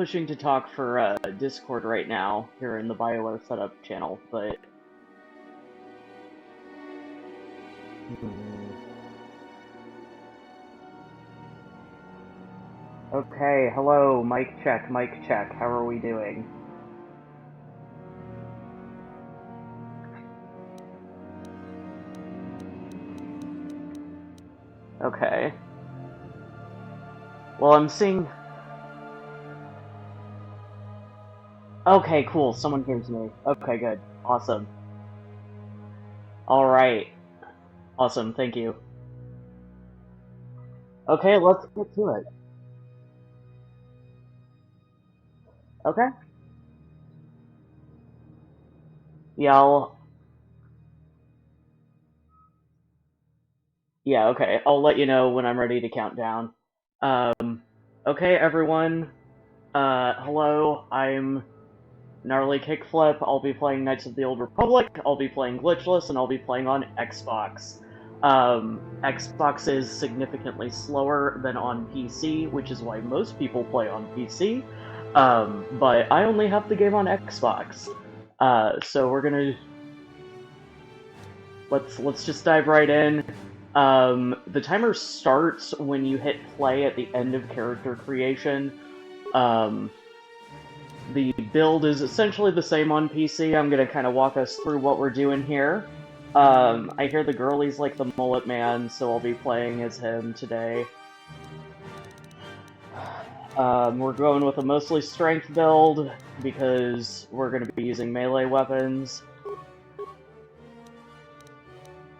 pushing to talk for Discord right now here in the Bioware setup channel, but okay, hello, mic check, how are we doing? Okay. Well, I'm seeing... Okay, cool, someone hears me. Okay, good. Awesome. Alright. Awesome, thank you. Okay, let's get to it. Okay. Yeah, Yeah, okay. I'll let you know when I'm ready to count down. Okay, everyone. Hello, I'm gnarlykickflip. I'll be playing Knights of the Old Republic, I'll be playing Glitchless, and I'll be playing on Xbox. Xbox is significantly slower than on PC, which is why most people play on PC. But I only have the game on Xbox. So we're gonna... Let's just dive right in. The timer starts when you hit play at the end of character creation. The build is essentially the same on PC. I'm gonna kind of walk us through what we're doing here. I hear the girlies like the mullet man, so I'll be playing as him today. We're going with a mostly strength build, because we're gonna be using melee weapons.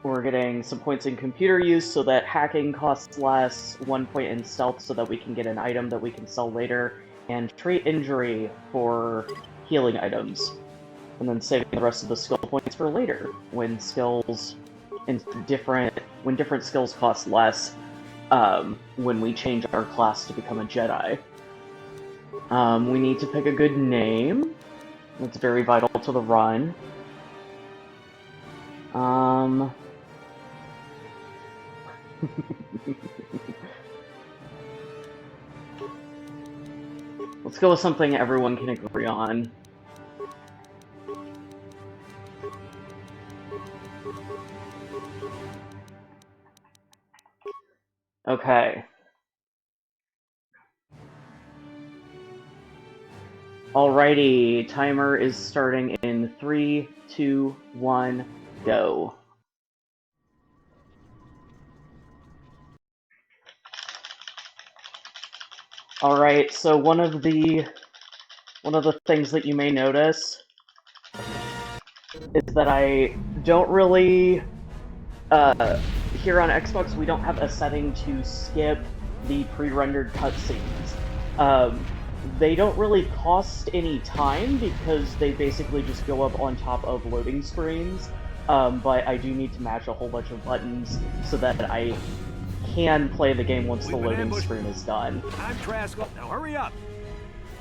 We're getting some points in computer use so that hacking costs less, 1 point in stealth so that we can get an item that we can sell later, and trait injury for healing items. And then saving the rest of the skill points for later, when different skills cost less, when we change our class to become a Jedi. We need to pick a good name. That's very vital to the run. Let's go with something everyone can agree on. Okay. Alrighty, timer is starting in 3, 2, 1, go. Alright, so one of the things that you may notice is that I don't really, here on Xbox we don't have a setting to skip the pre-rendered cutscenes. They don't really cost any time because they basically just go up on top of loading screens, but I do need to match a whole bunch of buttons so that I can play the game once the loading screen is done. I'm Trask. Now hurry up.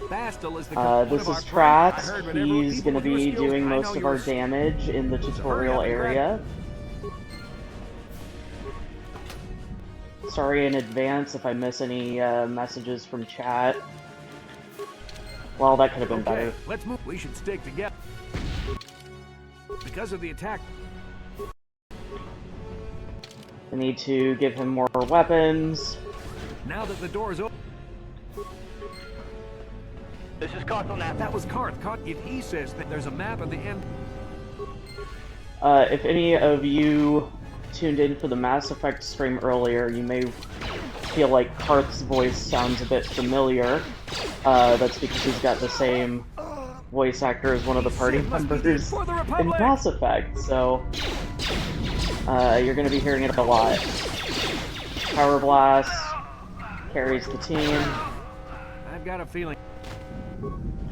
This is Trask. He's going to be doing most of our damage in the tutorial area. Sorry in advance if I miss any messages from chat. Well, that could have been better. Let's move. We should stick together. Because of the attack. I need to give him more weapons. Now that the door is open. This is Karth on that. That was Karth. If he says that there's a map at the end. If any of you tuned in for the Mass Effect stream earlier, you may feel like Karth's voice sounds a bit familiar. That's because he's got the same voice actor as one of the party members in Mass Effect, so you're going to be hearing it a lot. Power Blast carries the team. I've got a feeling.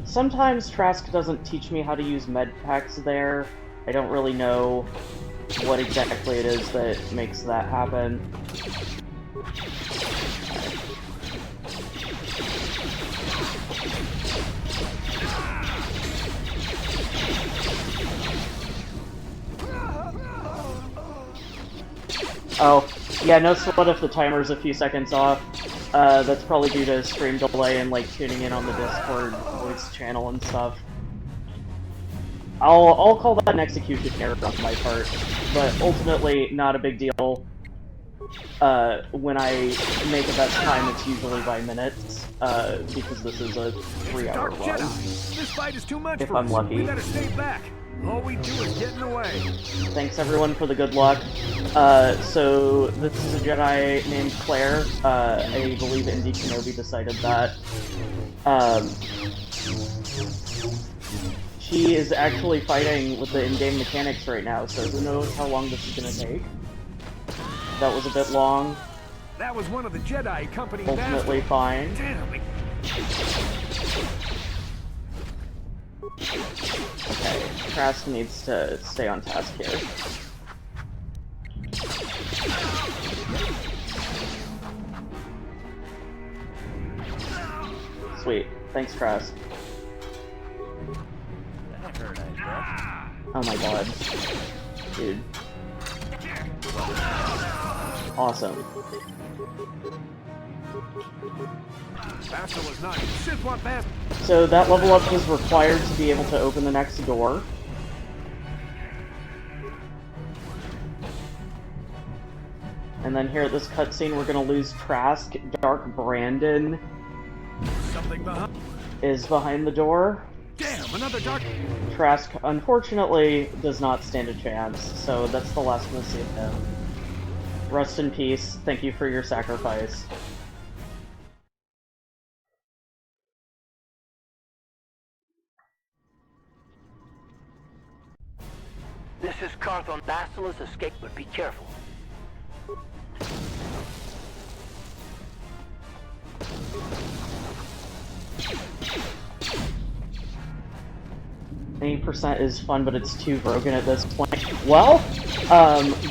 Sometimes Trask doesn't teach me how to use med packs there. I don't really know what exactly it is that makes that happen. Oh, Yeah, no sweat if the timer's a few seconds off. That's probably due to stream delay and like tuning in on the Discord voice channel and stuff. I'll call that an execution error on my part, but ultimately not a big deal. When I make a best time, it's usually by minutes, because this is a 3-hour Dark run. Jedi! This fight is too much If for I'm us. lucky. We better stay back. All we do is get in the way. Thanks everyone for the good luck. So this is a Jedi named Claire. I believe Indy Kenobi decided that. She is actually fighting with the in-game mechanics right now, so who knows how long this is gonna take. That was a bit long. That was one of the Jedi Company. Ultimately fine. Damn it. Okay, Trask needs to stay on task here. Sweet. Thanks, Trask. Oh my god. Dude. Awesome. Bastila is not. Sith want fast. So that level up is required to be able to open the next door. And then here at this cutscene, we're gonna lose Trask. Dark Brandon Something behind. is behind the door. Damn, another dark. Trask, unfortunately, does not stand a chance, so that's the last we'll see of him. Rest in peace. Thank you for your sacrifice. This is Carthon. Bastila's escape, but be careful. 80% is fun, but it's too broken at this point. Well,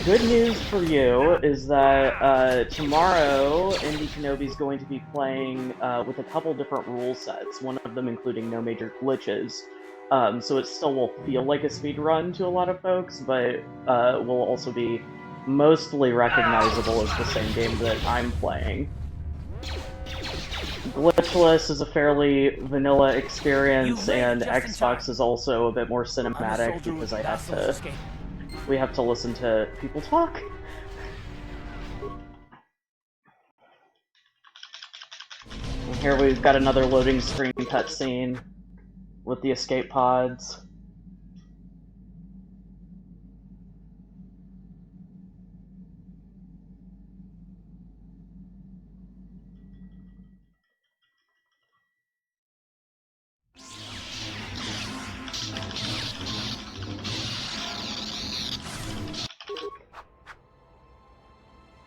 good news for you is that tomorrow, Indy Kenobi's going to be playing with a couple different rule sets, one of them including no major glitches. So it still will feel like a speed run to a lot of folks, but will also be mostly recognizable as the same game that I'm playing. Glitchless is a fairly vanilla experience, and Xbox is also a bit more cinematic because we have to listen to people talk. And here we've got another loading screen cutscene with the escape pods.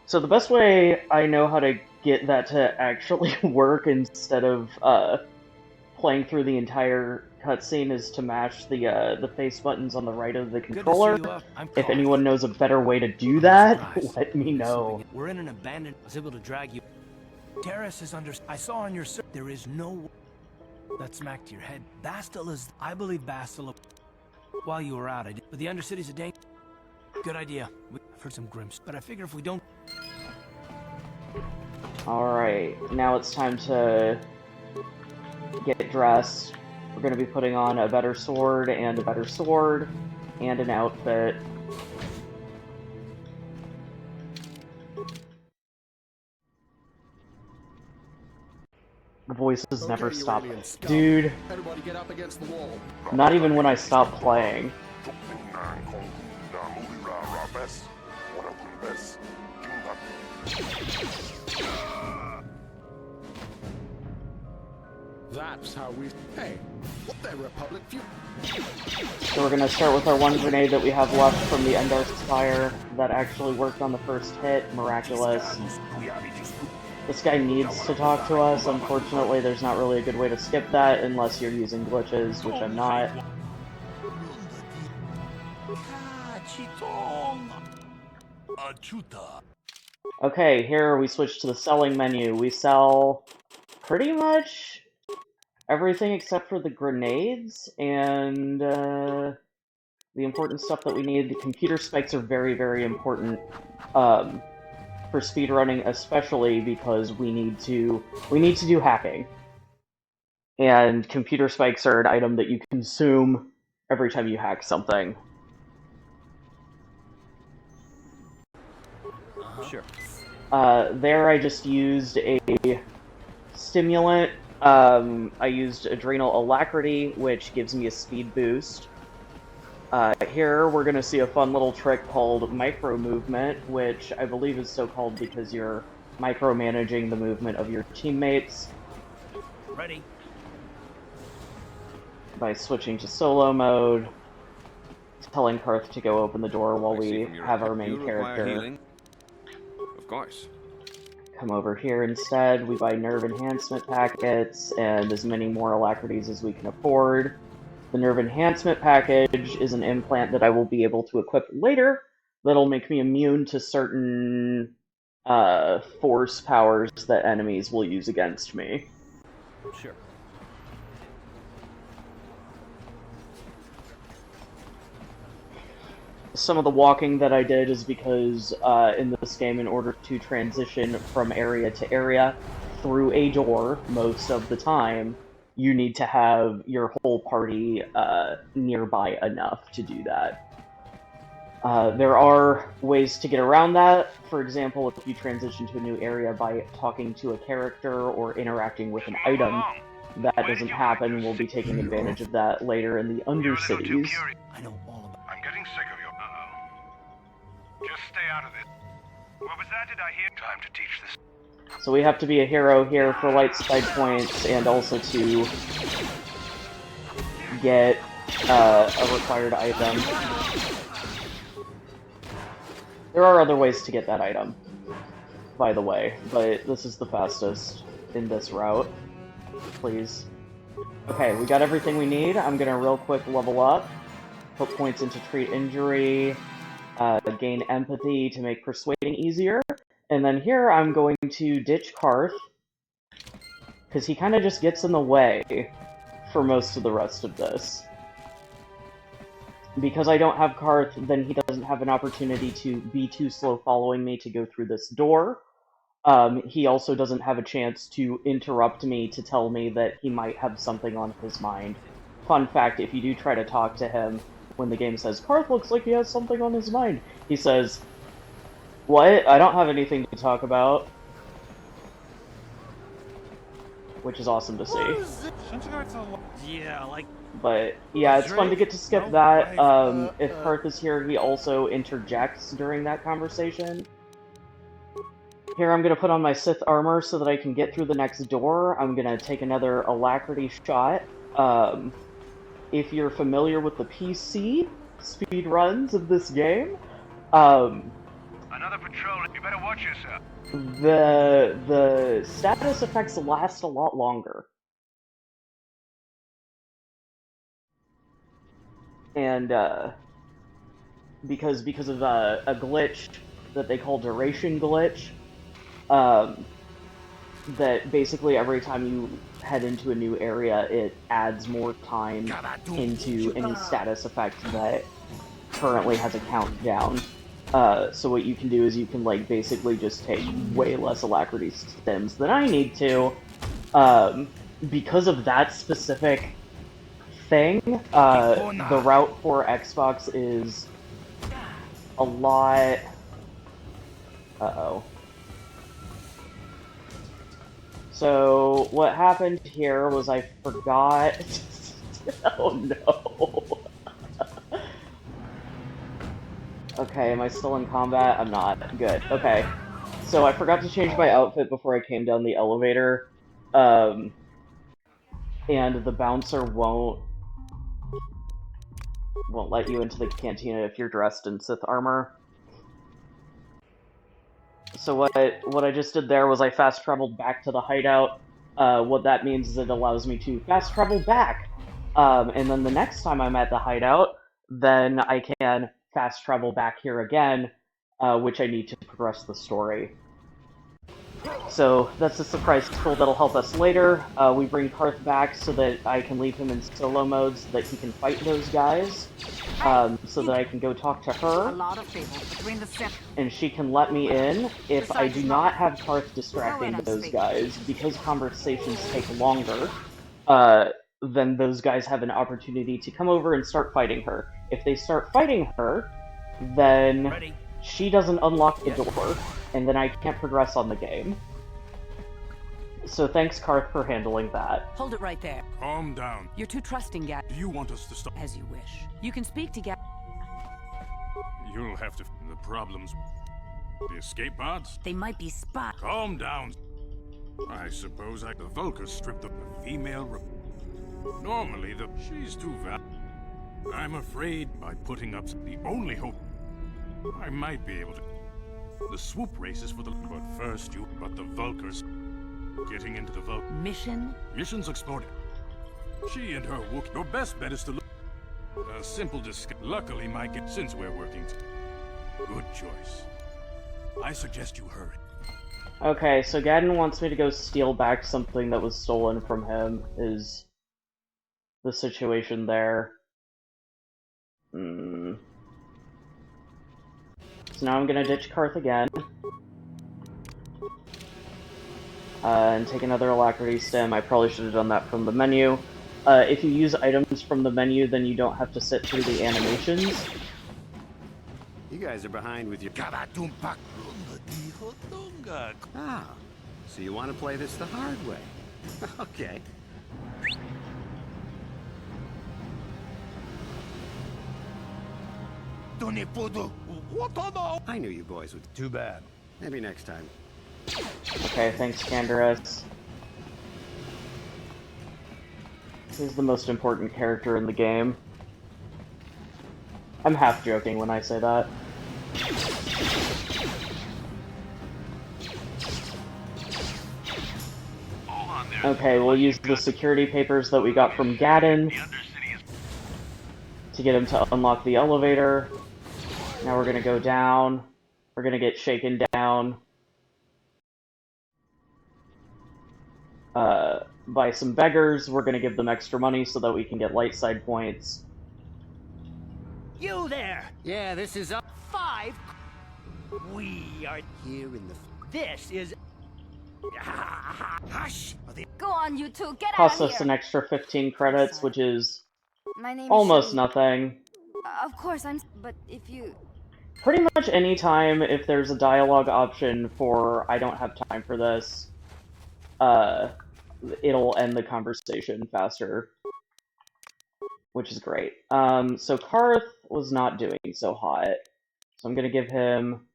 So the best way I know how to get that to actually work instead of playing through the entire cutscene is to mash the face buttons on the right of the controller. If anyone knows a better way to do that, let me know. We're in an abandoned. I was able to drag you. Taris is under. I saw on your. There is no. That smacked your head. Bastila's. I believe Bastila. While you were out, I did. But the Undercity's a danger. Good idea. I've heard some grimps, but I figure if we don't. Alright, now it's time to get dressed. We're going to be putting on a better sword and an outfit. The voices never stop. Dude, everybody get up against the wall. Not even when I stop playing. That's how we. Hey, what the Republic view? So we're gonna start with our one grenade that we have left from the Endar Spire that actually worked on the first hit. Miraculous. This guy needs to talk to us. Unfortunately, there's not really a good way to skip that unless you're using glitches, which I'm not. Okay, here we switch to the selling menu. We sell pretty much everything except for the grenades and the important stuff that we need. The computer spikes are very, very important. for speedrunning, especially because we need to do hacking. And computer spikes are an item that you consume every time you hack something. Sure. There I just used a stimulant. I used adrenal alacrity, which gives me a speed boost. Here we're going to see a fun little trick called micro movement, which I believe is so called because you're micromanaging the movement of your teammates. Ready. By switching to solo mode, telling Karth to go open the door while we have our main character Of course. come over here instead. We buy nerve enhancement packets and as many more alacrities as we can afford. The nerve enhancement package is an implant that I will be able to equip later that'll make me immune to certain force powers that enemies will use against me. Sure. Some of the walking that I did is because in this game, in order to transition from area to area through a door most of the time, you need to have your whole party nearby enough to do that. There are ways to get around that. For example, if you transition to a new area by talking to a character or interacting with an item, that doesn't happen. We'll be taking advantage of that later in the Undercities. I know all about. I'm getting sick of your... Just stay out of this. What was that? Did I hear? Time to teach this. So we have to be a hero here for light side points, and also to get a required item. There are other ways to get that item, by the way, but this is the fastest in this route. Please. Okay, we got everything we need. I'm gonna real quick level up. Put points into treat injury. Gain empathy to make persuading easier. And then here I'm going to ditch Karth, because he kind of just gets in the way for most of the rest of this. Because I don't have Karth, then he doesn't have an opportunity to be too slow following me to go through this door. He also doesn't have a chance to interrupt me to tell me that he might have something on his mind. Fun fact, if you do try to talk to him, when the game says, Karth looks like he has something on his mind, he says, what? I don't have anything to talk about. Which is awesome to see. Yeah, like. But, yeah, it's fun to get to skip that. If Karth is here, he also interjects during that conversation. Here I'm going to put on my Sith armor so that I can get through the next door. I'm going to take another alacrity shot. If you're familiar with the PC speedruns of this game, Another patrol. You better watch yourself. the status effects last a lot longer. And because of a glitch that they call duration glitch, that basically every time you head into a new area, it adds more time into any status effect that currently has a countdown. So what you can do is you can like basically just take way less alacrity stims than I need to. Because of that specific thing, the route for Xbox is a lot... Uh-oh. So, what happened here was I forgot... Oh no! Okay, am I still in combat? I'm not. Good. Okay. So I forgot to change my outfit before I came down the elevator. And the bouncer won't let you into the cantina if you're dressed in Sith armor. So what I just did there was I fast traveled back to the hideout. What that means is it allows me to fast travel back. And then the next time I'm at the hideout, then I can fast travel back here again, which I need to progress the story. So that's a surprise tool that'll help us later. We bring Karth back so that I can leave him in solo mode so that he can fight those guys. so that I can go talk to A her, lot of people between the Sith. and she can let me in if I do not have Karth distracting those guys, because conversations take longer. Then those guys have an opportunity to come over and start fighting her. If they start fighting her, then she doesn't unlock the door, and then I can't progress on the game. So thanks, Karth, for handling that. Hold it right there. Calm down. You're too trusting, Gad. Do you want us to stop? As you wish. You can speak to Gad. You'll have to. The problems. The escape pods? They might be spies. Calm down. I suppose the Vulkars stripped the female. Normally, she's too I'm afraid by putting up the only hope I might be able to. The Swoop race is for the. But first, But the Vulkars. Getting into the Vulkar. Missions explored. She and her Wookiee. Your best bet is to look. A simple Luckily, since we're working. Good choice. I suggest you hurry. Okay, so Gadden wants me to go steal back something that was stolen from him, is the situation there. So now I'm gonna ditch Karth again. And take another Alacrity Stem. I probably should have done that from the menu. If you use items from the menu, then you don't have to sit through the animations. You guys are behind with your... Ah, so you want to play this the hard way. Okay. I knew you boys would... Too bad. Maybe next time. Okay, thanks, Candaris. He's the most important character in the game. I'm half joking when I say that. Okay, we'll use the security papers that we got from Gadden to get him to unlock the elevator. Now we're gonna go down. We're gonna get shaken down. By some beggars. We're gonna give them extra money so that we can get light side points. You there! Yeah, this is up. 5. We are Here in the... This is... Hush! Go on, you two, get out Costs of us here! an extra 15 credits, which is My name almost is nothing. Of course, but if you... Pretty much any time if there's a dialogue option for I don't have time for this, it'll end the conversation faster, which is great. So Karth was not doing so hot, so I'm gonna give him,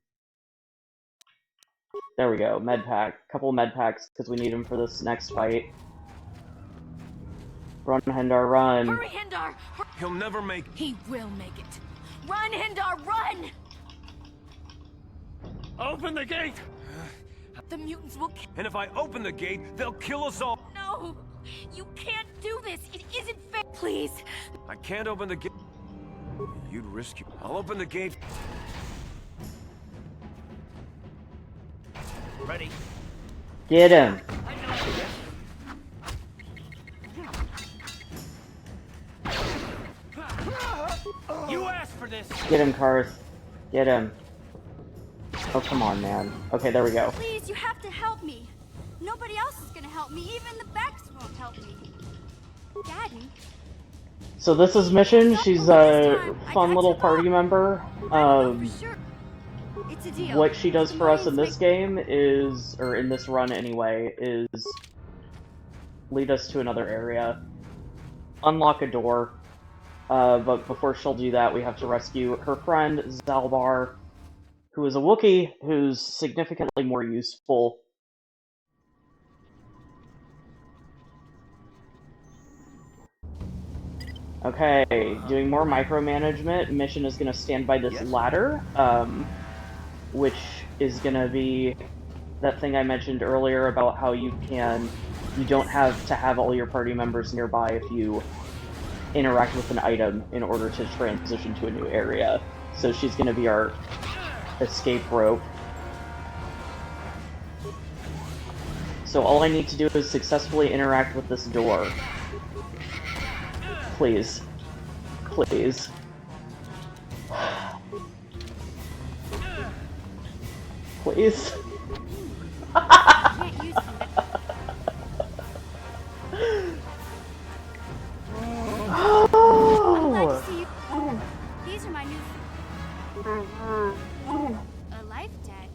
there we go, med pack, couple med packs, because we need him for this next fight. Run, Endar, run! Hurry, Endar! He'll never make... He will make it! Run, Endar, run! Open the gate! The mutants will kill... And if I open the gate, they'll kill us all! No! You can't do this! It isn't fair! Please! I can't open the gate. You'd risk it. I'll open the gate. Ready? Get him! You asked for this! Get him, Karth. Get him. Oh, come on, man. Okay, there we go. Please, you have to help me! Nobody else is gonna help me, even the Becks won't help me. Daddy? So this is Mission. She's a fun little party member. It's a deal. What she does for us in this game is, or in this run anyway, is lead us to another area, unlock a door, but before she'll do that, we have to rescue her friend, Zalbar, who is a Wookiee, who's significantly more useful. Okay, doing more micromanagement. Mission is going to stand by this ladder, which is going to be that thing I mentioned earlier about how you don't have to have all your party members nearby if you interact with an item in order to transition to a new area. So she's going to be our escape rope. So all I need to do is successfully interact with this door. Please. Please. please. Can't use them. I'm glad to see you. These are my new. A life tag.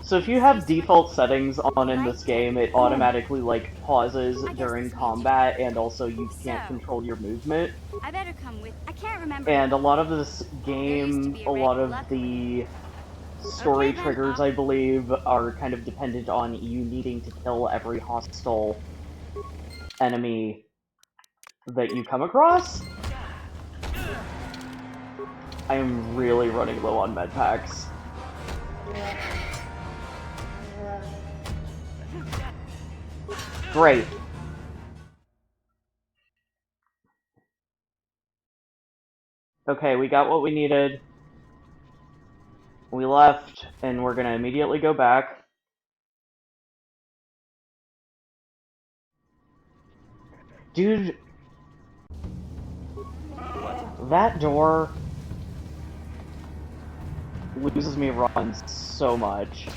So if you have default settings on in this game, it automatically like pauses during combat, and also you can't control your movement. I better come with. I can't remember. And a lot of this game, a lot of the story triggers, I believe, are kind of dependent on you needing to kill every hostile enemy that you come across. I am really running low on med packs. Great. Okay, we got what we needed. We left, and we're gonna immediately go back. Dude, that door loses me runs so much.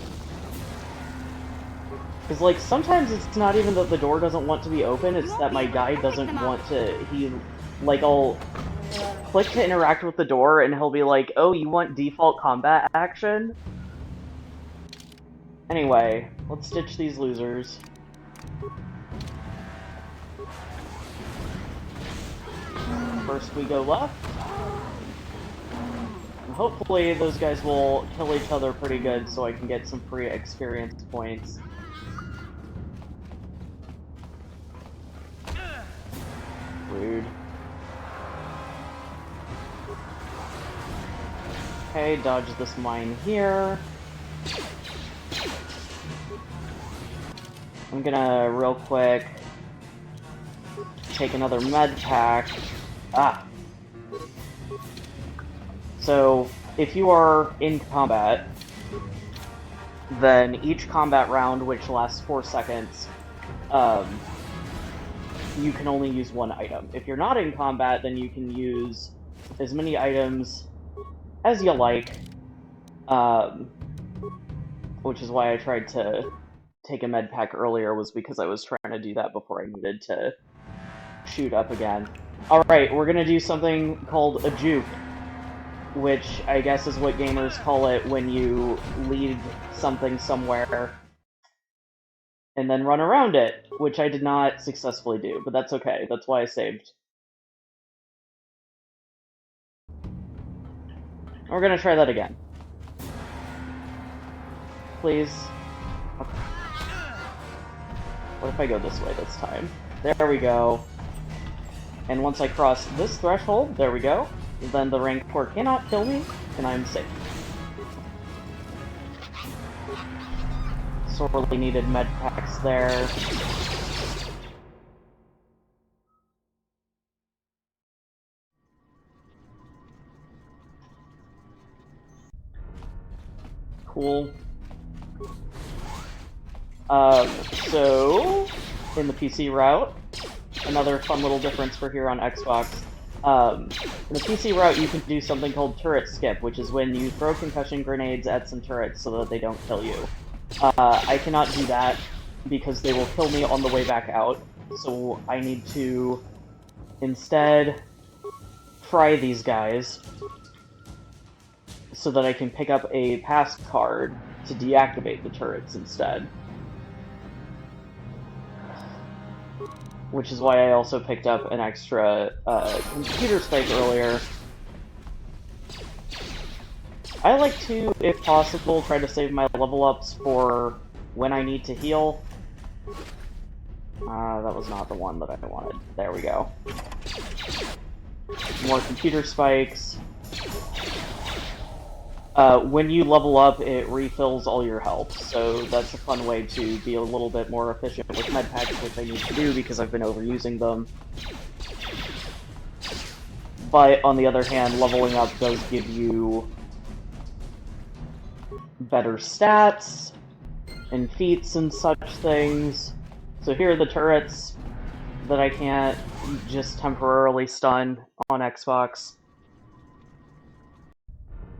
Because, like, sometimes it's not even that the door doesn't want to be open, it's that my guy doesn't want to, I'll click to interact with the door, and he'll be like, oh, you want default combat action? Anyway, let's ditch these losers. First we go left. And hopefully those guys will kill each other pretty good so I can get some free experience points. Rude. Okay, dodge this mine here. I'm gonna real quick take another med pack. Ah. So, if you are in combat, then each combat round, which lasts 4 seconds, you can only use one item. If you're not in combat, then you can use as many items as you like, which is why I tried to take a med pack earlier, was because I was trying to do that before I needed to shoot up again. Alright, we're gonna do something called a juke, which I guess is what gamers call it when you lead something somewhere and then run around it, which I did not successfully do, but that's okay. That's why I saved. We're gonna try that again. Please. Okay. What if I go this way this time? There we go. And once I cross this threshold, there we go, then the Rancor cannot kill me, and I'm safe. Sorely needed med packs there. Cool. So, in the PC route, another fun little difference for here on Xbox. In the PC route, you can do something called turret skip, which is when you throw concussion grenades at some turrets so that they don't kill you. I cannot do that because they will kill me on the way back out, so I need to instead fry these guys so that I can pick up a pass card to deactivate the turrets instead. Which is why I also picked up an extra computer spike earlier. I like to, if possible, try to save my level ups for when I need to heal. That was not the one that I wanted. There we go. More computer spikes. When you level up, it refills all your health, so that's a fun way to be a little bit more efficient with med packs, which I need to do because I've been overusing them. But on the other hand, leveling up does give you better stats and feats and such things. So here are the turrets that I can't just temporarily stun on Xbox.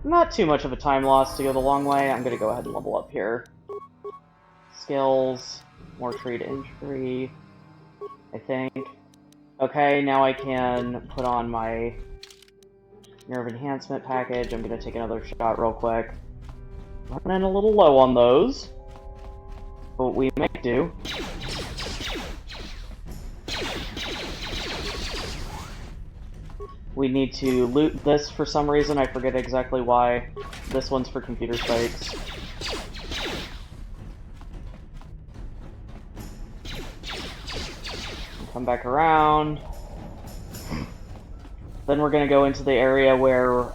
Not too much of a time loss to go the long way. I'm gonna go ahead and level up here. Skills, more trade injury, I think. Okay, now I can put on my nerve enhancement package. I'm gonna take another shot real quick. Running a little low on those, but we make do. We need to loot this for some reason. I forget exactly why. This one's for computer spikes. Come back around. Then we're gonna go into the area where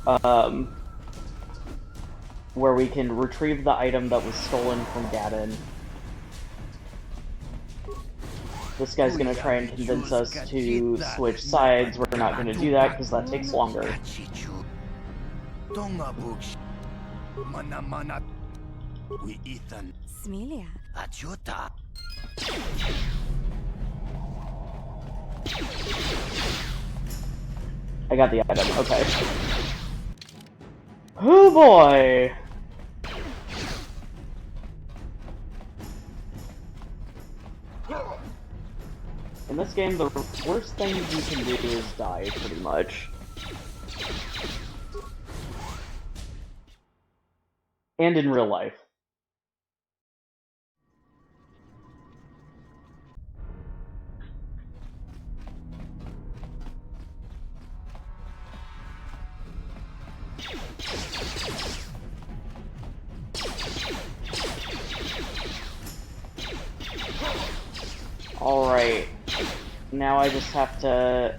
we can retrieve the item that was stolen from Gadon. This guy's gonna try and convince us to switch sides. We're not gonna do that because that takes longer. Smelia. I got the item, okay. Oh boy! In this game, the worst thing you can do is die, pretty much. And in real life. Alright. Now I just have to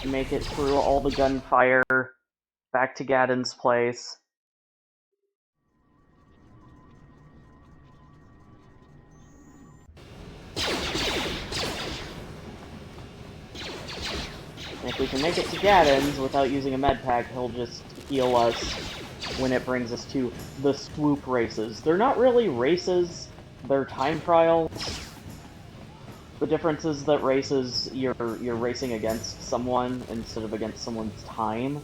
make it through all the gunfire back to Gadon's place. And if we can make it to Gadon's without using a med pack, he'll just heal us when it brings us to the Swoop races. They're not really races, they're time trials. The difference is that races, you're racing against someone instead of against someone's time.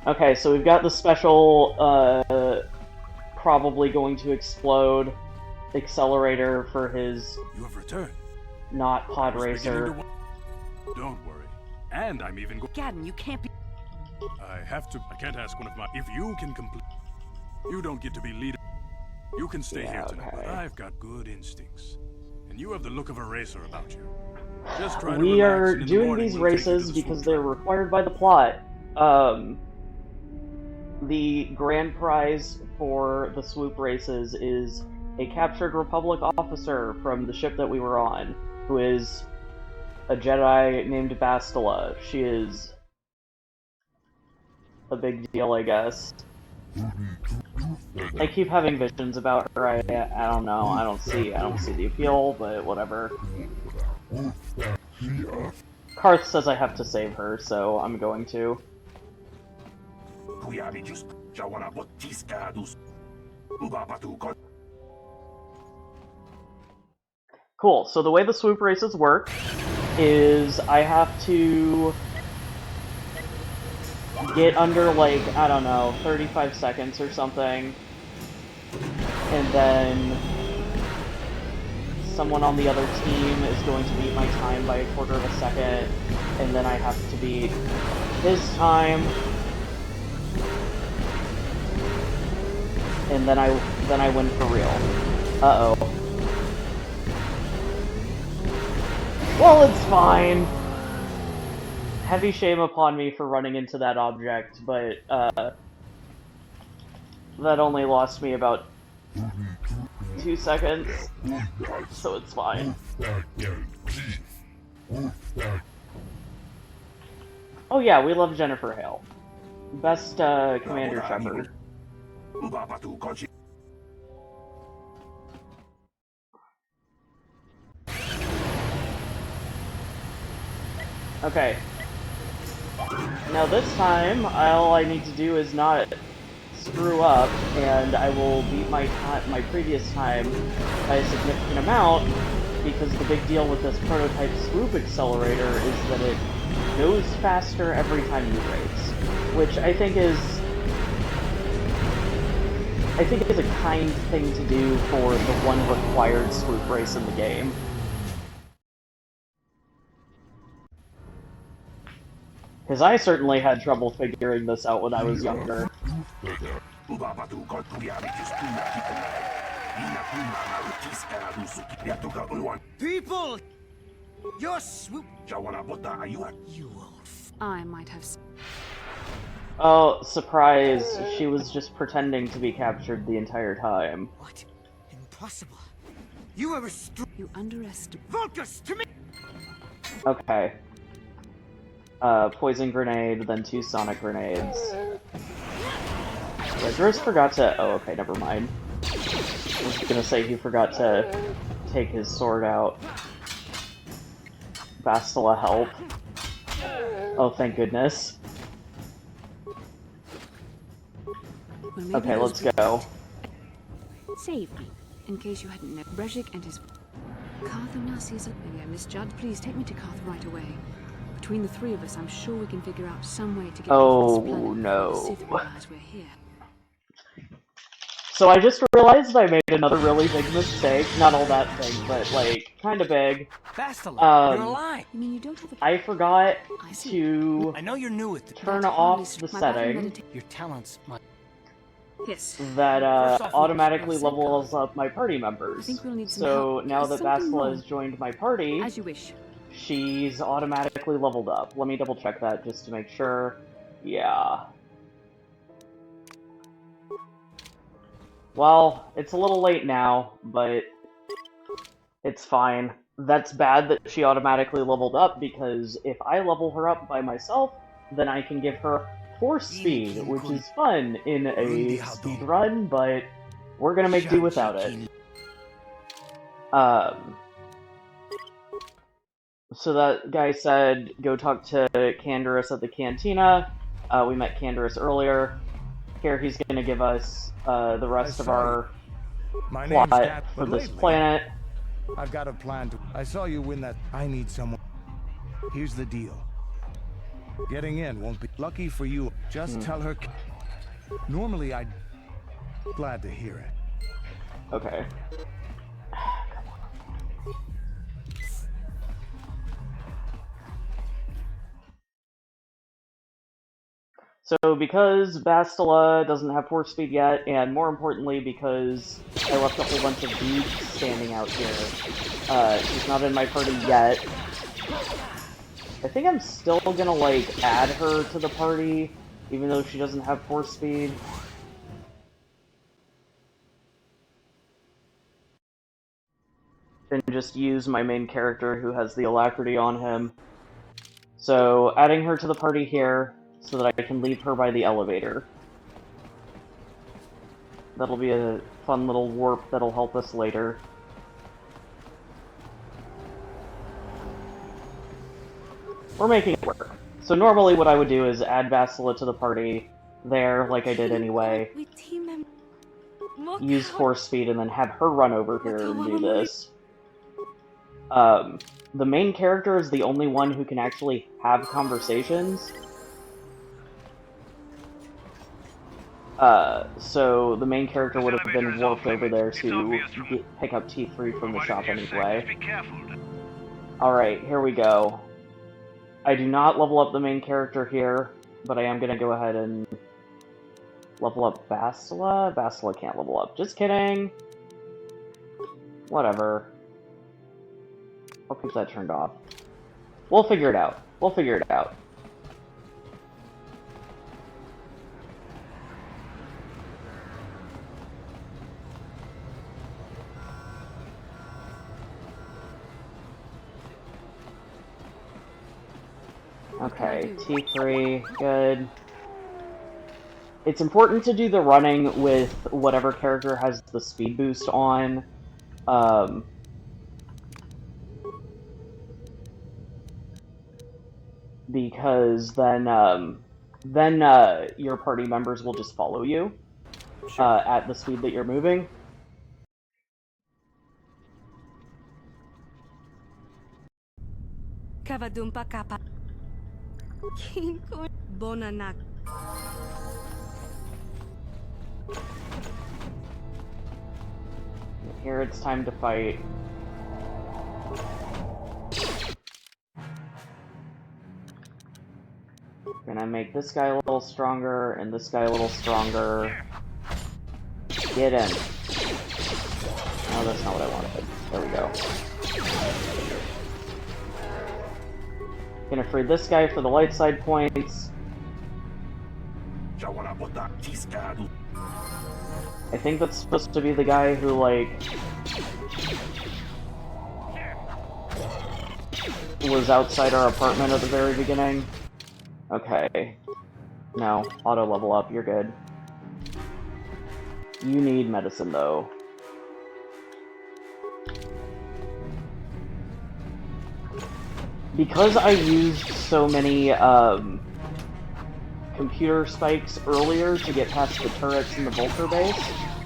Okay, so we've got the special, probably going to explode accelerator for his You have returned. not pod racer. Don't worry. And I'm even going. Gadon, you can't be. I can't ask one of my. If you can complete. You don't get to be leader. You can stay here tonight, but I've got good instincts. And you have the look of a racer about you. Just try to We relax, are and in the doing morning these we'll take you to races the because swoop they're track. required by the plot. The grand prize for the Swoop races is a captured Republic officer from the ship that we were on, who is a Jedi named Bastila. She is a big deal, I guess. I keep having visions about her. I don't know. I don't see the appeal, but whatever. Karth says I have to save her, so I'm going to. Cool. So the way the Swoop races work is I have to get under, like, I don't know, 35 seconds or something, and then someone on the other team is going to beat my time by 1/4 of a second, and then I have to beat his time, and then I win for real. Uh-oh. Well, it's fine. Heavy shame upon me for running into that object, but, that only lost me about 2 seconds, so it's fine. Oh yeah, we love Jennifer Hale. Best, Commander Shepard. Okay. Now this time, all I need to do is not screw up, and I will beat my previous time by a significant amount, because the big deal with this prototype Swoop accelerator is that it goes faster every time you race, which I think is a kind thing to do for the one required Swoop race in the game. Because I certainly had trouble figuring this out when I was younger. People! Your Swoop! You old I might have... Oh, surprise. She was just pretending to be captured the entire time. What? Impossible. You ever You underestimate... Focus to me! Okay. Poison grenade, then 2 sonic grenades. Yeah, Gross forgot to... Oh, okay, never mind. I was gonna say he forgot to take his sword out. Bastila, help. Oh, thank goodness. Okay, let's go. Save me, in case you hadn't known. Brejik and his... Cartha Nasi's... Maybe I misjudged. Please take me to Cartha right away. Between the three of us, I'm sure we can figure out some way to get off this planet no. before the Sith realize we're here. So I just realized I made another really big mistake. Not all that big, but like, kinda big. Bastila, you're alive! You mean you don't have a... I forgot to I know you're new at the... turn off the setting Your talents might... Yes. that automatically levels up my party members. So now that Bastila has joined my party, as you wish. She's automatically leveled up. Let me double check that just to make sure. Yeah. Well, it's a little late now, but it's fine. That's bad that she automatically leveled up, because if I level her up by myself, then I can give her force speed, which is fun in a speed run, but we're gonna make do without it. So that guy said, go talk to Canderous at the cantina. We met Canderous earlier. Here he's going to give us the rest of our plot for this planet. I've got a plan to... I saw you win that... I need someone... Here's the deal. Getting in won't be... Lucky for you, just tell her... Normally I'd... Glad to hear it. Okay. So because Bastila doesn't have force speed yet, and more importantly because I left a whole bunch of dudes standing out here, she's not in my party yet. I think I'm still gonna, like, add her to the party, even though she doesn't have force speed. And just use my main character who has the alacrity on him. So, adding her to the party here, so that I can leave her by the elevator. That'll be a fun little warp that'll help us later. We're making it work. So normally what I would do is add Bastila to the party there, like I did anyway. Use force speed and then have her run over here and do this. The main character is the only one who can actually have conversations. So the main character would have been warped over there to pick up T3 from the shop anyway. Alright, here we go. I do not level up the main character here, but I am gonna go ahead and level up Bastila. Bastila can't level up. Just kidding! Whatever. I'll keep that turned off. We'll figure it out. We'll figure it out. Okay, T3, good. It's important to do the running with whatever character has the speed boost on. Because then your party members will just follow you at the speed that you're moving. Kavadumpa kapa. Kinko bonanak. Here it's time to fight. Gonna make this guy a little stronger and this guy a little stronger. Get in. Oh, that's not what I wanted. There we go. Gonna free this guy for the light side points. I think that's supposed to be the guy who, like, was outside our apartment at the very beginning. Okay. No, auto level up, you're good. You need medicine, though. Because I used so many, computer spikes earlier to get past the turrets in the Vulture base,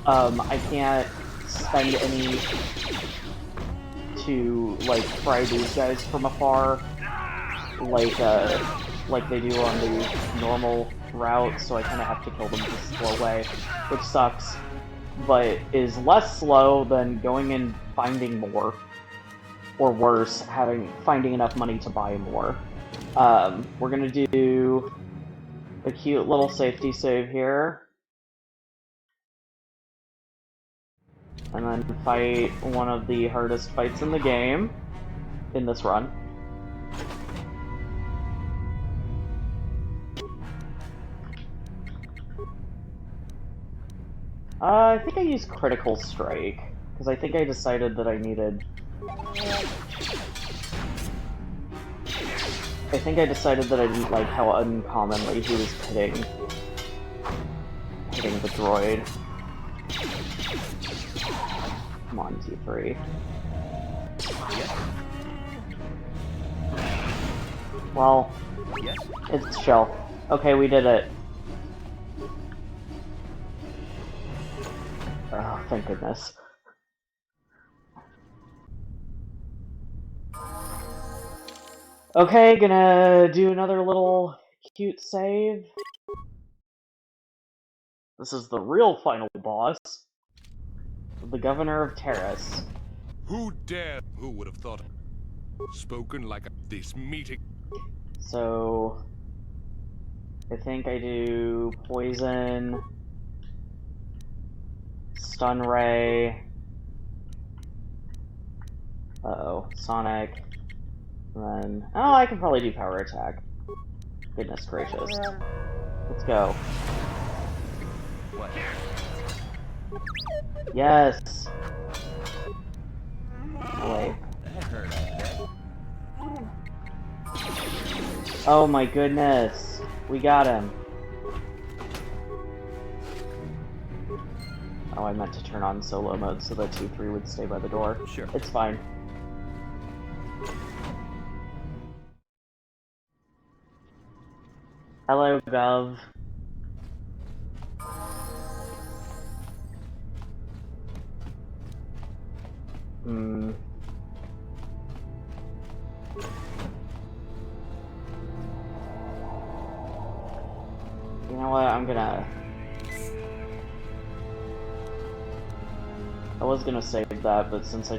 I can't spend any to, like, fry these guys from afar, like they do on the normal route, so I kind of have to kill them the slow way, which sucks, but is less slow than going and finding more, or worse, finding enough money to buy more. We're gonna do a cute little safety save here. And then fight one of the hardest fights in the game, in this run. I think I used Critical Strike, because I think I decided that I needed... I think I decided that I didn't like how uncommonly he was hitting the droid. Come on, T3. Well, it's chill. Okay, we did it. Oh, thank goodness. Okay, gonna do another little cute save. This is the real final boss. The Governor of Taris. Who dare? Who would have thought? Spoken like this meeting. So, I think I do Poison, Stun Ray, uh-oh, Sonic, and then, oh, I can probably do Power Attack. Goodness gracious. Let's go. What? Yes! Wait. That hurt, I bet. Oh my goodness. We got him. Oh, I meant to turn on solo mode so that 2-3 would stay by the door. Sure. It's fine. Hello, Gov. Hmm. You know what, I was gonna save that, but since I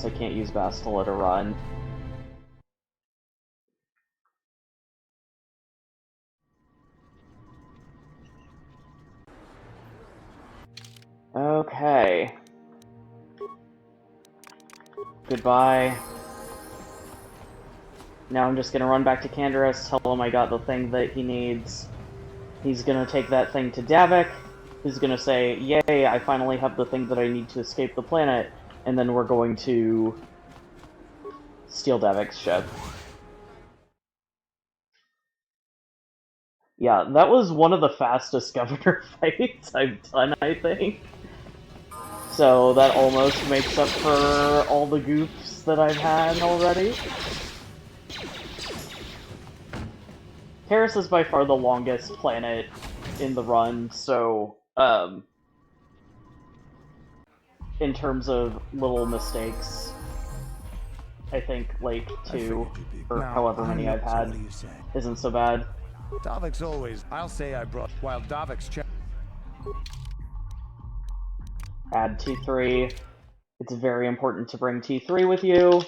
can't use Bastila to run. Okay. Goodbye. Now I'm just gonna run back to Canderous, tell him I got the thing that he needs. He's gonna take that thing to Davik. He's gonna say, yay, I finally have the thing that I need to escape the planet. And then we're going to steal Davik's ship. Yeah, that was one of the fastest governor fights I've done, I think. So that almost makes up for all the goofs that I've had already. Taris is by far the longest planet in the run, so, in terms of little mistakes, I think like 2 or Now, however many I've so had what do you say? isn't so bad. Davik's always. I'll say I brought. While Davik's check. Add T3. It's very important to bring T3 with you.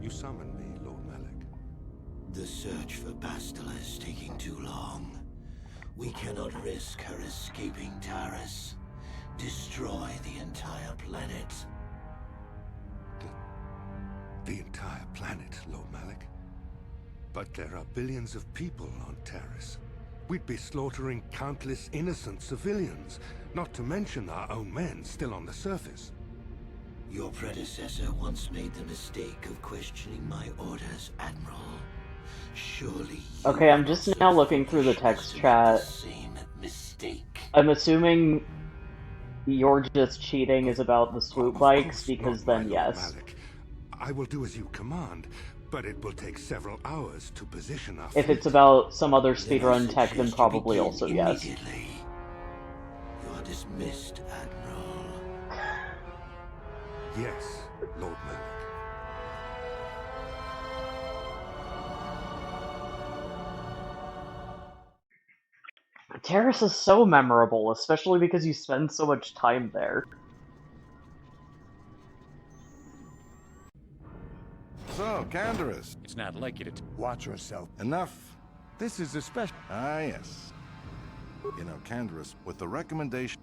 You summoned me, Lord Malak. The search for Bastila is taking too long. We cannot risk her escaping Taris. Destroy the entire planet. The entire planet, Lord Malak? But there are billions of people on Taris. We'd be slaughtering countless innocent civilians, not to mention our own men still on the surface. Your predecessor once made the mistake of questioning my orders, Admiral. Surely you Okay, I'm just now looking through the text chat. same mistake. I'm assuming you're just cheating is about the swoop bikes, because then yes. Malak. I will do as you command, but it will take several hours to position our If fleet. it's about some other speedrun tech, then probably also yes. You are dismissed, Admiral. Yes, Lord Malak. Taris is so memorable, especially because you spend so much time there. So, Canderous. It's not like you to Watch yourself. Enough. This is a special. Ah, yes. You know, Canderous, with the recommendation...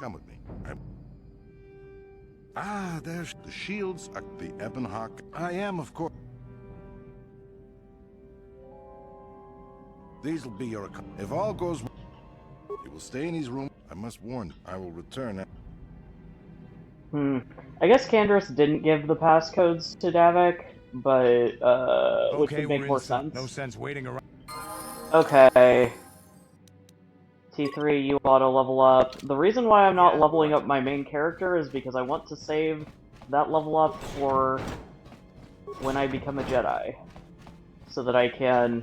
Come with me. There's the shields, the Ebon Hawk. I am, of course. These'll be your... If all goes well, you will stay in his room. I must warn you, I will return. I guess Canderous didn't give the passcodes to Davik, but, which Okay, would make we're more inside. sense. No sense waiting around. Okay. T3, you auto level up. The reason why I'm not leveling up my main character is because I want to save that level up for when I become a Jedi. So that I can...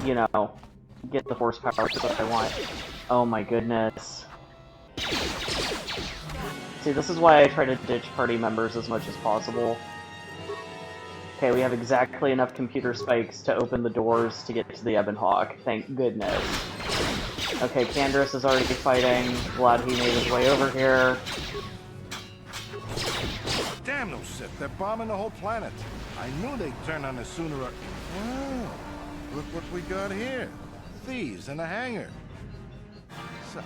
you know, get the horsepower that I want. Oh my goodness. See, this is why I try to ditch party members as much as possible. Okay, we have exactly enough computer spikes to open the doors to get to the Ebon Hawk. Thank goodness. Okay, Canderous is already fighting. Glad he made his way over here. Damn those Sith, they're bombing the whole planet. I knew they'd turn on us sooner or... Oh, look what we got here. Thieves in a hangar. So,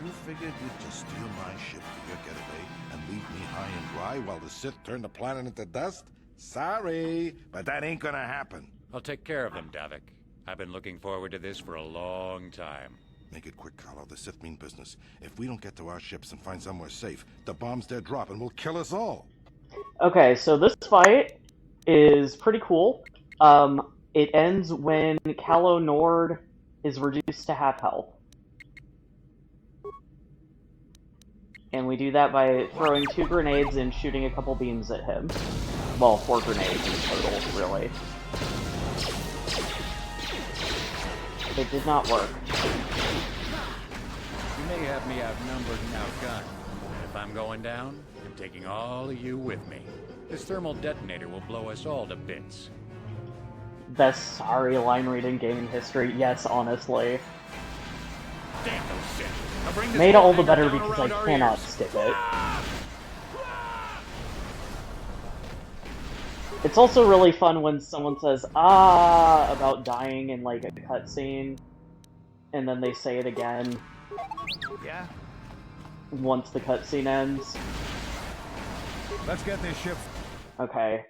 you figured you'd just steal my ship for your getaway and leave me high and dry while the Sith turn the planet into dust? Sorry, but that ain't gonna happen. I'll take care of them, Davik. I've been looking forward to this for a long time. Make it quick, Carlo. The Sith mean business. If we don't get to our ships and find somewhere safe, the bombs they're dropping will kill us all. Okay, so this fight is pretty cool. It ends when Calo Nord is reduced to half health. And we do that by throwing 2 grenades and shooting a couple beams at him. Well, 4 grenades in total, really. It did not work. You may have me outnumbered and outgunned, but if I'm going down, I'm taking all of you with me. This thermal detonator will blow us all to bits. Best sorry line reading game in history, yes, honestly. Damn those Sith. Now bring this Made whole all the hangar better down because around I our cannot ears. skip it. It's also really fun when someone says, ah, about dying in, like, a cutscene, and then they say it again. Yeah? Once the cutscene ends. Let's get this ship. Okay.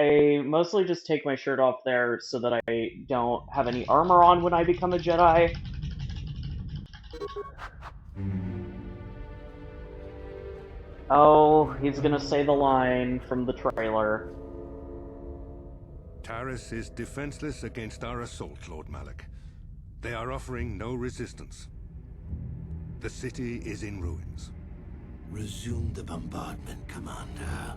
I mostly just take my shirt off there so that I don't have any armor on when I become a Jedi. Oh, he's gonna say the line from the trailer. Taris is defenseless against our assault, Lord Malak. They are offering no resistance. The city is in ruins. Resume the bombardment, Commander.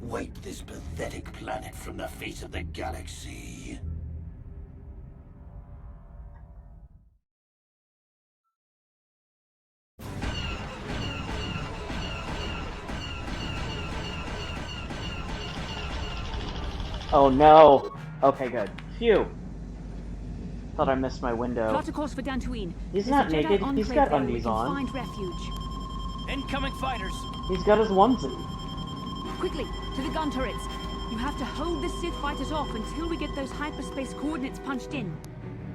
Wipe this pathetic planet from the face of the galaxy. Oh no! Okay, good. Phew! Thought I missed my window. Plot a course for Dantooine. He's not naked, he's got undies on. Find refuge. Incoming fighters! He's got his onesie. Quickly, to the gun turrets. You have to hold the Sith fighters off until we get those hyperspace coordinates punched in.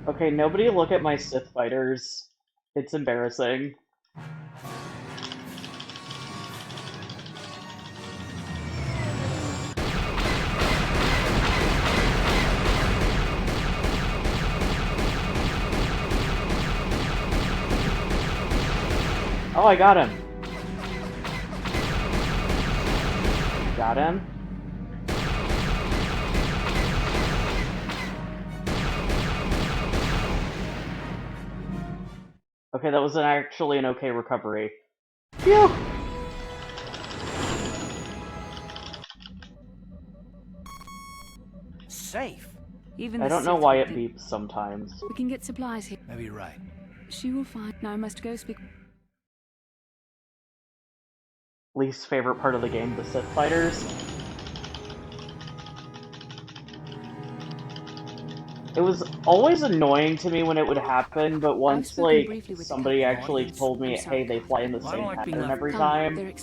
Okay, nobody look at my Sith fighters. It's embarrassing. Oh, I got him. Got him. Okay, that was actually an okay recovery. Phew! Safe. Even I don't know why it beeps sometimes. We can get supplies here. Maybe you're right. She will find. Now I must go speak. Least favorite part of the game, the Sith fighters. It was always annoying to me when it would happen, but once, like, somebody actually told me, hey, they fly in the same pattern every time,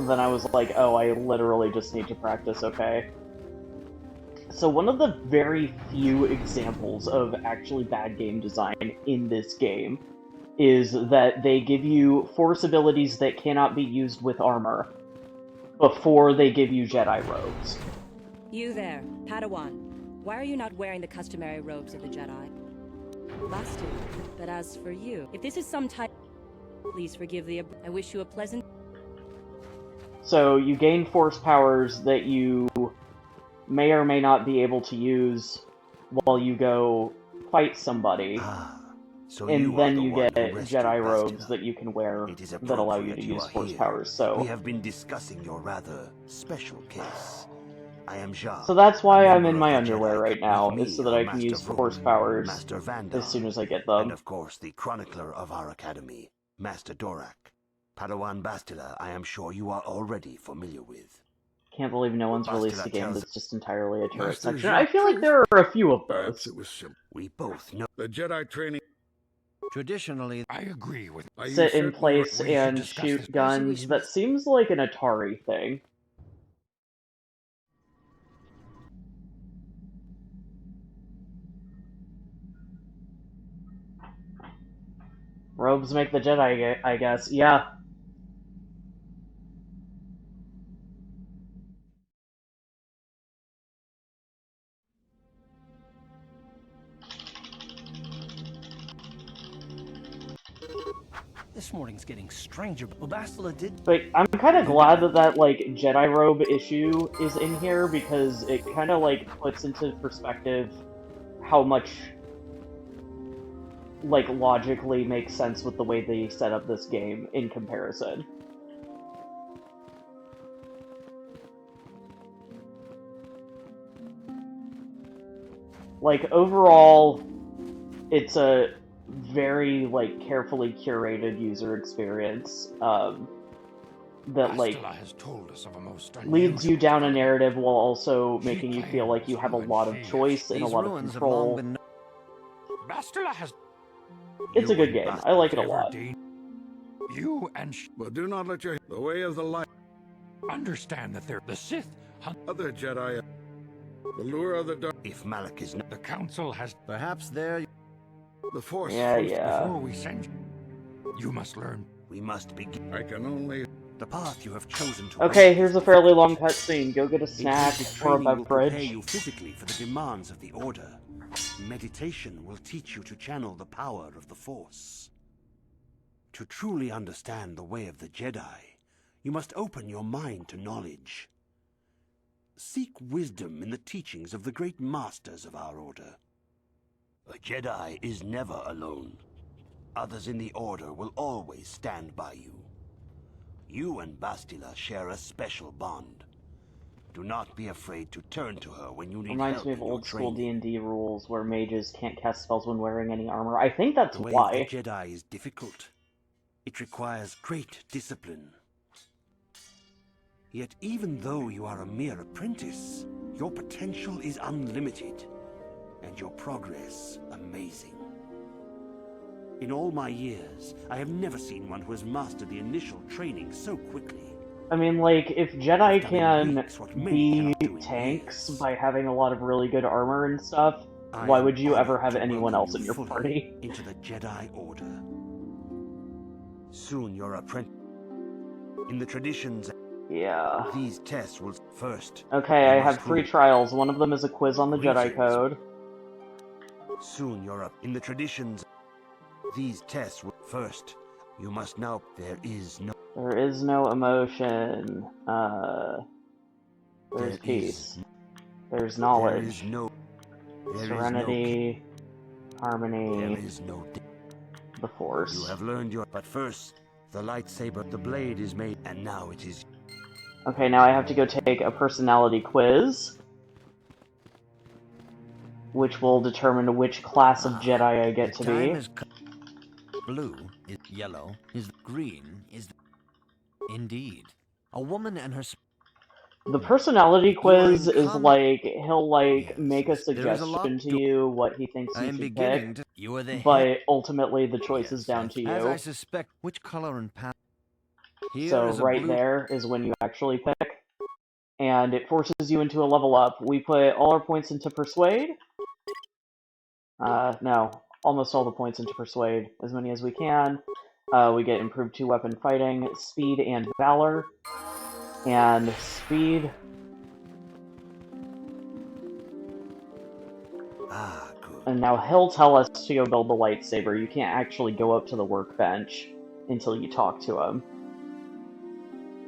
then I was like, oh, I literally just need to practice, okay? So one of the very few examples of actually bad game design in this game is that they give you force abilities that cannot be used with armor before they give you Jedi robes. You there, Padawan. Why are you not wearing the customary robes of the Jedi? Blasted. But as for you, if this is some type... Please forgive the... I wish you a pleasant... So you gain force powers that you may or may not be able to use while you go fight somebody. So and then you get Jedi robes that you can wear that allow you to use force powers, so... We have been discussing your rather special case. I am Jacques. So that's why I'm in my underwear right now, is so that I can use force powers as soon as I get them. And of course, the chronicler of our academy, Master Dorak. Padawan Bastila, I am sure you are already familiar with. Can't believe no one's released a game that's just entirely a turret section. I feel like there are a few of those. We both know the Jedi training. Traditionally, I agree with. Sit in place and shoot guns. That seems like an Atari thing. Robes make the Jedi, I guess. Yeah. This morning's getting stranger, but Bastila did... But I'm kind of glad that that, like, Jedi robe issue is in here, because it kind of, like, puts into perspective how much, like, logically makes sense with the way they set up this game in comparison. Like, overall, it's a very, like, carefully curated user experience, that, like, leads you down a narrative while also making you feel like you have a lot of choice and a lot of control. It's a good game. I like it a lot. You and but do not let the way of the light understand that they're the Sith hunt other Jedi. The lure of the dark. If Malak is not, the Council has perhaps there. The Force before we send you must learn. We must begin. I can only the path you have chosen to. Okay, here's a fairly long cutscene. Go get a snack or a Will prepare beverage. you physically for the demands of the Order. Meditation will teach you to channel the power of the Force. To truly understand the way of the Jedi, you must open your mind to knowledge. Seek wisdom in the teachings of the great masters of our Order. A Jedi is never alone. Others in the Order will always stand by you. You and Bastila share a special bond. Do not be afraid to turn to her when you need Reminds help me of in your old school training. D&D rules where mages can't cast spells when wearing any armor. I think that's The way why. of the Jedi is difficult. It requires great discipline. Yet even though you are a mere apprentice, your potential is unlimited, and your progress amazing. In all my years, I have never seen one who has mastered the initial training so quickly. I mean, like, if Jedi can be tanks by having a lot of really good armor and stuff, why would you ever have anyone else in your party? Into the Jedi Order. Soon your apprentice. In the traditions, yeah. These tests will first. Okay, I have 3 trials. One of them is a quiz on the Jedi Code. Soon you're up. In the traditions, these tests will first. You must now. There is no emotion. There's peace. There's knowledge. Serenity. Harmony. There is no. The Force. You have learned your. But first, the lightsaber, the blade is made, and now it is. Okay, now I have to go take a personality quiz, which will determine which class of Jedi I get to be. Blue is yellow, is green, is indeed. A woman and her... The personality quiz is like, he'll like make a suggestion to you what he thinks you should pick, but ultimately the choice is down to you. As I suspect, which color and pattern... So right there is when you actually pick, and it forces you into a level up. We put all our points into Persuade. No, almost all the points into Persuade, as many as we can. We get improved 2-weapon fighting, speed, and valor. And speed... And now he'll tell us to go build the lightsaber. You can't actually go up to the workbench until you talk to him.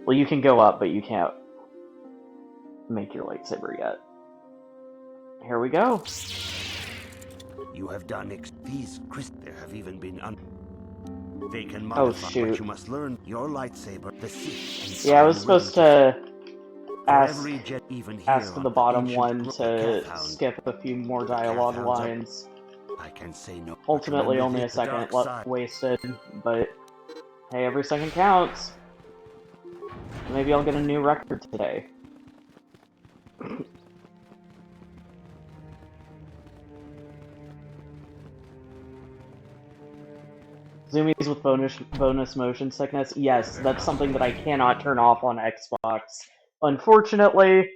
Well, you can go up, but you can't make your lightsaber yet. Here we go. You have done these there have even been they can modify, but you must learn your lightsaber, the Sith. Yeah, I was supposed to ask the the bottom one to skip a few more dialogue lines. I can say no. Ultimately, only a second wasted, but hey, every second counts. Maybe I'll get a new record today. Zoomies with bonus motion sickness? Yes, that's something that I cannot turn off on Xbox. Unfortunately.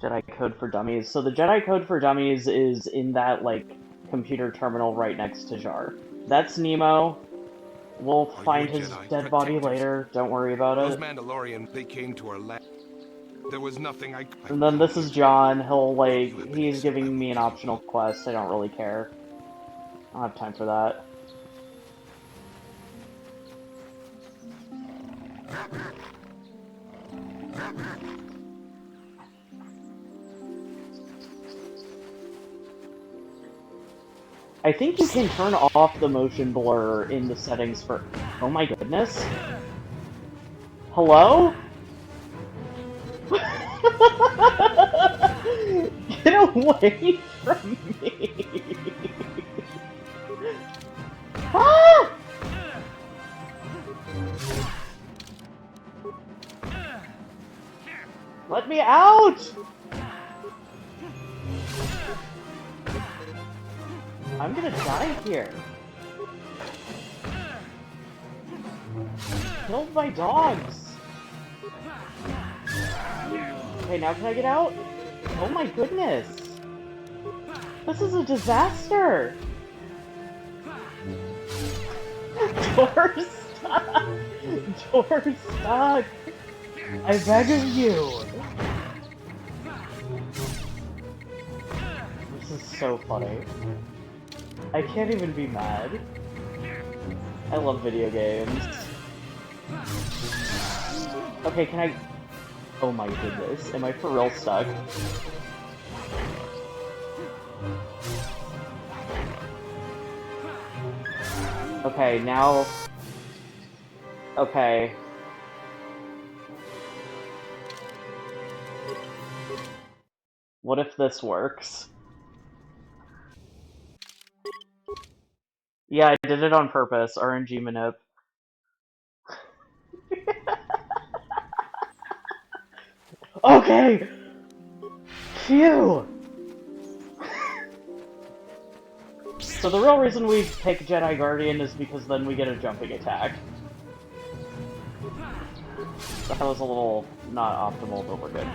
Jedi Code for Dummies. So the Jedi Code for Dummies is in that, like, computer terminal right next to Jar. That's Nemo. We'll find his dead body later. Don't worry about Those it. Mandalorians, they came to our land. There was nothing I And then this is John. He'll, like, he's giving me an optional quest. I don't really care. I don't have time for that. I think you can turn off the motion blur in the settings for... Oh my goodness. Hello? Get away from me! Ah! Let me out! I'm gonna die here. Killed my dogs. Okay, now can I get out? Oh my goodness. This is a disaster. Door's stuck. Door's stuck. I beg of you. This is so funny. I can't even be mad. I love video games. Okay, can I... Oh my goodness, am I for real stuck? Okay, now... Okay. What if this works? Yeah, I did it on purpose. RNG manip. Okay! Phew! So the real reason we pick Jedi Guardian is because then we get a jumping attack. That was a little not optimal, but we're good.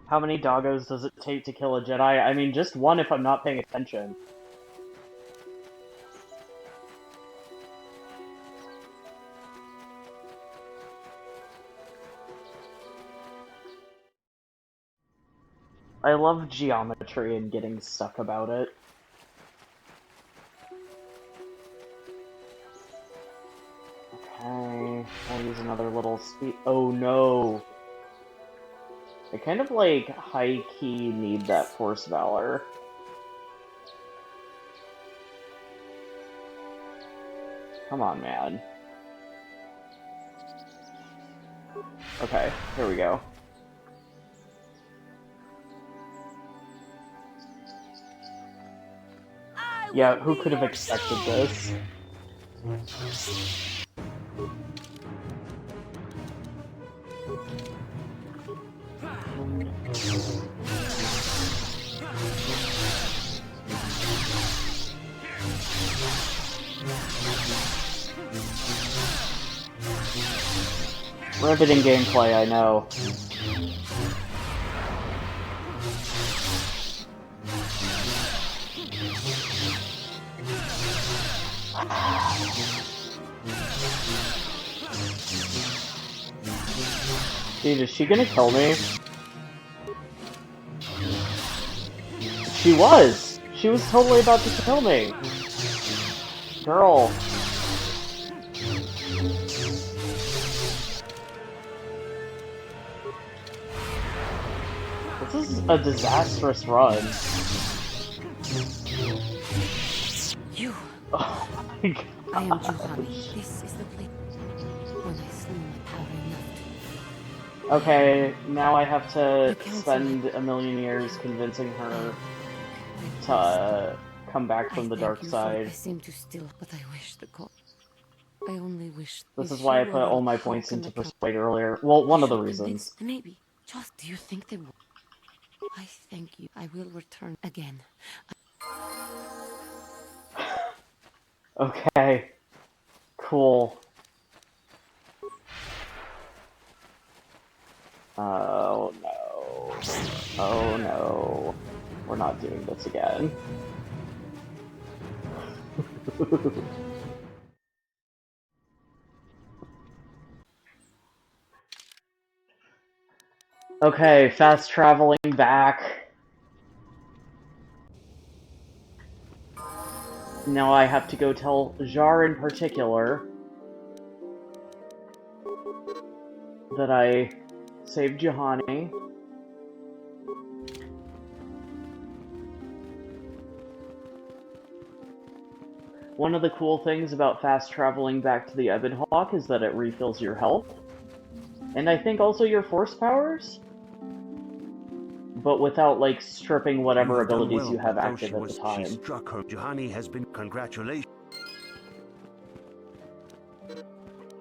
How many doggos does it take to kill a Jedi? I mean, just one if I'm not paying attention. I love geometry and getting stuck about it. Okay, I'll use another little speed. Oh no! I kind of like high-key need that Force Valor. Come on, man. Okay, here we go. Yeah, who could have expected this? Riveting gameplay, I know. Dude, is she gonna kill me? She was! She was totally about to kill me! Girl. This is a disastrous run. You. Oh my god. I am Juhani. This is the place when I slew my power enough. Okay, now I have to spend a million years convincing her to come back from the dark side. I seem to still, but I wish the god. I only wish. This is why I put all my points into Persuade earlier. Well, one of the reasons. Maybe. Just do you think they will? I thank you. I will return again. Okay. Cool. Oh no. Oh no. We're not doing this again. Okay, fast traveling back. Now I have to go tell Jar in particular that I saved Juhani. One of the cool things about fast traveling back to the Ebon Hawk is that it refills your health. And I think also your force powers? But without, like, stripping whatever abilities you have active at the time. She struck her. Juhani has been congratulations.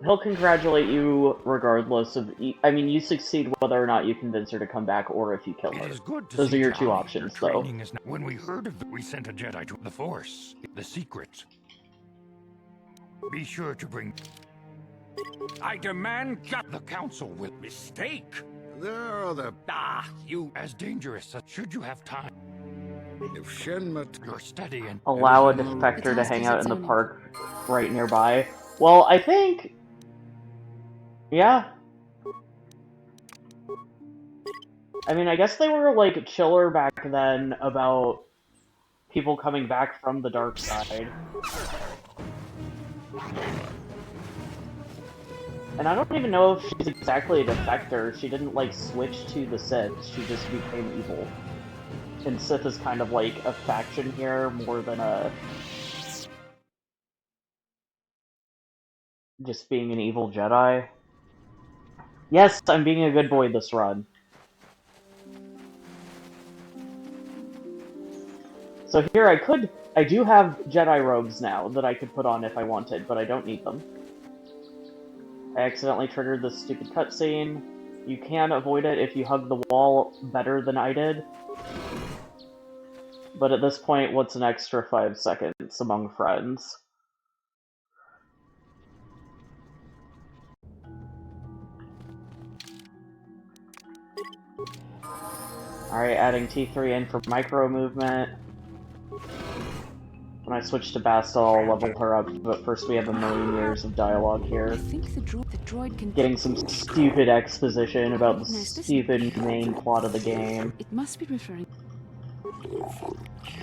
He'll congratulate you regardless of... I mean, you succeed whether or not you convince her to come back or if you kill her. Those are your two options, though. When we heard of it, we sent a Jedi to the Force. The secret. Be sure to bring... I demand the Council will mistake. There are other... Ah, you as dangerous. Should you have time? If Shenmue... Your study and... Allow a defector to hang out in the park right nearby. Well, I think... Yeah. I mean, I guess they were, like, chiller back then about people coming back from the dark side. And I don't even know if she's exactly a defector. She didn't, like, switch to the Sith. She just became evil. and Sith is kind of like a faction here more than a just being an evil Jedi. Yes, I'm being a good boy this run. So here I do have Jedi robes now that I could put on if I wanted, but I don't need them. I accidentally triggered this stupid cutscene. You can avoid it if you hug the wall better than I did. But at this point, what's an extra 5 seconds among friends? Alright, adding T3 in for micro movement. When I switch to Bastille, I'll level her up, but first we have a million years of dialogue here. I think the droid can... Getting some stupid exposition about the stupid main plot of the game. It must be referring...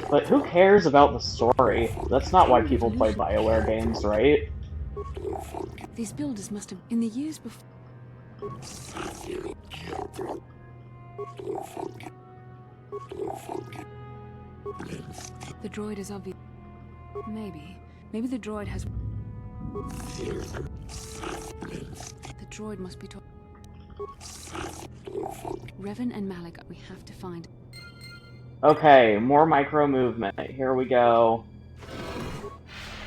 But who cares about the story? That's not why people play Bioware games, right? These builders must have... In the years before... The droid is obvious. Maybe the droid has... The droid must be taught... Revan and Malik, we have to find... Okay, more micro movement. Here we go.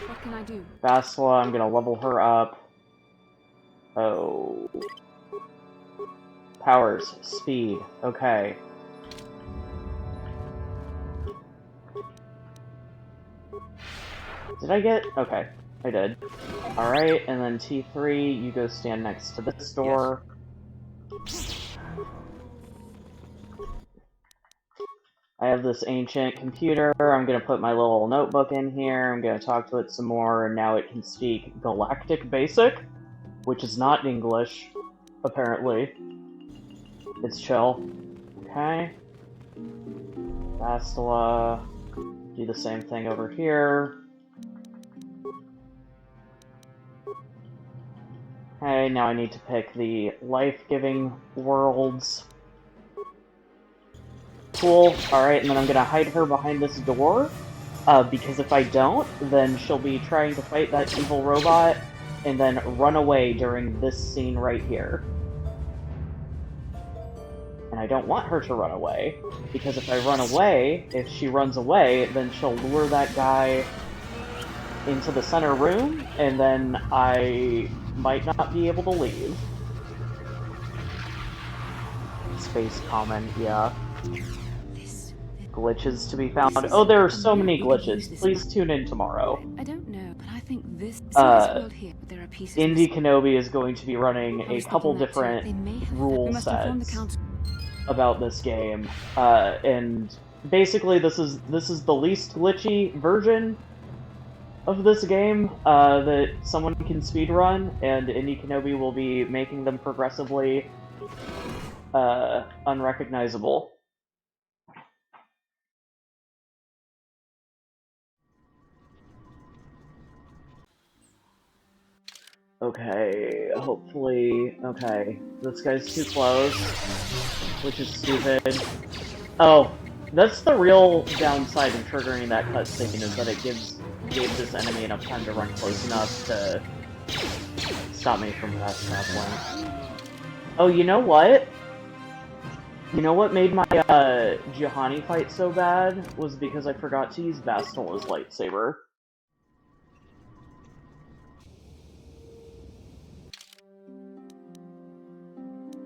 What can I do? Bastila, I'm gonna level her up. Oh. Powers, speed, okay. Did I get? Okay, I did. Alright, and then T3, you go stand next to this door. I have this ancient computer, I'm gonna put my little notebook in here, I'm gonna talk to it some more, and now it can speak Galactic Basic, which is not English, apparently. It's chill. Okay. Bastila, do the same thing over here. Okay, now I need to pick the life-giving worlds. Cool. Alright, and then I'm gonna hide her behind this door, because if I don't, then she'll be trying to fight that evil robot, and then run away during this scene right here. And I don't want her to run away, because if I run away, if she runs away, then she'll lure that guy into the center room, and then I might not be able to leave. Space comment, yeah. Glitches to be found. Oh, there are so many glitches. Please tune in tomorrow. I don't know, but I think this world here, there are pieces. Indie Kenobi is going to be running a couple different rule sets about this game, and basically this is the least glitchy version of this game that someone can speedrun, and Indie Kenobi will be making them progressively unrecognizable. Okay, hopefully... Okay, this guy's too close, which is stupid. Oh, that's the real downside of triggering that cutscene, is that it gave this enemy enough time to run close enough to stop me from fast traveling. Oh, you know what? You know what made my Juhani fight so bad? Was because I forgot to use Bastila's lightsaber.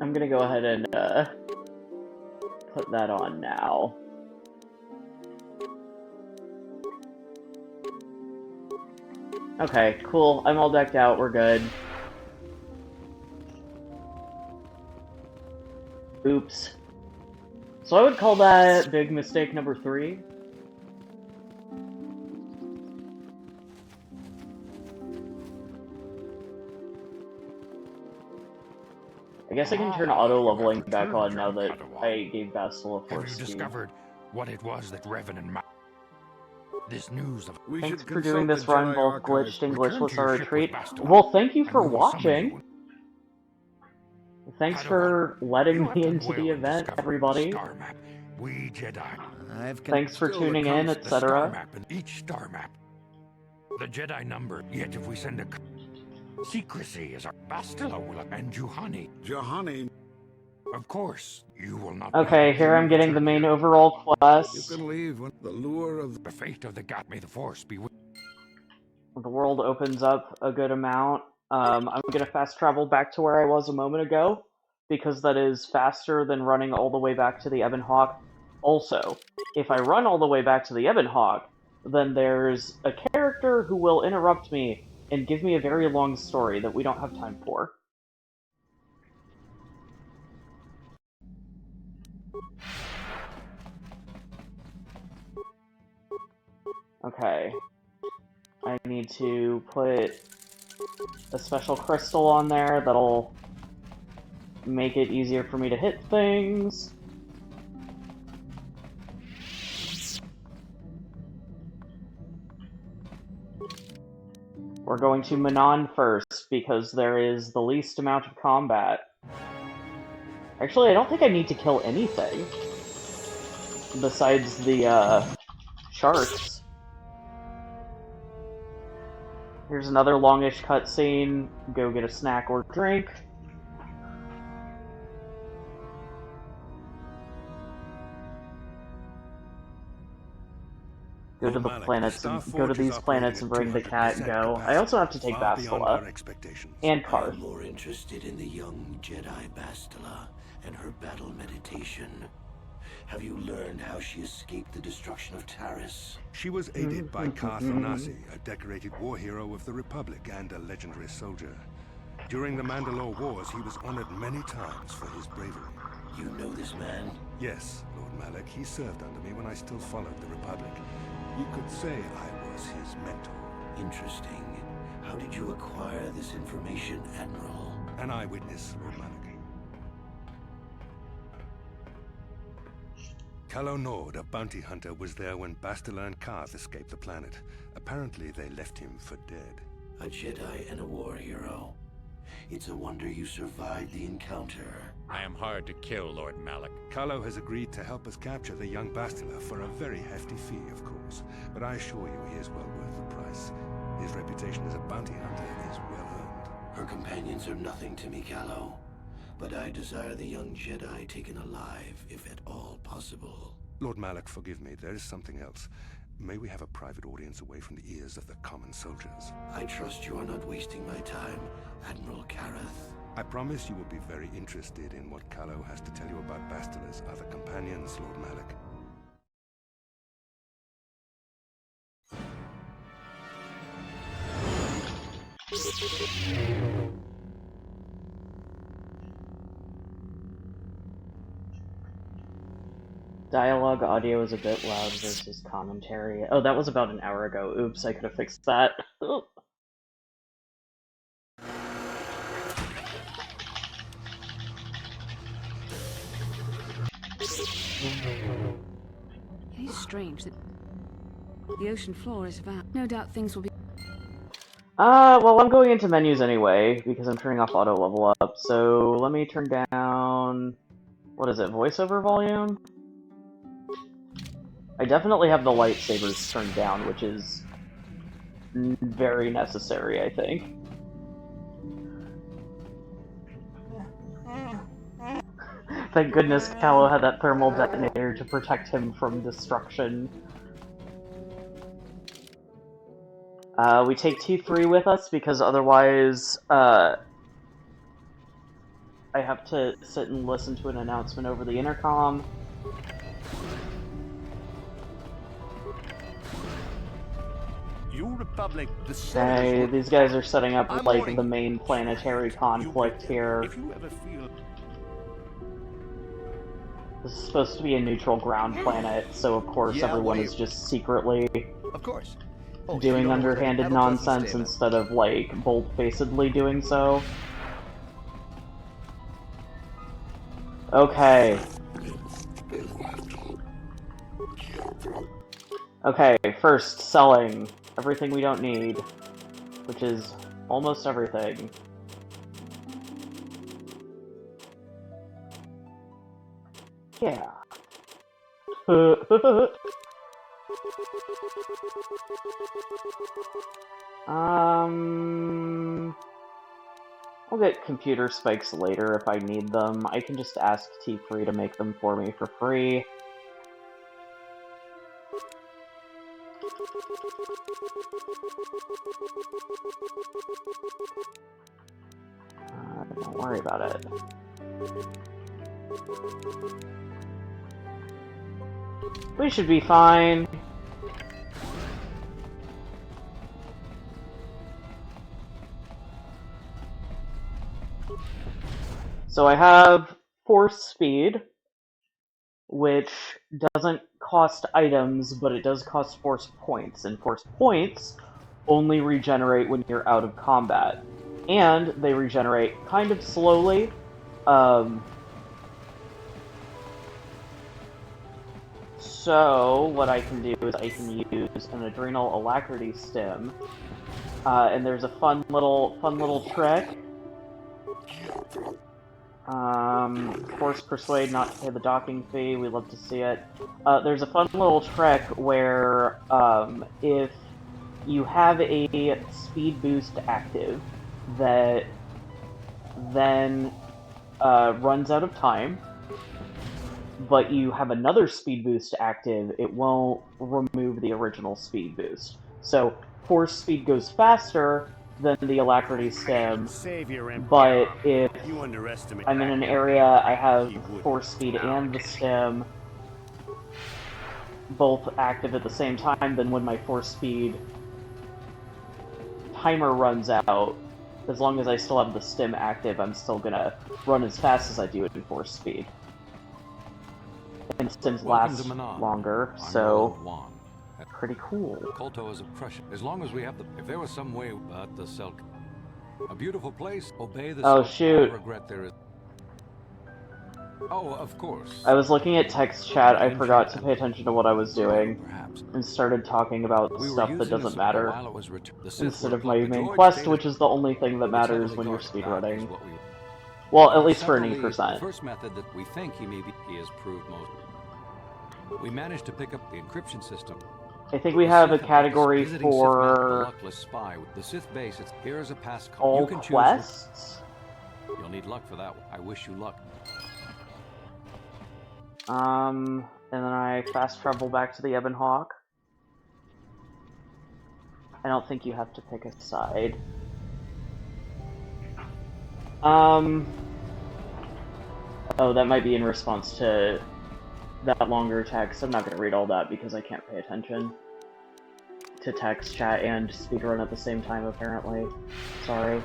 I'm gonna go ahead and put that on now. Okay, cool. I'm all decked out. We're good. Oops. So I would call that big mistake number 3. I guess I can turn auto-leveling back on now that I gave Bastila force speed. Discovered what it was that Revan and this news of... Thanks for doing this run, both glitched and glitchless are a treat. Well, thank you for watching. Thanks for letting me into the event, everybody. We Jedi. Thanks for Still tuning in, accounts the star etc. map in each star map. The Jedi number. Yet if we send a secrecy is our Bastila will and Juhani. Juhani. Of course, you will not. Okay, here I'm getting the main overall quest. You can leave when the lure of the fate of the God. May the Force be with. The world opens up a good amount. I'm gonna fast travel back to where I was a moment ago, because that is faster than running all the way back to the Ebon Hawk. Also, if I run all the way back to the Ebon Hawk, then there's a character who will interrupt me and give me a very long story that we don't have time for. Okay. I need to put a special crystal on there that'll make it easier for me to hit things. We're going to Manaan first, because there is the least amount of combat. Actually, I don't think I need to kill anything besides the sharks. Here's another longish cutscene. Go get a snack or drink. Go to the planets and go to these planets and bring the cat and go. I also have to take Bastila and Karth. I'm more interested in the young Jedi Bastila and her battle meditation. Have you learned how she escaped the destruction of Taris? She was aided by Karth Onasi, a decorated war hero of the Republic and a legendary soldier. During the Mandalore Wars, he was honored many times for his bravery. You know this man? Yes, Lord Malak. He served under me when I still followed the Republic. You could say I was his mentor. Interesting. How did you acquire this information, Admiral? An eyewitness, Lord Malak. Calo Nord, a bounty hunter, was there when Bastila and Karth escaped the planet. Apparently, they left him for dead. A Jedi and a war hero. It's a wonder you survived the encounter. I am hard to kill, Lord Malak. Calo has agreed to help us capture the young Bastila for a very hefty fee, of course. But I assure you he is well worth the price. His reputation as a bounty hunter is well earned. Her companions are nothing to me, Calo. But I desire the young Jedi taken alive, if at all possible. Lord Malak, forgive me. There is something else. May we have a private audience away from the ears of the common soldiers? I trust you are not wasting my time, Admiral Karath. I promise you will be very interested in what Calo has to tell you about Bastila's other companions, Lord Malak. Dialogue audio is a bit loud versus commentary. Oh, that was about an hour ago. Oops, I could have fixed that. It is strange that the ocean floor is vast. No doubt things will be... Well, I'm going into menus anyway, because I'm turning off auto level up, so let me turn down... What is it, voiceover volume? I definitely have the lightsabers turned down, which is very necessary, I think. Thank goodness Calo had that thermal detonator to protect him from destruction. We take T3 with us because otherwise, I have to sit and listen to an announcement over the intercom. Republic, Okay, these guys are setting up like the main planetary conflict here. This is supposed to be a neutral ground planet, so of course everyone is just secretly doing underhanded nonsense instead of like bold-facedly doing so. Okay. Okay, first, selling everything we don't need, which is almost everything. Yeah. I'll get computer spikes later if I need them. I can just ask T3 to make them for me for free. Don't worry about it. We should be fine. So I have Force Speed, which doesn't cost items, but it does cost Force Points, and Force Points only regenerate when you're out of combat. And they regenerate kind of slowly. So what I can do is I can use an Adrenal Alacrity Stim, and there's a fun little trick. Force Persuade not to pay the docking fee. We love to see it. There's a fun little trick where if you have a speed boost active that then runs out of time, but you have another speed boost active, it won't remove the original speed boost. So Force Speed goes faster than the Alacrity Stim, but if I'm in an area I have Force Speed and the Stim both active at the same time, then when my Force Speed timer runs out, as long as I still have the Stim active, I'm still gonna run as fast as I do in Force Speed. And Stims last longer, so pretty cool. Kolto is a crush. As long as we have the... If there was some way about the Selk... A beautiful place, obey the... Oh, shoot. I regret there is... Oh, of course. I was looking at text chat, I forgot to pay attention to what I was doing, and started talking about stuff that doesn't matter, instead of my main quest, which is the only thing that matters when you're speedrunning. Well, at least for an 8%. The first method that we think he has proved most... We managed to pick up the encryption system. I think we have a category for the Sith base. Here's a pass code. all you can quests. You'll need luck for that one. I wish you luck. And then I fast travel back to the Ebon Hawk. I don't think you have to pick a side. Oh, that might be in response to that longer text. I'm not going to read all that because I can't pay attention to text, chat, and speedrun at the same time, apparently. Sorry.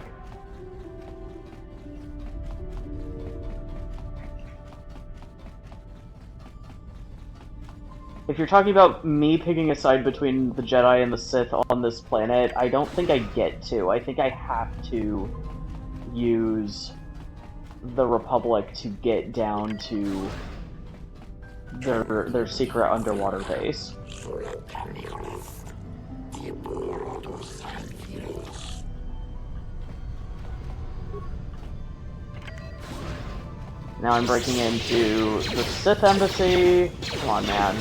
If you're talking about me picking a side between the Jedi and the Sith on this planet, I don't think I get to. I think I have to use the Republic to get down to their secret underwater base. Now I'm breaking into the Sith embassy. Come on, man.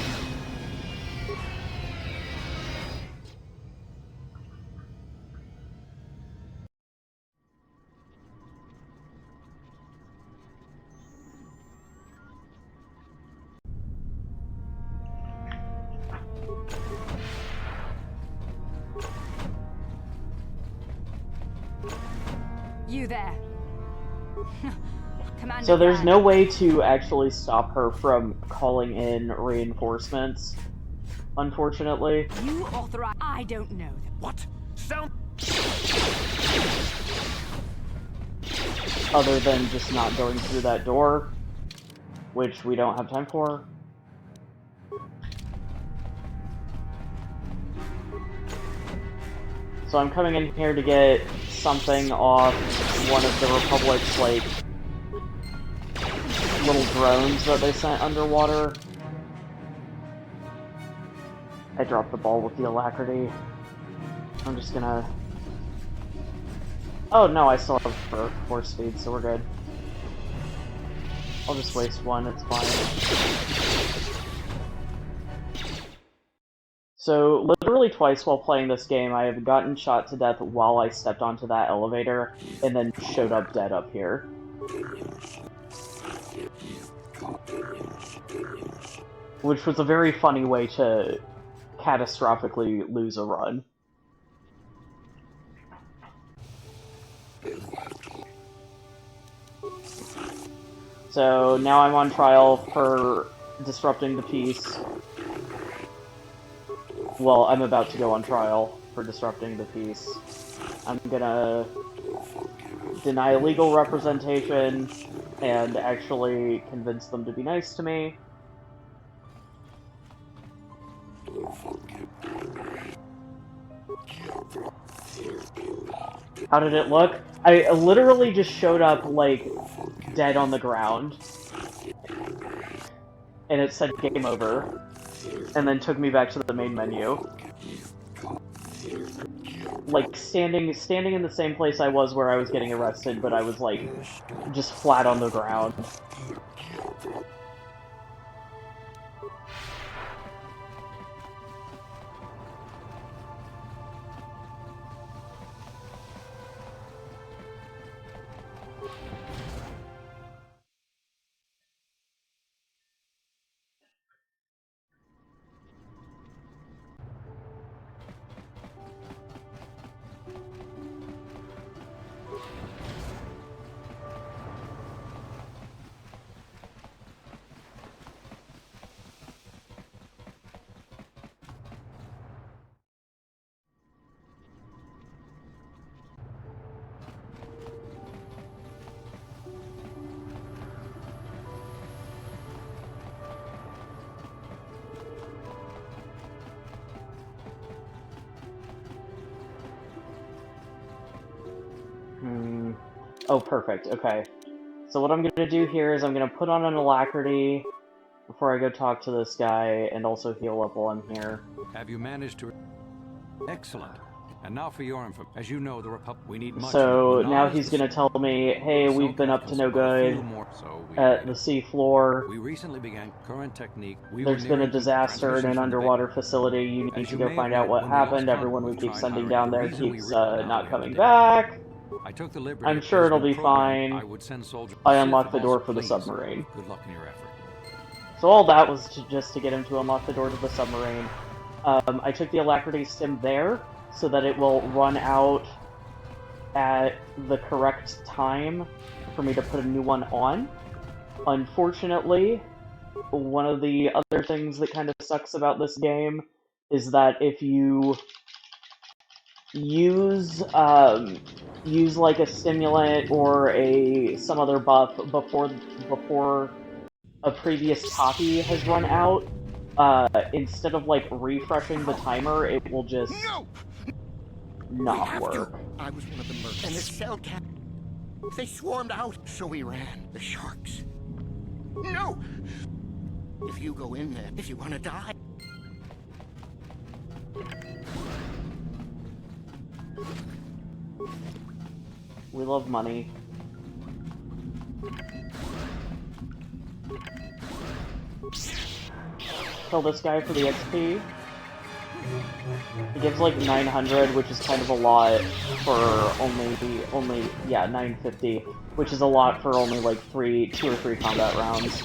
You there. So there's no way to actually stop her from calling in reinforcements, unfortunately. You authorize... I don't know them. What? Sound... Other than just not going through that door, which we don't have time for. So I'm coming in here to get something off one of the Republic's, like, little drones that they sent underwater. I dropped the ball with the alacrity. I'm just gonna... Oh no, I still have force speed, so we're good. I'll just waste one, it's fine. So, literally twice while playing this game, I have gotten shot to death while I stepped onto that elevator, and then showed up dead up here. Which was a very funny way to catastrophically lose a run. So, now I'm on trial for disrupting the peace. Well, I'm about to go on trial for disrupting the peace. I'm gonna deny legal representation and actually convince them to be nice to me. How did it look? I literally just showed up, like, dead on the ground. And it said game over. And then took me back to the main menu. Like, standing in the same place I was where I was getting arrested, but I was, like, just flat on the ground. Oh, perfect. Okay. So what I'm gonna do here is I'm gonna put on an alacrity before I go talk to this guy, and also heal up while I'm here. Have you managed to... Excellent. And now for your info. As you know, the Republic, we need much... So now he's gonna tell me, hey, we've been up to no good at the sea floor. We recently began current technique. There's been a disaster in an underwater facility. You need to go find out what happened. Everyone we keep sending down there keeps not coming back. I'm sure it'll be fine. I unlocked the door for the submarine. Good luck in your effort. So all that was just to get him to unlock the door to the submarine. I took the alacrity stim there, so that it will run out at the correct time for me to put a new one on. Unfortunately, one of the other things that kind of sucks about this game is that if you use like a stimulant or some other buff before a previous copy has run out, instead of like refreshing the timer, it will just not work. I was one of the mercs, and the cell cat. They swarmed out, so we ran. The sharks. No! If you go in there, if you want to die. We love money. Kill this guy for the XP. It gives like 900, which is kind of a lot for only 950, which is a lot for only like 2 or 3 combat rounds.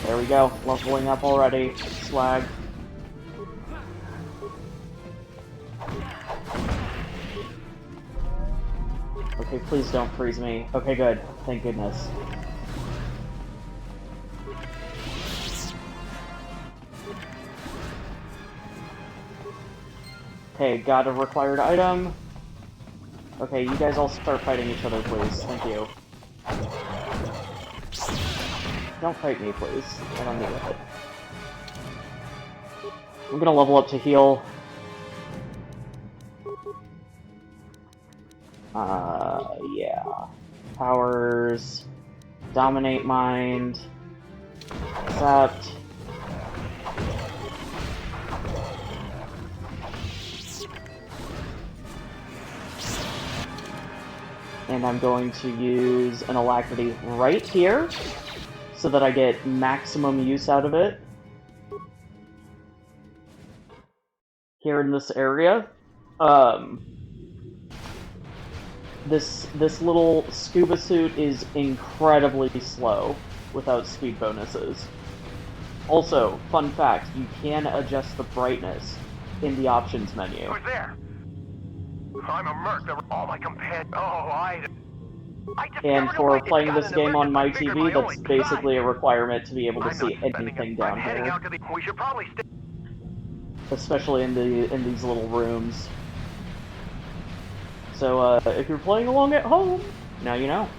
There we go, leveling up already. Swag. Okay, please don't freeze me. Okay, good. Thank goodness. Okay, got a required item. Okay, you guys all start fighting each other, please. Thank you. Don't fight me, please. I don't need it. I'm gonna level up to heal. Yeah. Powers. Dominate Mind. Accept. And I'm going to use an alacrity right here, so that I get maximum use out of it. here in this area. This little scuba suit is incredibly slow without speed bonuses. Also, fun fact, you can adjust the brightness in the options menu. Who's there? I'm a merc. They're all my companions. Oh, I And for playing this game on my TV, that's basically a requirement to be able to see anything down here. We should probably stay. Especially in these little rooms. So, if you're playing along at home, now you know.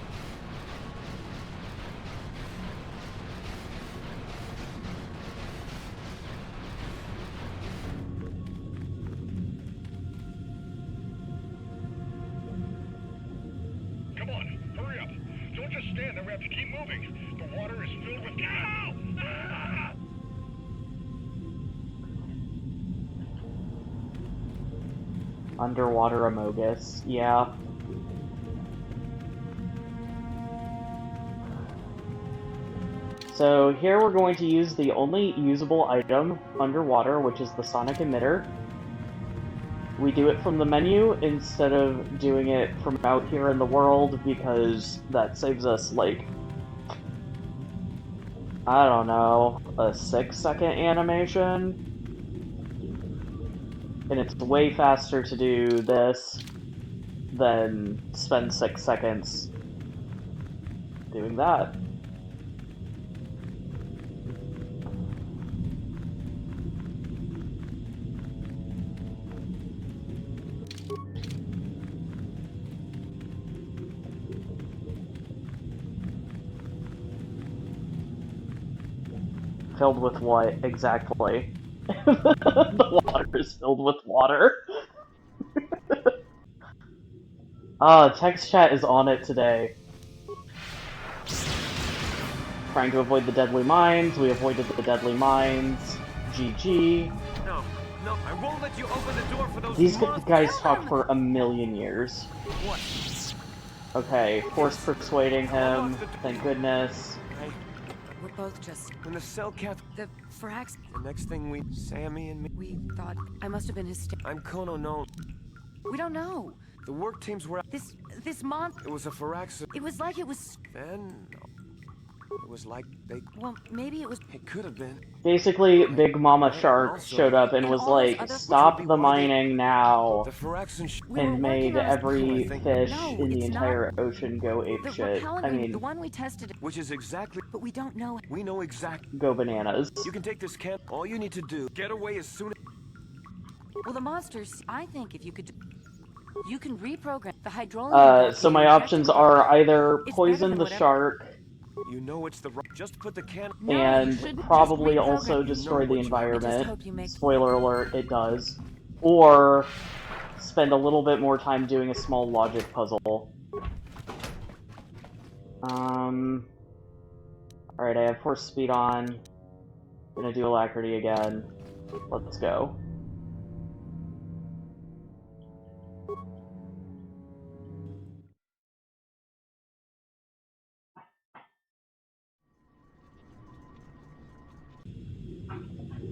Come on, hurry up. Don't just stand there. We have to keep moving. The water is filled with... Ow! Ah! Underwater Amogus, yeah. So here we're going to use the only usable item underwater, which is the sonic emitter. We do it from the menu instead of doing it from out here in the world because that saves us, like, I don't know, a 6-second animation? And it's way faster to do this than spend 6 seconds doing that. Filled with what, exactly? The water is filled with water. Text chat is on it today. Trying to avoid the deadly mines, we avoided the deadly mines. GG. No, I won't let you open the door for those These monsters. guys talk for a million years. What? Okay, force persuading him, thank goodness. We're both just... When the cell cat... The frags... The next thing Sammy and me... We thought... I must have been hysterical. I'm Kono no. We don't know. The work teams were... This monster... It was a Farax... It was like it was... Then... It was like they... Well, maybe it was... It could have been. Basically, Big Mama Shark showed up and was like, stop the mining now, and made every fish in the entire ocean go apeshit. I mean, the one we tested... Which is exactly... But we don't know... We know exactly... Go bananas. You can take this can... All you need to do... Get away as soon as... Well, the monsters... I think if you could... You can reprogram the hydraulic... So my options are either poison the shark... You know it's the right. Just put the can. And probably also destroy the environment. Spoiler alert, it does. Or spend a little bit more time doing a small logic puzzle. Alright, I have force speed on. Gonna do alacrity again. Let's go.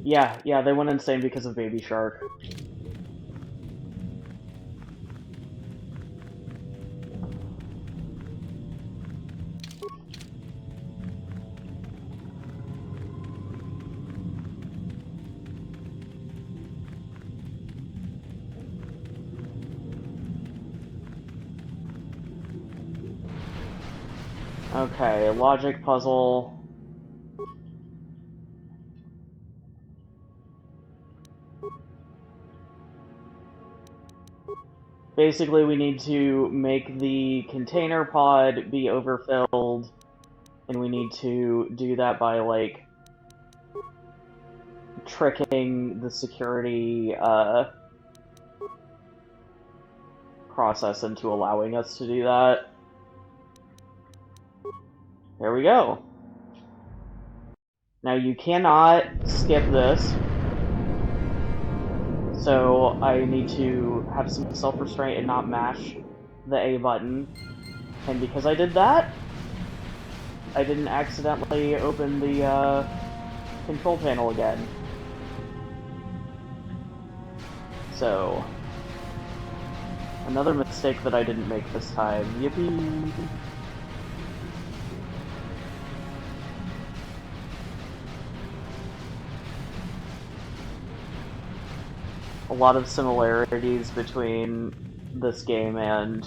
Yeah, they went insane because of Baby Shark. Okay, logic puzzle. Basically, we need to make the container pod be overfilled, and we need to do that by, like, tricking the security, process into allowing us to do that. There we go. Now, you cannot skip this. So I need to have some self-restraint and not mash the A button. And because I did that, I didn't accidentally open the control panel again. So, another mistake that I didn't make this time. Yippee! A lot of similarities between this game and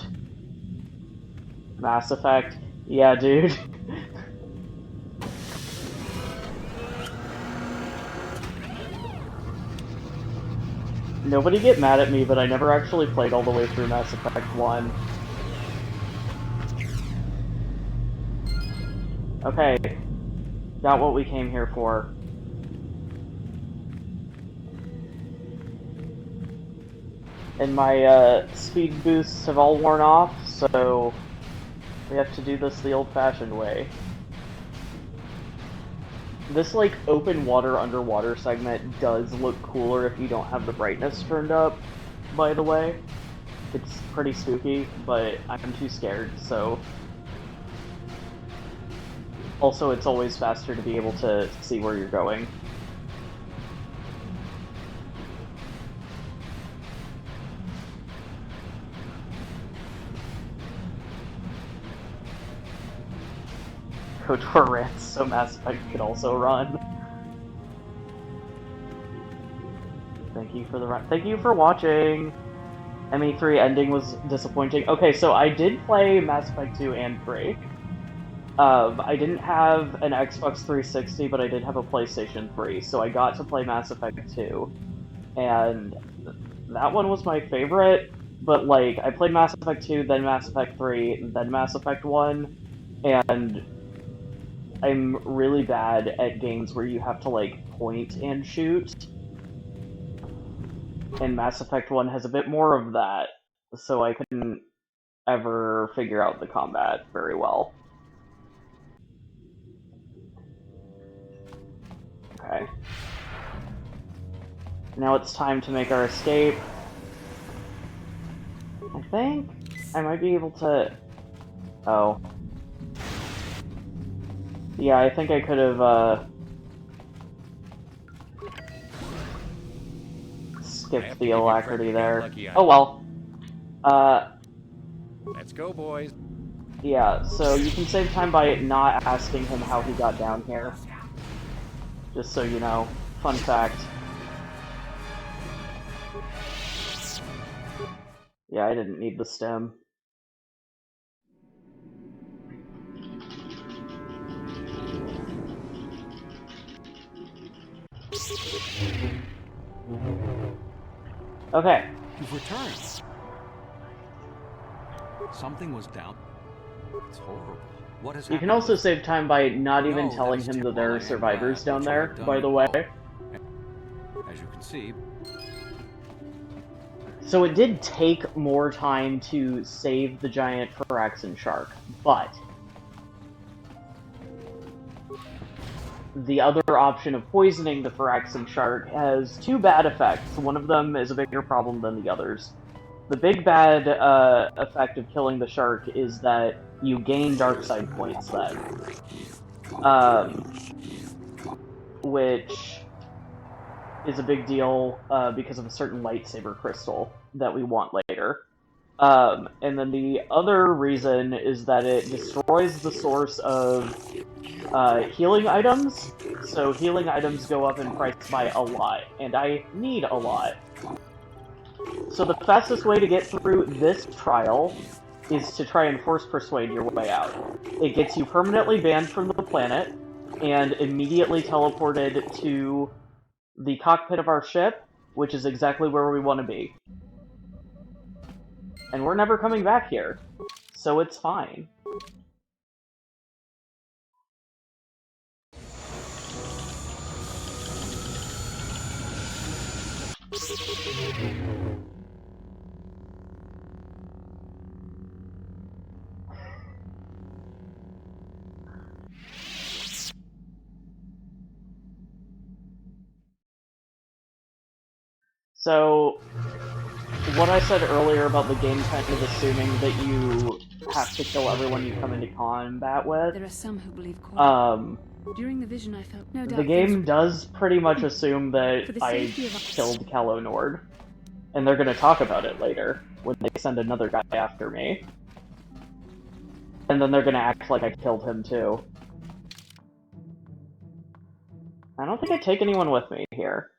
Mass Effect. Yeah, dude. Nobody get mad at me, but I never actually played all the way through Mass Effect 1. Okay. Got what we came here for. And my speed boosts have all worn off, so we have to do this the old-fashioned way. This, like, open water underwater segment does look cooler if you don't have the brightness turned up, by the way. It's pretty spooky, but I'm too scared, so... Also, it's always faster to be able to see where you're going. KOTOR rants so Mass Effect could also run. Thank you for the run. Thank you for watching! ME3 ending was disappointing. Okay, so I did play Mass Effect 2 and 3. I didn't have an Xbox 360, but I did have a PlayStation 3, so I got to play Mass Effect 2. And that one was my favorite, but like, I played Mass Effect 2, then Mass Effect 3, then Mass Effect 1, and I'm really bad at games where you have to, like, point and shoot. And Mass Effect 1 has a bit more of that, so I couldn't ever figure out the combat very well. Okay. Now it's time to make our escape. I think I might be able to... Oh. Yeah, I think I could have, skipped the alacrity there. Oh well. Let's go, boys. Yeah, so you can save time by not asking him how he got down here. Just so you know. Fun fact. Yeah, I didn't need the stem. Okay. You've returned. Something was down. It's horrible. What has You can happened? also save time by not even No, telling that is him that too there are high survivors and down what there, you have done by the with way. As you can see. So it did take more time to save the giant Phyraxan shark, but the other option of poisoning the Phyraxan shark has two bad effects. One of them is a bigger problem than the others. The big bad effect of killing the shark is that you gain dark side points then. Which is a big deal because of a certain lightsaber crystal that we want later. And then the other reason is that it destroys the source of healing items, so healing items go up in price by a lot, and I need a lot. So the fastest way to get through this trial is to try and force persuade your way out. It gets you permanently banned from the planet, and immediately teleported to the cockpit of our ship, which is exactly where we want to be. And we're never coming back here, so it's fine. So, what I said earlier about the game kind of assuming that you have to kill everyone you come into combat with, There are some who believe Korriban. During the vision I felt no doubt the game does pretty much assume that For the I safety of us. killed Calo Nord. And they're gonna talk about it later, when they send another guy after me. And then they're gonna act like I killed him too. I don't think I take anyone with me here.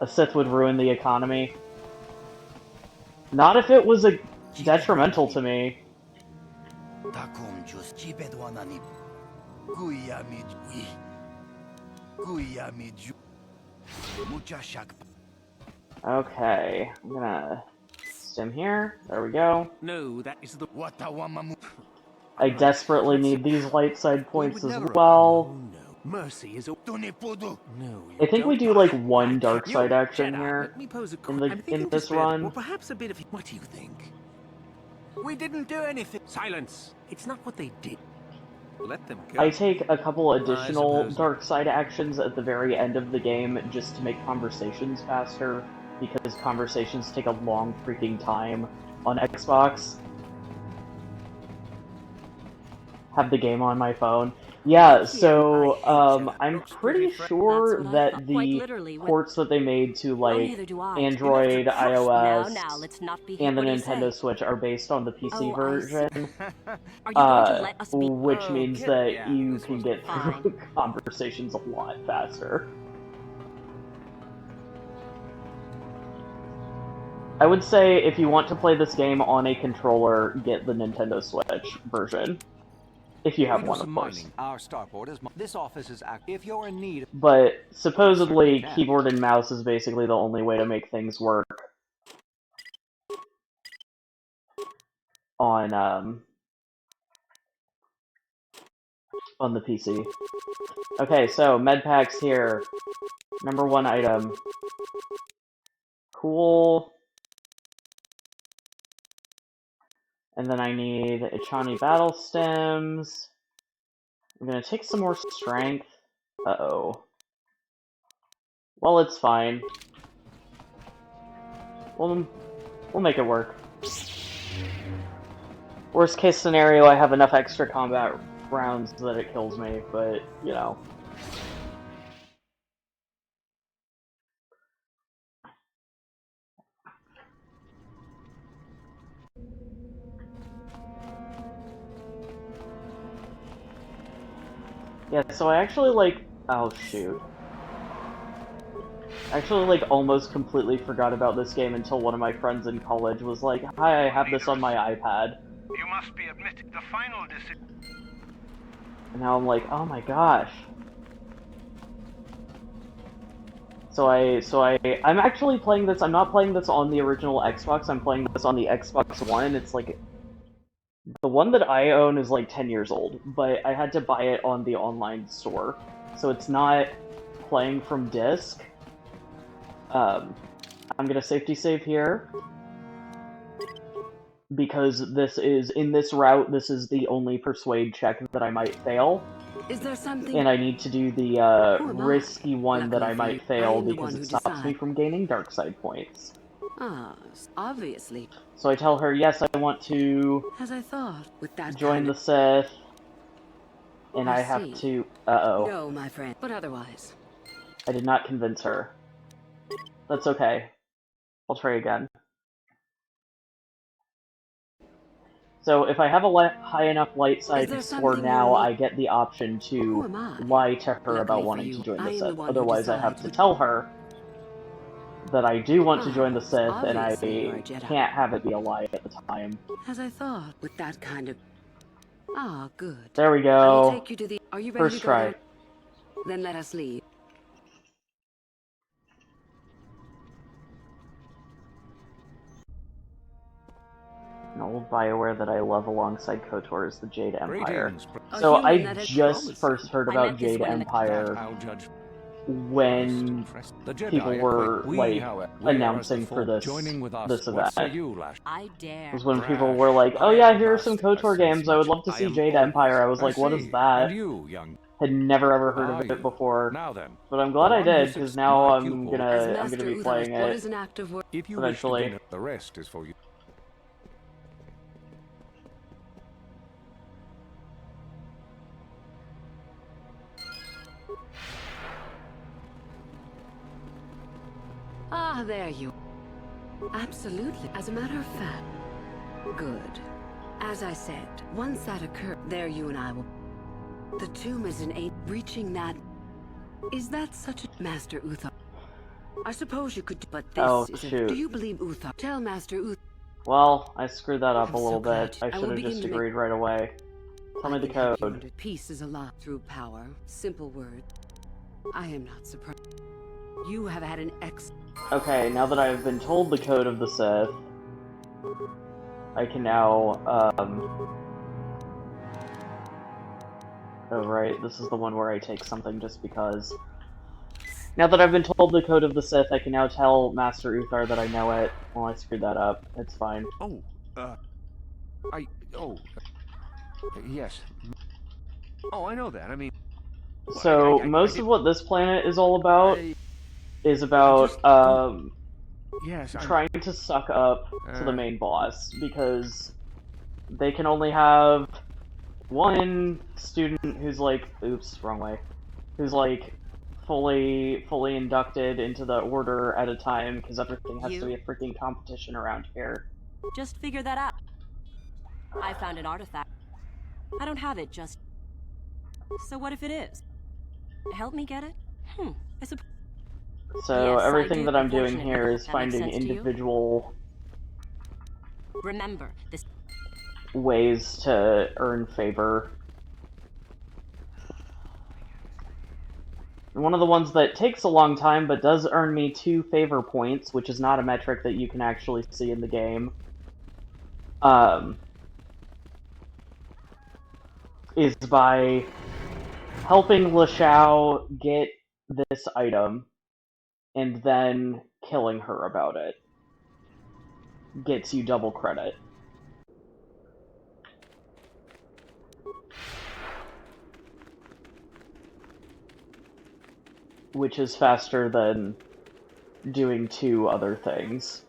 A Sith would ruin the economy. Not if it was detrimental to me. Okay, I'm gonna stim here. There we go. No, that is the I desperately need these light side points as well. mercy is no. I think we do like one dark side action Jedi, here let me pose a in this run. or perhaps a bit of. What do you think? We didn't do anything. Silence. It's not what they did. Let them go. I take a couple additional dark side actions at the very end of the game just to make conversations faster, because conversations take a long freaking time on Xbox. Have the game on my phone. Yeah, so I'm pretty sure that the ports that they made to like Android, iOS, and the Nintendo Switch are based on the PC version, which means that you can get through conversations a lot faster. I would say if you want to play this game on a controller, get the Nintendo Switch version. If you have one, of course. Our starport is this office is active. If you're in need. But supposedly, keyboard and mouse is basically the only way to make things work on the PC. Okay, so med packs here. Number 1 item. Cool. And then I need Ichani battle stems. I'm gonna take some more strength. Uh-oh. Well, it's fine. We'll make it work. Worst case scenario, I have enough extra combat rounds that it kills me, but, you know. Yeah, so I actually, like... Oh, shoot. I actually, like, almost completely forgot about this game until one of my friends in college was like, "Hi, I have this on my iPad." You must be admitted the final decision. And now I'm like, oh my gosh. I'm actually playing this, I'm not playing this on the original Xbox, I'm playing this on the Xbox One. It's like... The one that I own is like 10 years old, but I had to buy it on the online store. So it's not playing from disc. I'm gonna safety save here. Because this is, in this route, this is the only persuade check that I might fail. Is there something? And I need to do the risky one that I might fail because it stops me from gaining dark side points. Ah, obviously. So I tell her, yes, I want to As I thought, with that join the Sith, and I have to... Uh-oh. No, my friend, but otherwise. I did not convince her. That's okay. I'll try again. So if I have a high enough light side score now, I get the option to lie to her about wanting to join the Sith. Otherwise, I have to tell her that I do want to join the Sith, and I can't have it be a lie at the time. As I thought, with that kind of... Ah, good. There we go. Take you to the... Are you ready First to go try. there? Then let us leave. An old Bioware that I love alongside KOTOR is the Jade Empire. Oh, So I just first heard about Jade Empire when people were like announcing for this event. I dare. It was when people were like, "Oh yeah, here are some KOTOR games. I would love to see Jade Empire." I was like, "What is that?" Had never ever heard of it before. But I'm glad I did, because now I'm gonna be playing it eventually. The rest is for you. there you... Absolutely. As a matter of fact. Good. As I said, once that occurs, there you and I will... The tomb is an eight. Reaching that... Is that such a... Master Uthar? I suppose you could... But this is shoot. Do you believe Uthar? Tell Master Uthar... Well, I screwed that up a little glad. bit. I I should will have begin just to agreed right away. Tell me the code. Peace is alive through power. Simple word. I am not surprised. You have had an Okay, now that I've been told the code of the Sith, I can now, Oh right, this is the one where I take something just because. Now that I've been told the code of the Sith, I can now tell Master Uthar that I know it. Well, I screwed that up. It's fine. Oh, yes. Oh, I know that. I mean... So, most of what this planet is all about is about, trying to suck up to the main boss, because they can only have one student who's like, oops, wrong way, who's like fully inducted into the order at a time, because everything has to be a freaking competition around here. Just figure that out. I found an artifact. I don't have it, just... So what if it is? Help me get it? I suppose... So Yes, everything that I'm doing Unfortunately, here is that makes finding sense to you? individual Remember, this... ways to earn favor. One of the ones that takes a long time but does earn me 2 favor points, which is not a metric that you can actually see in the game, is by helping LeShao get this item and then killing her about it. Gets you double credit. Which is faster than doing 2 other things,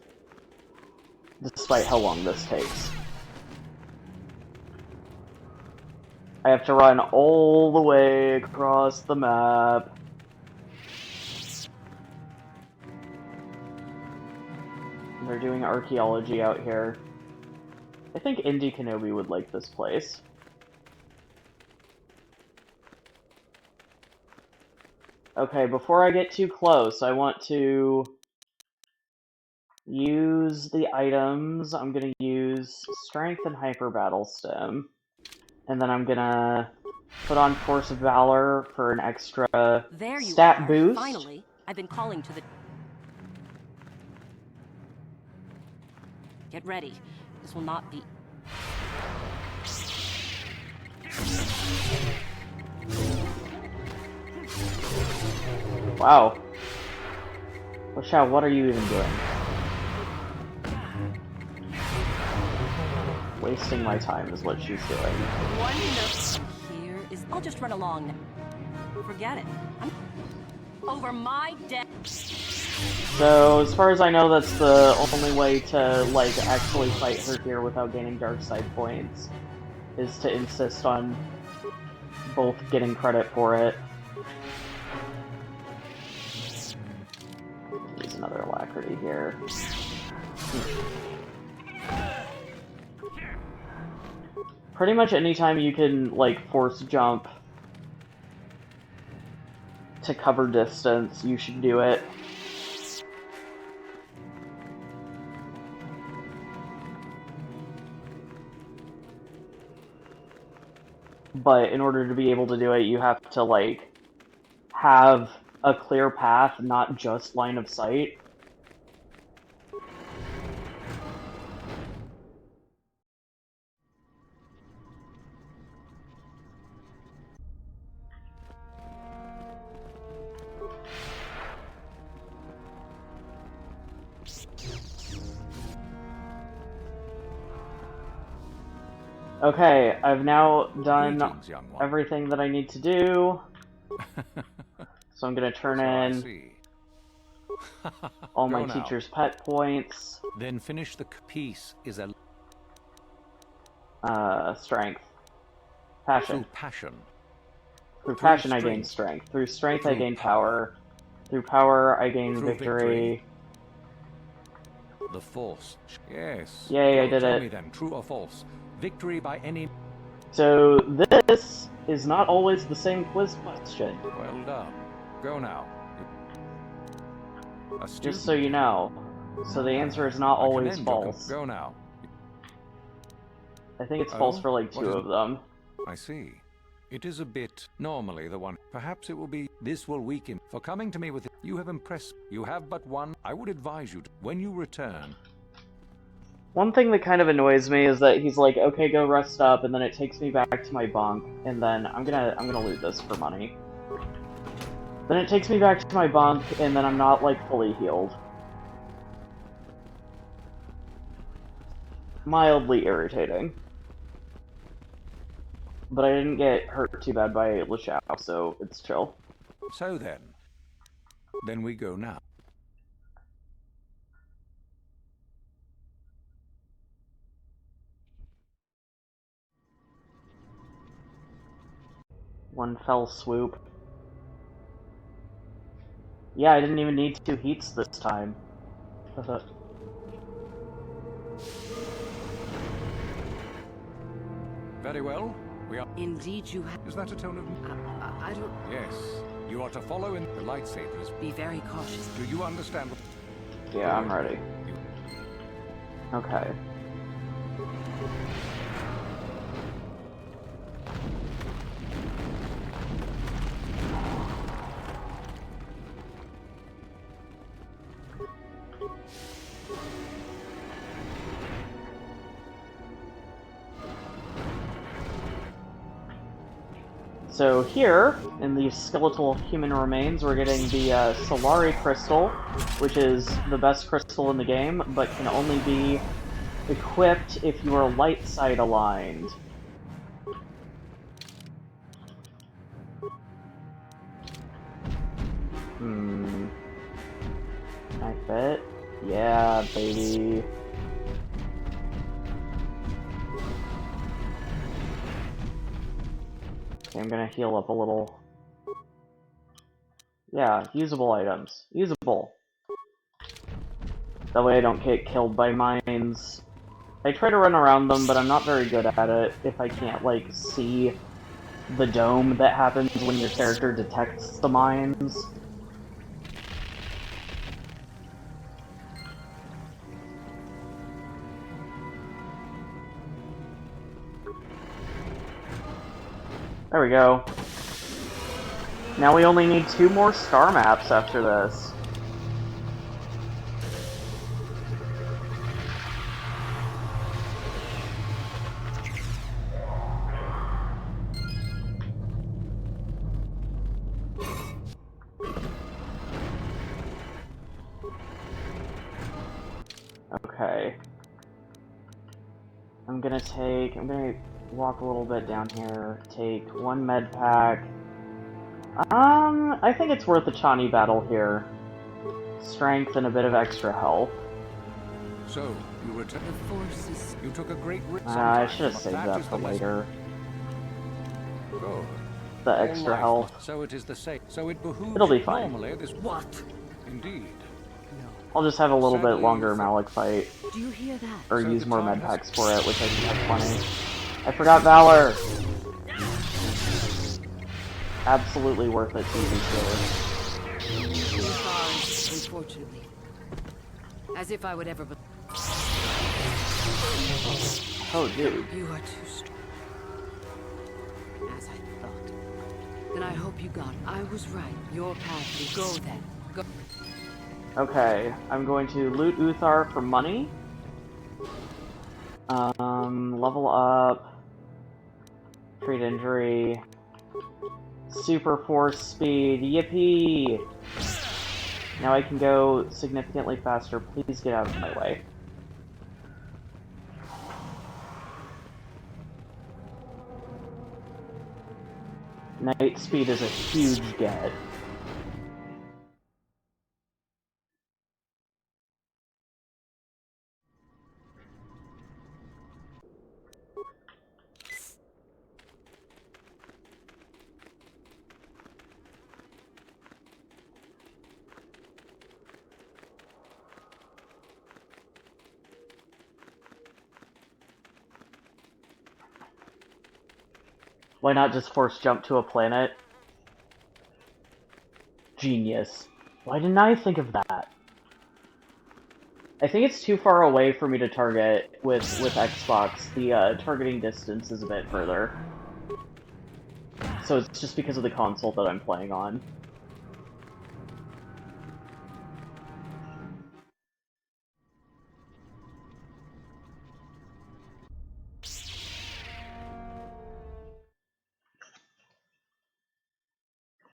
despite how long this takes. I have to run all the way across the map. They're doing archaeology out here. I think Indy Kenobi would like this place. Okay, before I get too close, I want to use the items. I'm gonna use Strength and Hyper Battle Stim. And then I'm gonna put on Force of Valor for an extra There you stat are. boost. Finally, I've been calling to the... Get ready. This will not be... Wow. LeShao, what are you even doing? Wasting my time is what she's doing. Here is... I'll just run along now. Forget it. I'm... Over my dead... So, as far as I know, that's the only way to, like, actually fight her here without gaining dark side points, is to insist on both getting credit for it. Use another alacrity here. Pretty much anytime you can, like, force jump to cover distance, you should do it. But in order to be able to do it, you have to, like, have a clear path, not just line of sight. Okay, I've now done Greetings, young one. everything that I need to do. So I'm gonna turn in all my Go now. teacher's pet points. Then finish the piece is a Strength. Passion. through passion. Through Through passion I gain strength. strength. Through strength I Through gain power. Through power I gain Through victory. The Force. Yes. Yay, I did Tell it. me then, true or false? Victory by any... So this is not always the same quiz question. Well done. Go now. A student. Just so you know. So the answer is not always false. Go now. I think it's false for like what 2 is- of them. I see. It is a bit normally the one. Perhaps it will be this will weaken. For coming to me with it, you have impressed. You have but one. I would advise you to, when you return. One thing that kind of annoys me is that he's like, okay, go rest up, and then it takes me back to my bunk, and then I'm gonna loot this for money. Then it takes me back to my bunk, and then I'm not like fully healed. Mildly irritating. But I didn't get hurt too bad by Lashao, so it's chill. So then we go now. One fell swoop. Yeah, I didn't even need 2 heats this time. Very well. We are. Indeed, you have. Is that a tone of? I don't. Yes. You are to follow in the lightsabers. Be very cautious. Do you understand what? Yeah, I'm ready. Okay. So here, in the skeletal human remains, we're getting the Solari Crystal, which is the best crystal in the game, but can only be equipped if you are light side aligned. Can I fit? Yeah, baby. Okay, I'm gonna heal up a little. Yeah, usable items. Usable. That way I don't get killed by mines. I try to run around them, but I'm not very good at it if I can't, like, see the dome that happens when your character detects the mines. There we go. Now we only need 2 more star maps after this. Okay. I'm gonna walk a little bit down here, take 1 med pack. I think it's worth a Chani battle here. Strength and a bit of extra health. So, you return. The forces. You took a great risk. I should have saved that for later. Good. The extra health. So it is the same. So it behooves. It'll be fine. Normally, this what? Indeed. I'll just have a little bit longer Malik fight. Do you hear that? Or use more med packs for it, which I think have plenty. I forgot Valor! Absolutely worth it to be sure. Unfortunately. As if I would ever Oh, dude. You are too strong. As I thought. Then I hope you got it. I was right. Your path will go then. Go. Okay, I'm going to loot Uthar for money. Level up. Treat injury. Super force speed. Yippee! Now I can go significantly faster. Please get out of my way. Night speed is a huge get. Why not just force jump to a planet? Genius. Why didn't I think of that? I think it's too far away for me to target with Xbox. The targeting distance is a bit further. So it's just because of the console that I'm playing on.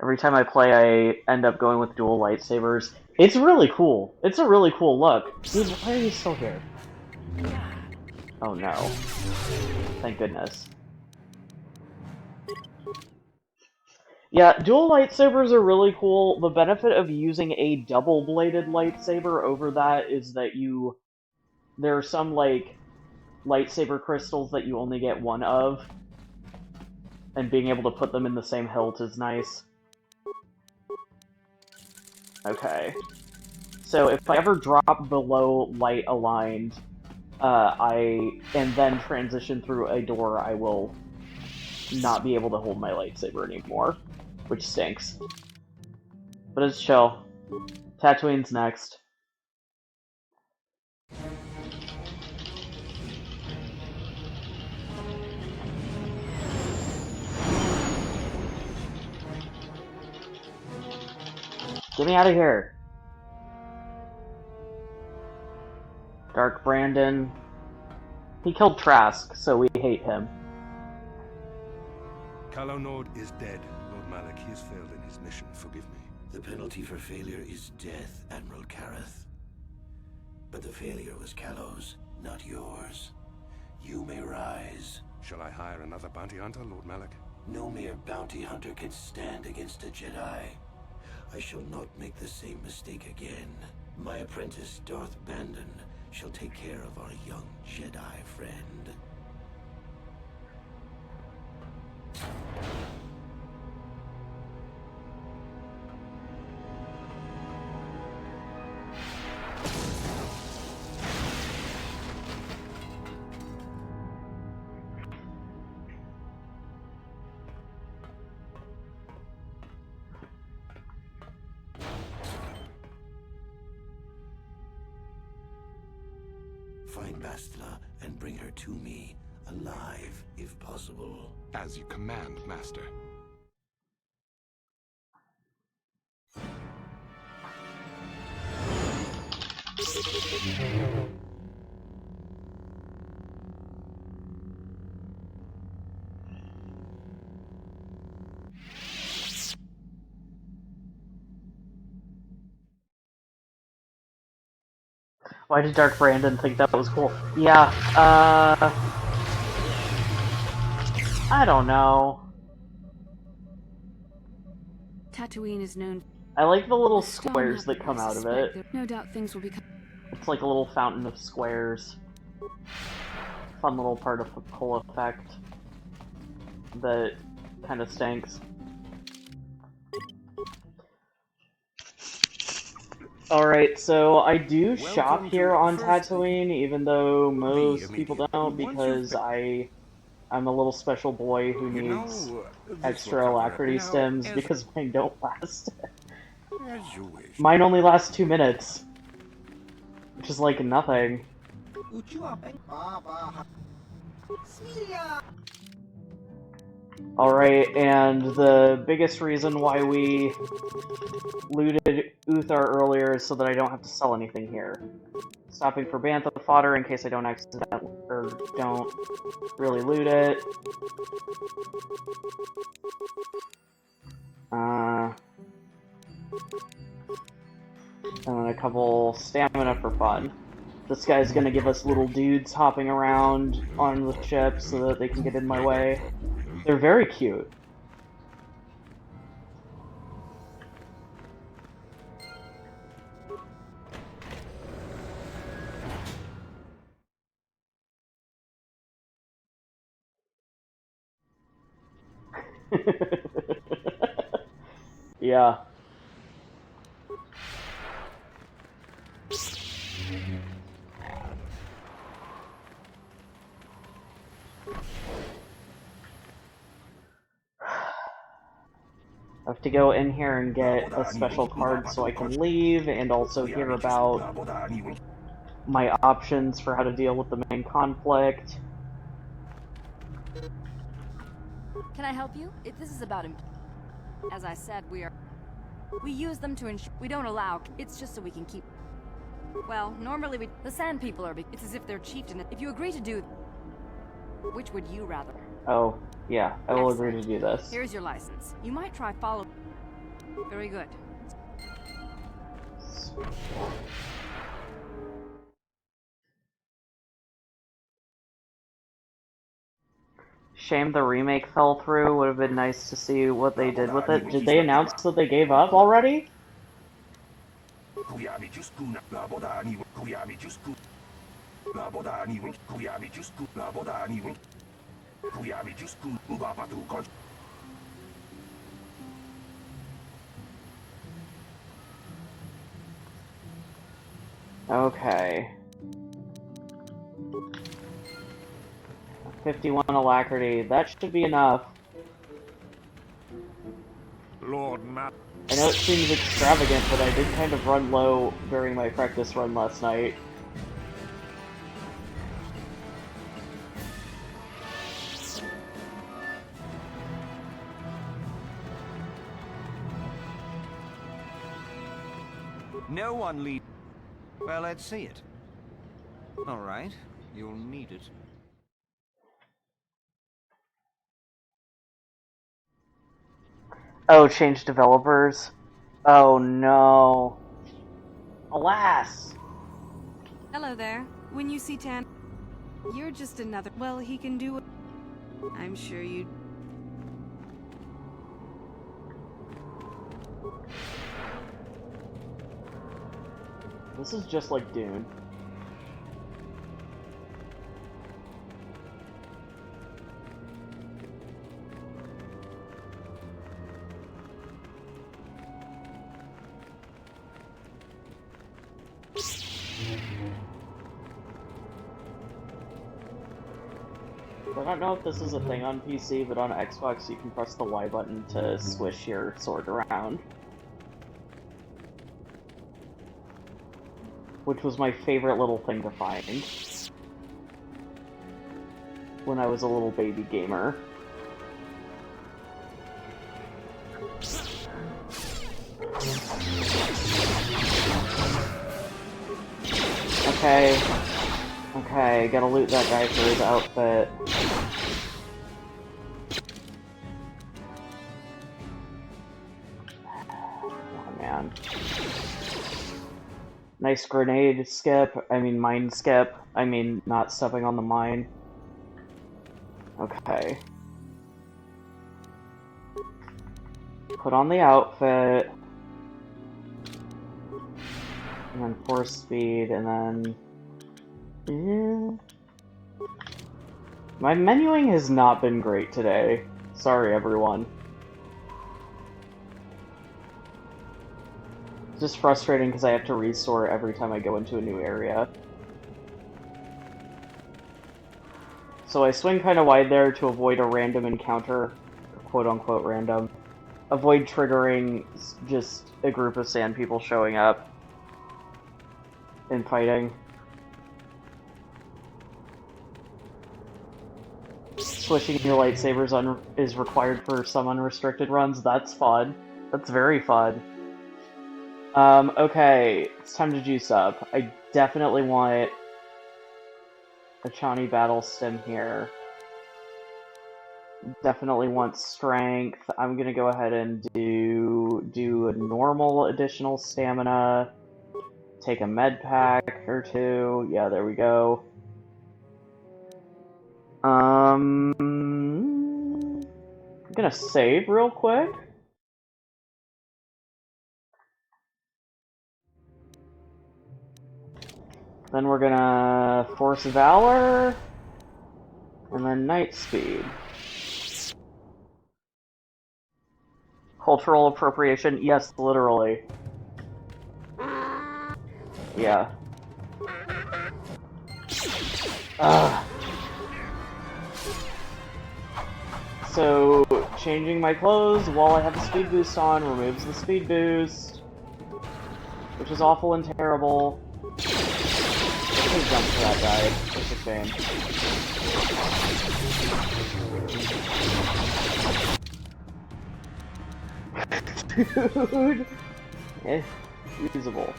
Every time I play, I end up going with dual lightsabers. It's really cool. It's a really cool look. Dude, why are you still here? Oh no. Thank goodness. Yeah, dual lightsabers are really cool. The benefit of using a double-bladed lightsaber over that is that there are some, like, lightsaber crystals that you only get one of, and being able to put them in the same hilt is nice. Okay. So if I ever drop below light aligned, and then transition through a door, I will not be able to hold my lightsaber anymore, which stinks. But it's chill. Tatooine's next. Get me out of here! Dark Brandon. He killed Trask, so we hate him. Calo Nord is dead, Lord Malak. He has failed in his mission. Forgive me. The penalty for failure is death, Admiral Kareth. But the failure was Calo's, not yours. You may rise. Shall I hire another bounty hunter, Lord Malak? No mere bounty hunter can stand against a Jedi. I shall not make the same mistake again. My apprentice, Darth Bandon, shall take care of our young Jedi friend. Find Bastila and bring her to me, alive, if possible. As you command, Master. Why did Dark Brandon think that was cool? Yeah, I don't know. Tatooine is known. I like the little The Star squares Map, that come I out of suspect it. that no doubt things will become. It's like a little fountain of squares. Fun little particle effect that kind of stinks. Alright, so I do shop here on Tatooine, even though most people don't, because I'm a little special boy who needs extra alacrity stems because mine don't last. As you wish. Mine only lasts 2 minutes, which is like nothing. Alright, and the biggest reason why we looted Uthar earlier is so that I don't have to sell anything here. Stopping for bantha fodder in case I don't accidentally, or don't really loot it. And then a couple stamina for fun. This guy's gonna give us little dudes hopping around on the ship so that they can get in my way. They're very cute. Yeah. I have to go in here and get a special card so I can leave, and also hear about my options for how to deal with the main conflict. Can I help you? This is about as I said, we use them to ensure we don't allow. It's just so we can keep. Well, normally the Sand People are. It's as if they're chieftain. If you agree to do, which would you rather? Oh, yeah, I will agree to do this. Here's your license. You might try follow. Very good. Shame the remake fell through. Would have been nice to see what they did with it. Did they announce that they gave up already? Okay. 51 alacrity. That should be enough. Lord Matt. I know it seems extravagant, but I did kind of run low during my practice run last night. No one lead. Well, let's see it. All right, you'll need it. Oh, change developers. Oh no. Alas! Hello there. When you see Tan, you're just another. Well, he can do it. I'm sure you. This is just like Dune. I don't know if this is a thing on PC, but on Xbox you can press the Y button to swish your sword around. Which was my favorite little thing to find when I was a little baby gamer. Okay. Okay, gotta loot that guy for his outfit. Oh man. Nice grenade skip. I mean mine skip. I mean not stepping on the mine. Okay. Put on the outfit. And then force speed, and then... My menuing has not been great today. Sorry, everyone. It's just frustrating because I have to restore every time I go into a new area. So I swing kind of wide there to avoid a random encounter, quote-unquote random. Avoid triggering just a group of sand people showing up and fighting. Switching your lightsabers is required for some unrestricted runs. That's fun. That's very fun. Okay, it's time to juice up. I definitely want a Chani battle stim here. Definitely want strength. I'm gonna go ahead and do a normal additional stamina. Take a med pack or two. Yeah, there we go. I'm gonna save real quick. Then we're gonna Force Valor, and then Night Speed. Cultural appropriation? Yes, literally. Yeah. so changing my clothes while I have the speed boost on removes the speed boost, which is awful and terrible. I could jump for that guy. It's a shame. Dude! Usable.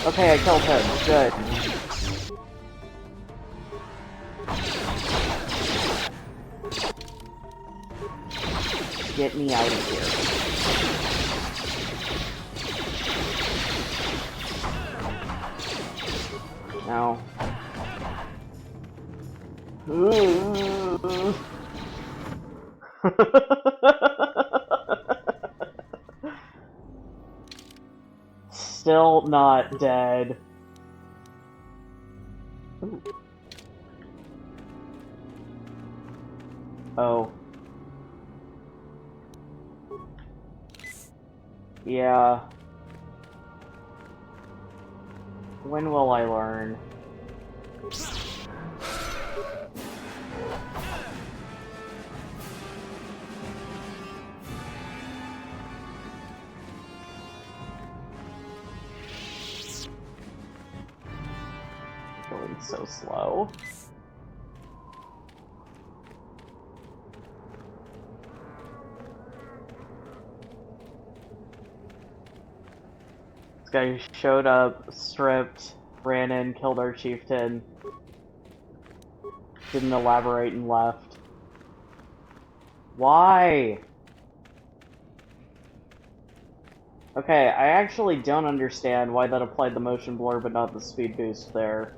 Okay, I killed him. Good. Get me out of here. No. Still not dead. Ooh. Oh. Yeah. When will I learn? Going so slow. This guy showed up, stripped, ran in, killed our chieftain, didn't elaborate and left. Why? Okay, I actually don't understand why that applied the motion blur but not the speed boost there.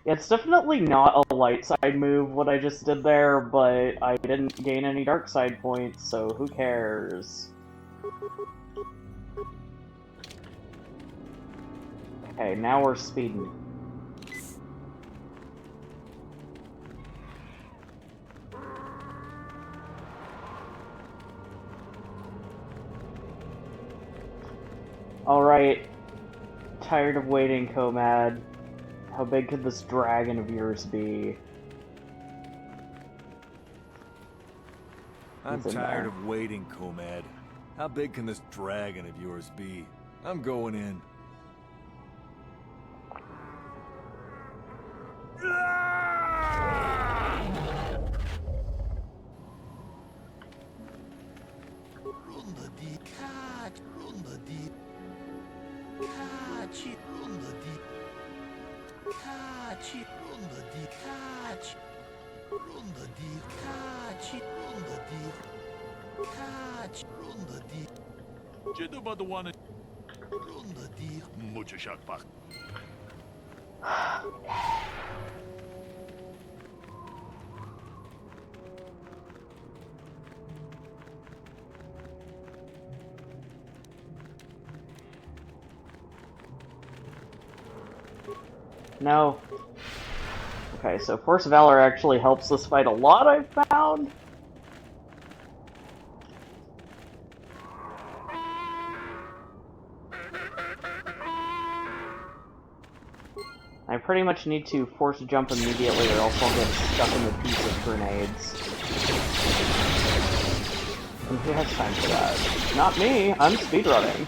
Yeah, it's definitely not a light side move what I just did there, but I didn't gain any dark side points, so who cares? Okay, now we're speeding. Alright. Tired of waiting, Comad. How big could this dragon of yours be? I'm tired of waiting, Comad. How big can this dragon of yours be? I'm going in. No. Okay, so Force of Valor actually helps this fight a lot, I've found. I pretty much need to force jump immediately or else I'll get stuck in the piece of grenades. And who has time for that? Not me! I'm speedrunning.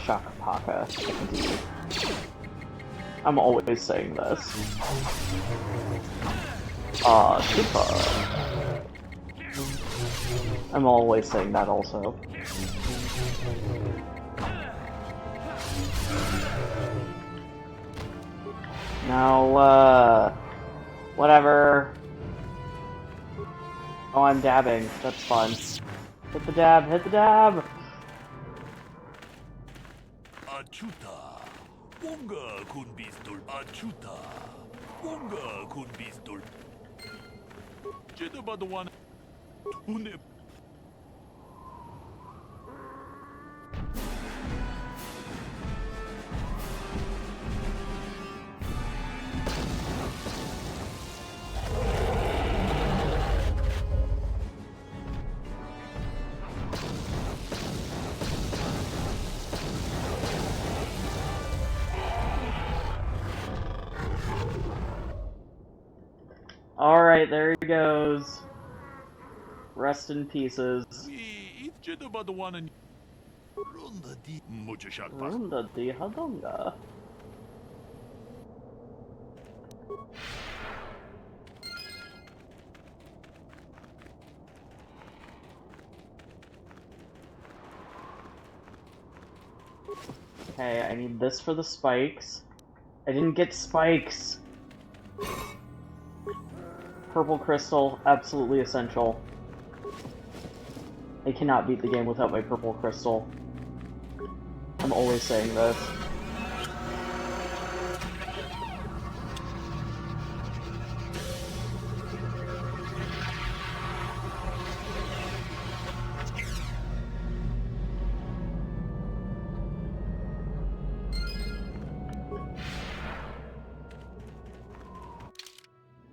Shakapaka, indeed. I'm always saying this. Super. I'm always saying that also. Now, whatever. Oh, I'm dabbing. That's fun. Hit the dab, hit the dab! Achuta, Wonga kun bistul. Achuta, Wonga kun bistul. Jeda badawan. Tune. Alright, there he goes. Rest in pieces. Runda di Hadonga. Okay, I need this for the spikes. I didn't get spikes! Purple crystal, absolutely essential. I cannot beat the game without my purple crystal. I'm always saying this.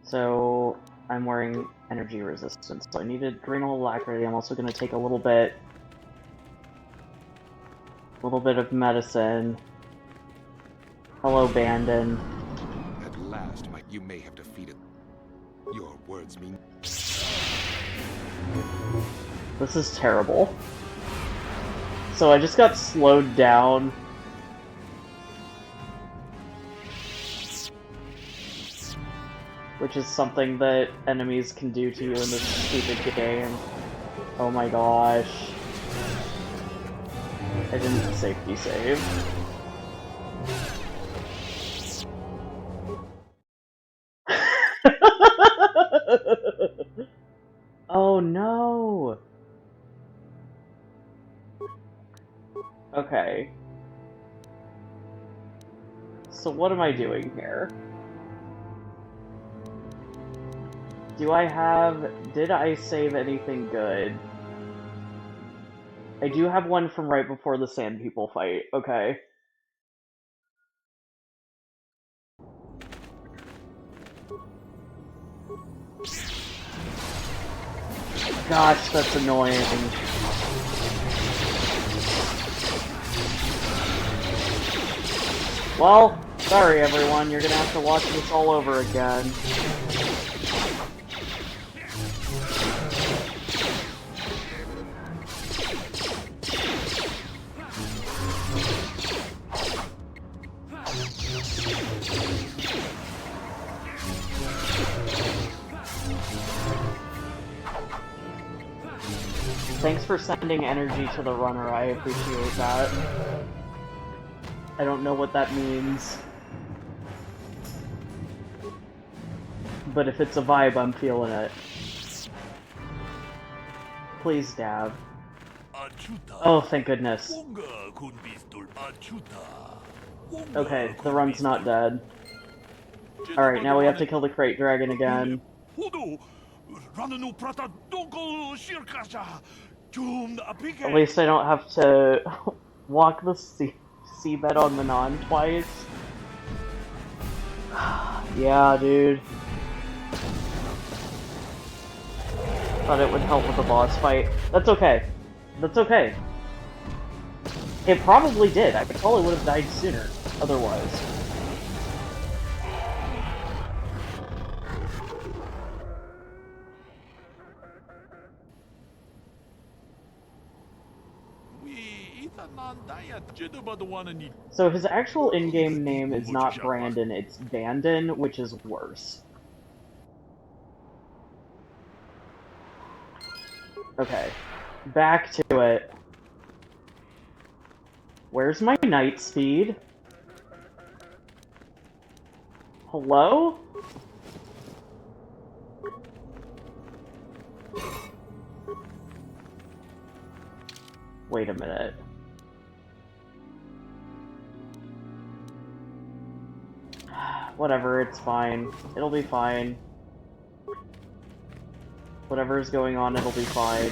So, I'm wearing energy resistance, so I need adrenal alacrity. I'm also going to take a little bit of medicine. Hello, Bandon. At last, you may have defeated. Your words mean. This is terrible. So I just got slowed down. Which is something that enemies can do to you in this stupid game. Oh my gosh. I didn't safety save. Oh no! Okay. So what am I doing here? Did I save anything good? I do have one from right before the Sand People fight, okay. Gosh, that's annoying. Well, sorry everyone, you're gonna have to watch this all over again. Thanks for sending energy to the runner, I appreciate that. I don't know what that means. But if it's a vibe, I'm feeling it. Please, Dav. Oh, thank goodness. Okay, the run's not dead. Alright, now we have to kill the crate dragon again. At least I don't have to walk the seabed on Manaan twice. Yeah, dude. Thought it would help with the boss fight. That's okay. That's okay. It probably did. I probably would have died sooner, otherwise. So his actual in-game name is not Brandon, it's Bandon, which is worse. Okay, back to it. Where's my night speed? Hello? Wait a minute. Whatever, it's fine. It'll be fine. Whatever's going on, it'll be fine.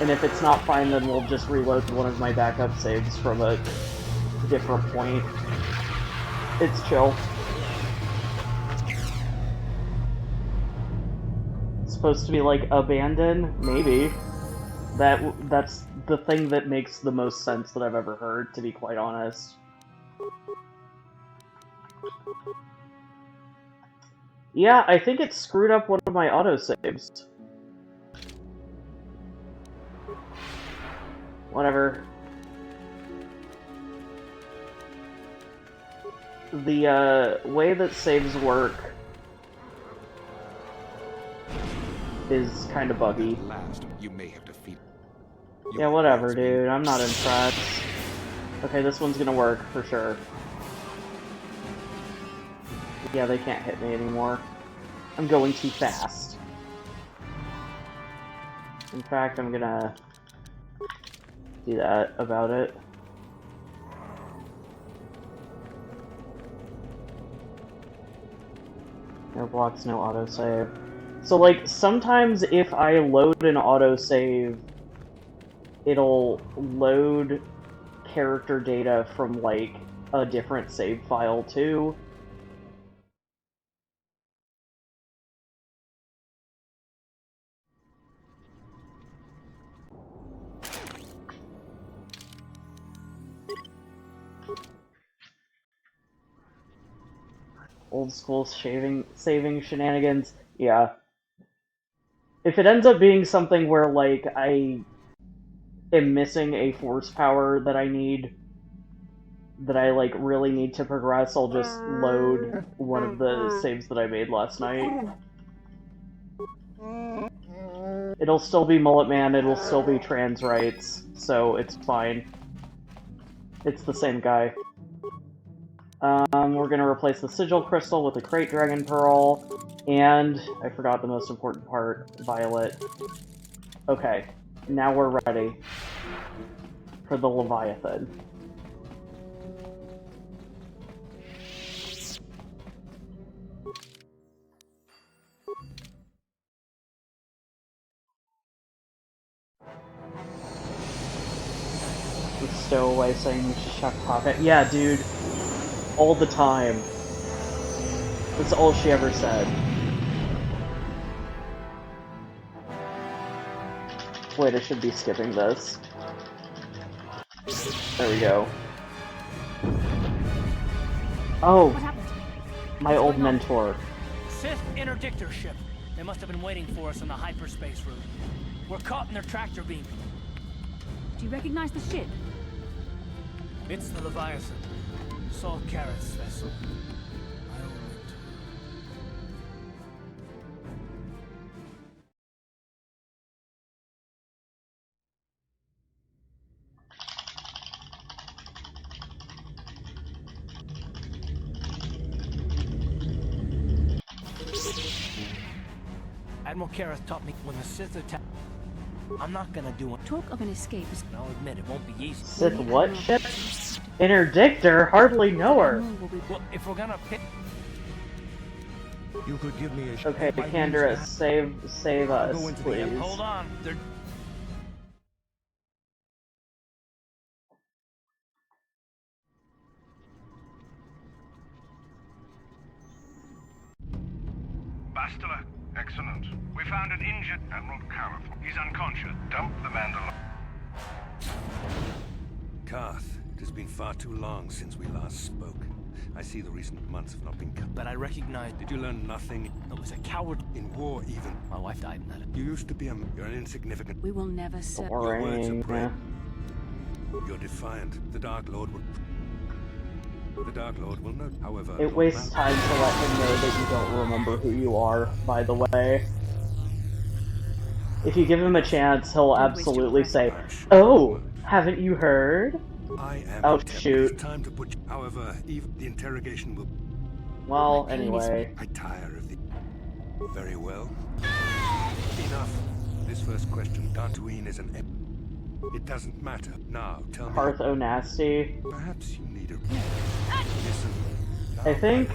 And if it's not fine, then we'll just reload one of my backup saves from a different point. It's chill. It's supposed to be like abandon? Maybe. That's the thing that makes the most sense that I've ever heard, to be quite honest. Yeah, I think it screwed up one of my autosaves. Whatever. The way that saves work is kind of buggy. At last, you may have defeated. Yeah, whatever, dude. I'm not impressed. Okay, this one's gonna work for sure. Yeah, they can't hit me anymore. I'm going too fast. In fact, I'm gonna do that about it. No blocks, no autosave. So, like, sometimes if I load an autosave, it'll load character data from, like, a different save file, too. Old school saving shenanigans, yeah. If it ends up being something where, like, I am missing a force power that I need, that I, like, really need to progress, I'll just load one of the saves that I made last night. It'll still be Mullet Man, it'll still be trans rights, so it's fine. It's the same guy. We're gonna replace the Sigil Crystal with a Crate Dragon Pearl, and I forgot the most important part, Violet. Okay, now we're ready for the Leviathan. The stowaway saying Chuck Pocket. Yeah, dude. All the time. That's all she ever said. Wait, I should be skipping this. There we go. Oh! My old mentor. Sith interdictor ship. They must have been waiting for us on the hyperspace route. We're caught in their tractor beam. Do you recognize the ship? It's the Leviathan. Saul Carrett's vessel. My old mentor. Admiral Karras taught me when the Sith attack. I'm not gonna do it. Talk of an escape is. I'll admit it won't be easy. Sith what ship? Interdictor? Hardly know her. Well, if we're gonna pick. You could give me a. Okay, Candaris, save us, please. Hold on. They're. Bastila, excellent. We found an injured Admiral Karras. He's unconscious. Dump the Mandalore. Karth, it has been far too long since we last spoke. I see the recent months have not been cut. But I recognize. Did you learn nothing? I was a coward. In war, even. My wife died in that. You used to be you're an insignificant. We will never serve. Your words are brave. You're defiant. The Dark Lord will know. However, it wastes time to let him know that you don't remember who you are, by the way. If you give him a chance, he'll absolutely say, "Oh, haven't you heard?" Oh, shoot. Time to put. However, even the interrogation will. Well, anyway. I tire of the. Very well. Enough. This first question, Dantooine is an. It doesn't matter. Now, tell me. Hearth O'Nasty. Perhaps you need a. Listen. I think.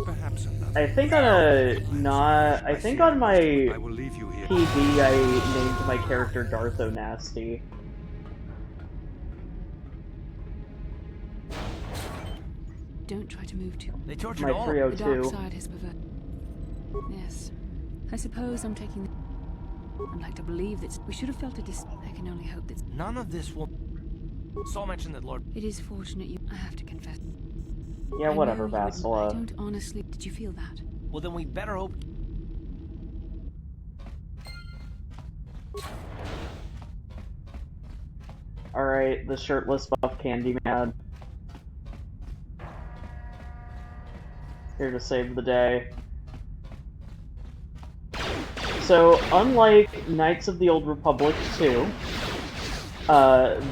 Perhaps another. I think on a not. I think on my PD I named my character Darth O'Nasty. Don't try to move too. They tortured my all. 302. The dark side has perverted. Yes. I suppose I'm taking. I'd like to believe that we should have felt a I can only hope that. None of this will. Saul mentioned that Lord. It is fortunate you. I have to confess. Yeah, whatever, I Bastila. don't honestly. Did you feel that? Well, then we better hope... Alright, the shirtless buff Candyman. Here to save the day. So, unlike Knights of the Old Republic 2,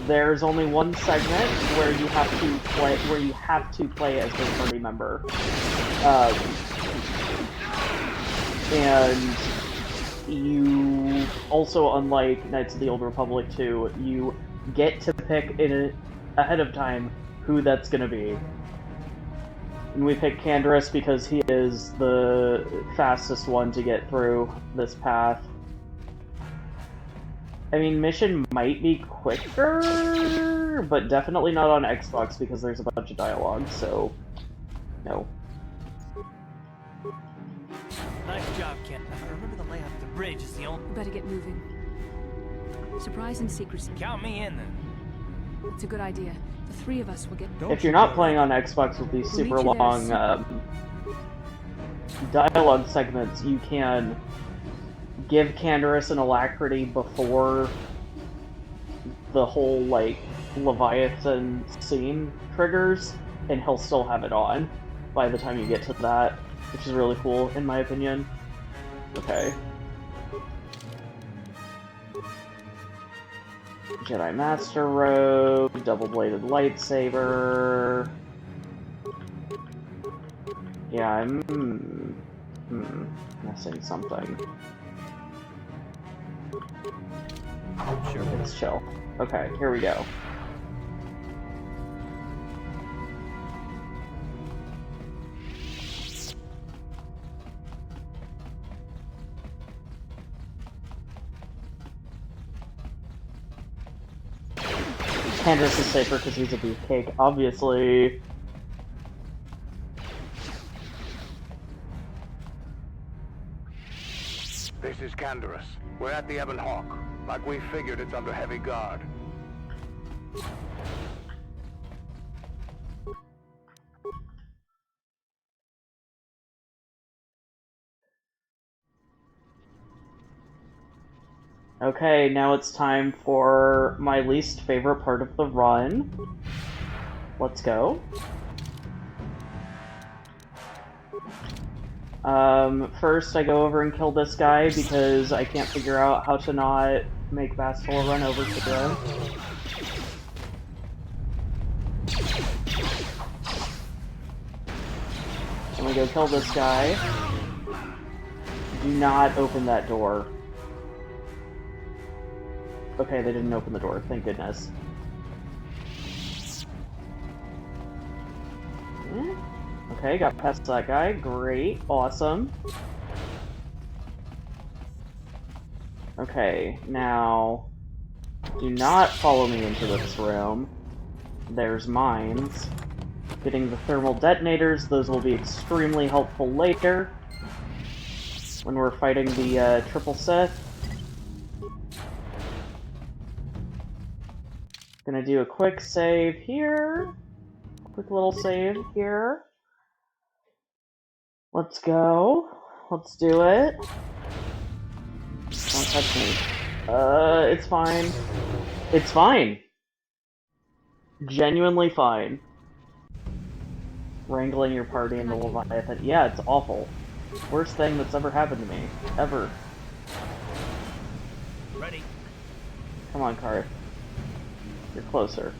there's only one segment where you have to play as the party member. And you also, unlike Knights of the Old Republic 2, you get to pick ahead of time who that's gonna be. And we picked Taris because he is the fastest one to get through this path. I mean, mission might be quicker, but definitely not on Xbox because there's a bunch of dialogue, so no. Nice job, Ken. If I remember the layout of the bridge is the only... We better get moving. Surprise and secrecy. Count me in, then. It's a good idea. The three of us will get... If you're not playing on Xbox with these super long dialogue segments, you can give Taris an alacrity before the whole, like, Leviathan scene triggers, and he'll still have it on by the time you get to that, which is really cool, in my opinion. Okay. Jedi Master Robe, double-bladed lightsaber... Yeah, I'm... missing something. Sure, let's chill. Okay, here we go. Taris is safer because he's a beefcake, obviously. This is Taris. We're at the Ebon Hawk. Like we figured, it's under heavy guard. Okay, now it's time for my least favorite part of the run. Let's go. First I go over and kill this guy because I can't figure out how to not make Bastila run over to him. And we go kill this guy. Do not open that door. Okay, they didn't open the door, thank goodness. Okay, got past that guy. Great. Awesome. Okay, now... do not follow me into this room. There's mines. Getting the thermal detonators, those will be extremely helpful later. When we're fighting the triple Sith. Gonna do a quick save here. Quick little save here. Let's go. Let's do it. Don't touch me. It's fine. It's fine. Genuinely fine. Wrangling your party in the Leviathan. Yeah, it's awful. Worst thing that's ever happened to me. Ever. Ready. Come on, Karth. You're closer.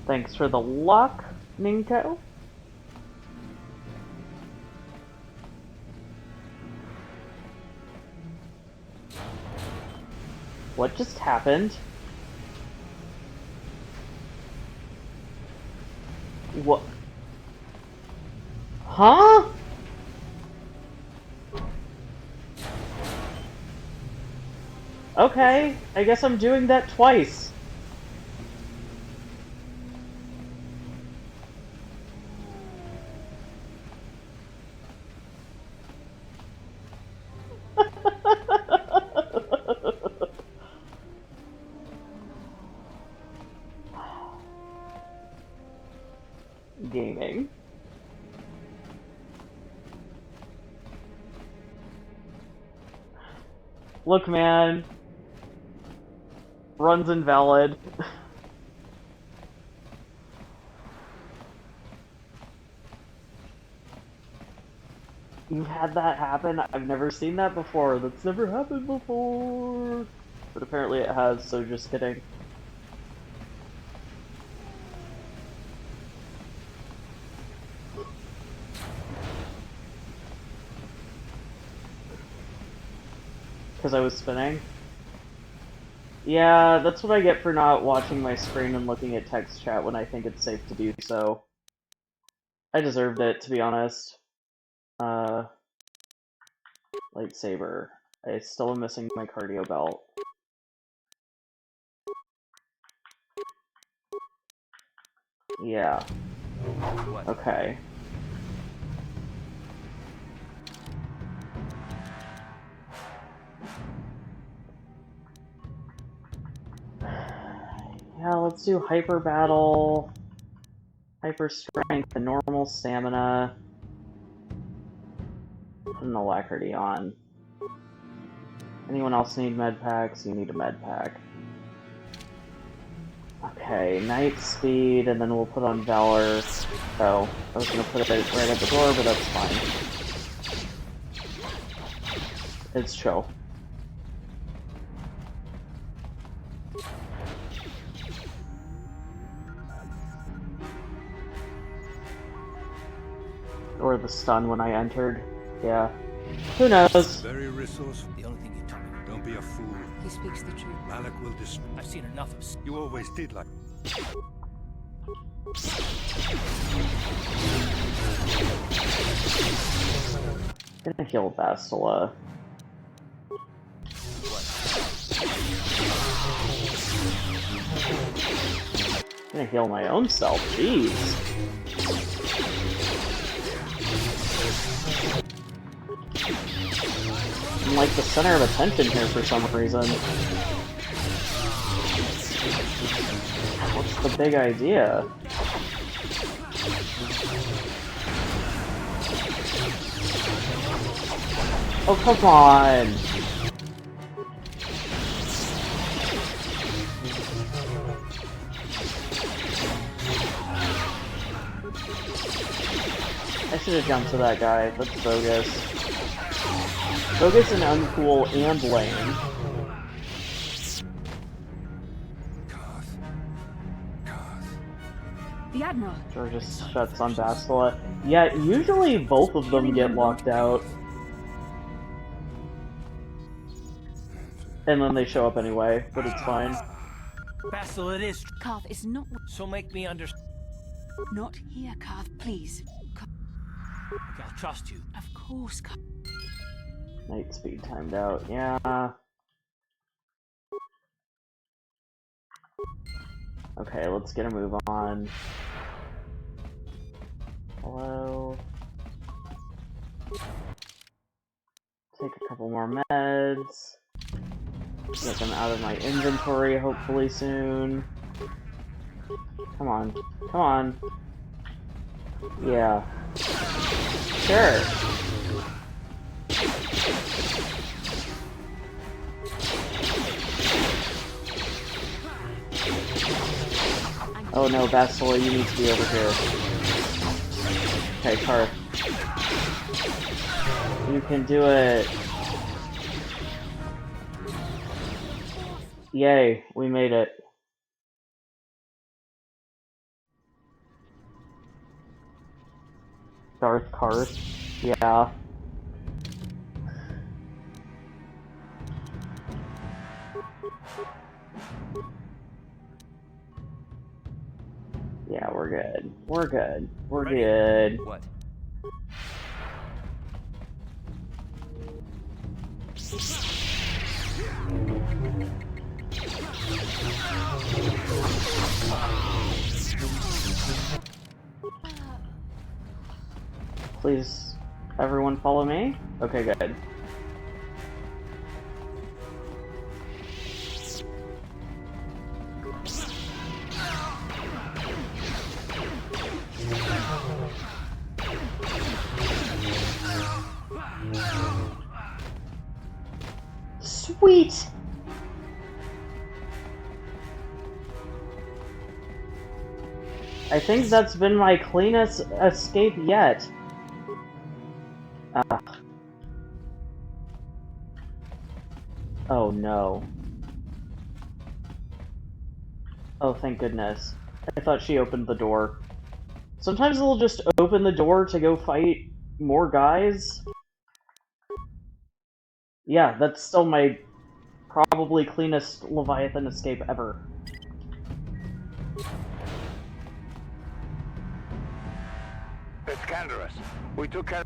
Thanks for the luck, Ninko. What just happened? What? Huh? Okay, I guess I'm doing that twice. Look, man. Run's invalid. You had that happen? I've never seen that before. That's never happened before. But apparently it has, so just kidding. Because I was spinning? Yeah, that's what I get for not watching my screen and looking at text chat when I think it's safe to do so. I deserved it, to be honest. Lightsaber. I still am missing my cardio belt. Yeah. Okay. Yeah, let's do hyper battle, hyper strength, and normal stamina. Put an alacrity on. Anyone else need med packs? You need a med pack. Okay, night speed, and then we'll put on valor. Oh, I was gonna put it right at the door, but that's fine. It's chill. Or the stun when I entered. Yeah. Who knows? Very resourceful. The only thing you taught me. Don't be a fool. He speaks the truth. Malak will I've seen enough of. You always did like. Gonna heal Bastila. Gonna heal my own self, jeez. I'm like the center of attention here for some reason. What's the big idea? Oh, come on! I should have jumped to that guy. That's bogus. Bogus and uncool and lame. The Admiral. Or just shuts on Bastila. Yeah, usually both of them get locked out. And then they show up anyway, but it's fine. Bastila, it is. Karth is not. So make me understand. Not here, Karth, please. Okay, I'll trust you. Of course, Karth. Night speed timed out, yeah. Okay, let's get a move on. Hello. Take a couple more meds. Get them out of my inventory hopefully soon. Come on. Come on. Yeah. Sure. Oh no, Bastila, you need to be over here. Okay, Karth. You can do it. Yay, we made it. Darth Karth. Yeah. Yeah, we're good. We're good. We're good. What? Please, everyone follow me? Okay, good. Sweet! I think that's been my cleanest escape yet. Oh no. Oh, thank goodness. I thought she opened the door. Sometimes they'll just open the door to go fight more guys. Yeah, that's still my probably cleanest Leviathan escape ever. It's Canderous. We took care.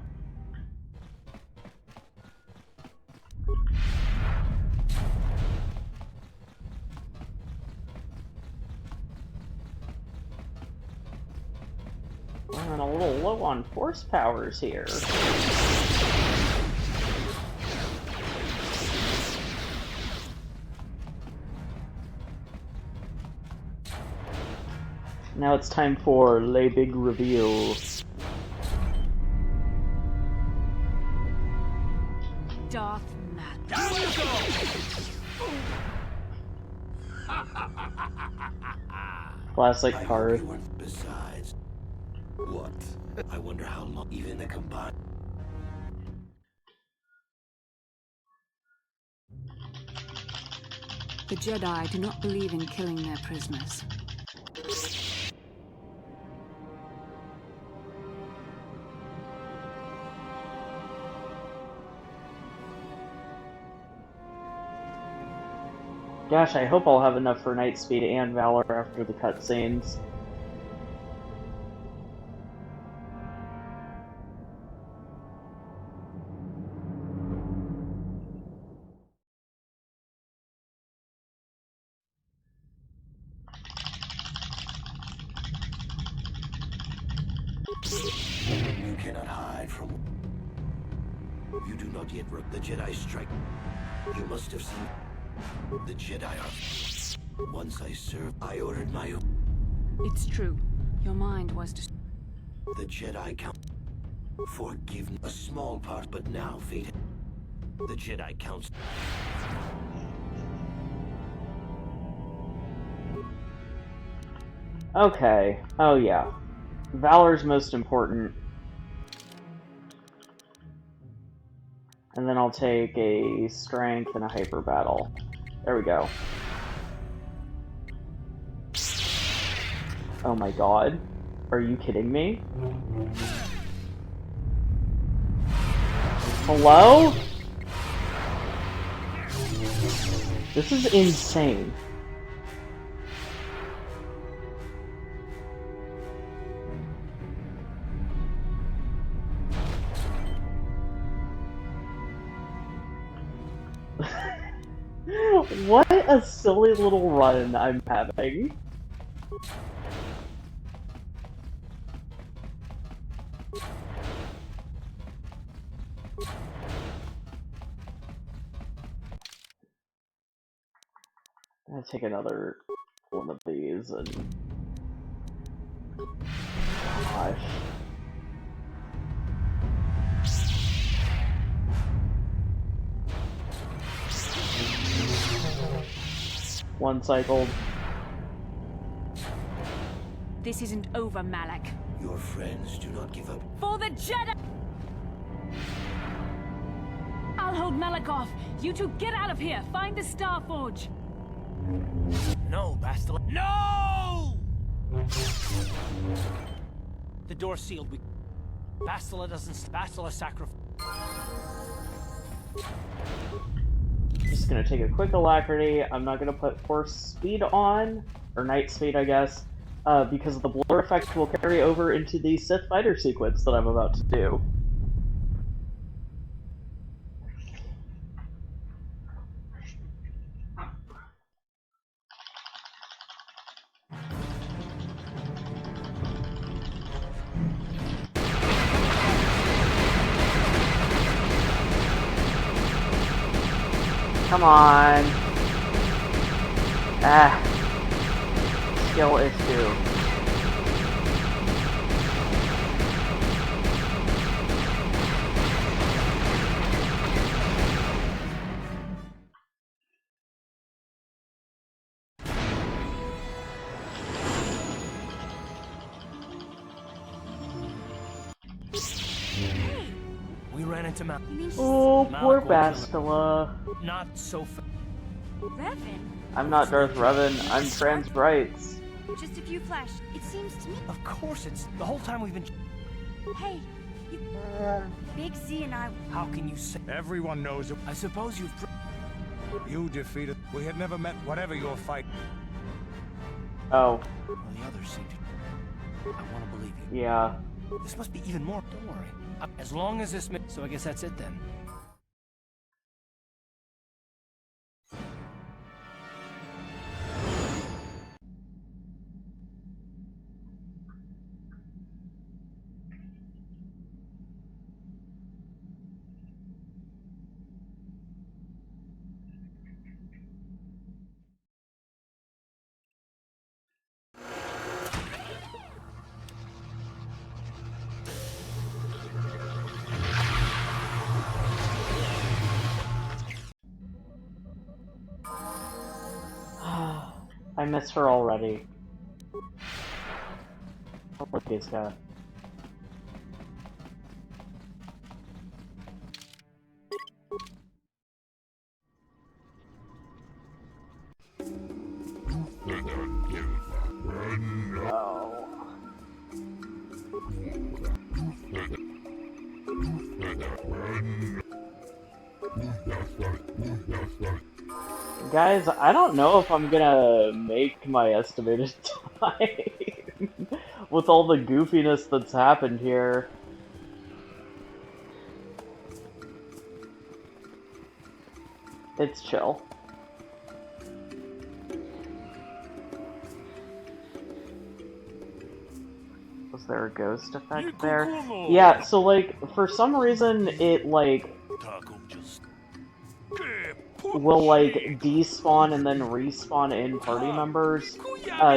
I'm a little low on force powers here. Now it's time for Le Big Reveal. Darth Matt. Down you go! Classic card. Besides, what? I wonder how long even the combined. The Jedi do not believe in killing their prisoners. Gosh, I hope I'll have enough for Night Speed and Valor after the cutscenes. You cannot hide from. You do not yet work the Jedi strike. You must have seen. The Jedi are. Once I served, I ordered my own. It's true. Your mind was The Jedi count. Forgiven a small part, but now fated. The Jedi counts. Okay. Oh yeah. Valor's most important. And then I'll take a strength and a hyper battle. There we go. Oh my god. Are you kidding me? Hello? This is insane. What a silly little run I'm having. I'm gonna take another one of these and... Gosh. One cycle. This isn't over, Malak. Your friends do not give up. For the Jedi! I'll hold Malak off. You two get out of here. Find the Star Forge. No, Bastila. No! The door's sealed. Bastila doesn't. Bastila sacrifice. Just gonna take a quick alacrity. I'm not gonna put force speed on, or night speed, I guess, because the blur effect will carry over into the Sith fighter sequence that I'm about to do. Come on. Skill issue. into Mount. Oh, poor Malak will kill Bastila. her. Not so Revan? I'm not Darth Revan, I'm trans rights. Just a few flash. It seems to me. Of course, it's the whole time we've been. Hey, you... Big Z and I... How can you say? Everyone knows it. I suppose you've. You defeated. We had never met whatever your fight. Oh. Well, the others seem to. I want to believe you. Yeah. This must be even more. Don't worry. As long as this. So I guess that's it then. I miss her already. Look at this guy. Guys, I don't know if I'm gonna make my estimated time with all the goofiness that's happened here. It's chill. Was there a ghost effect there? Yeah, so like, for some reason it like will like despawn and then respawn in party members.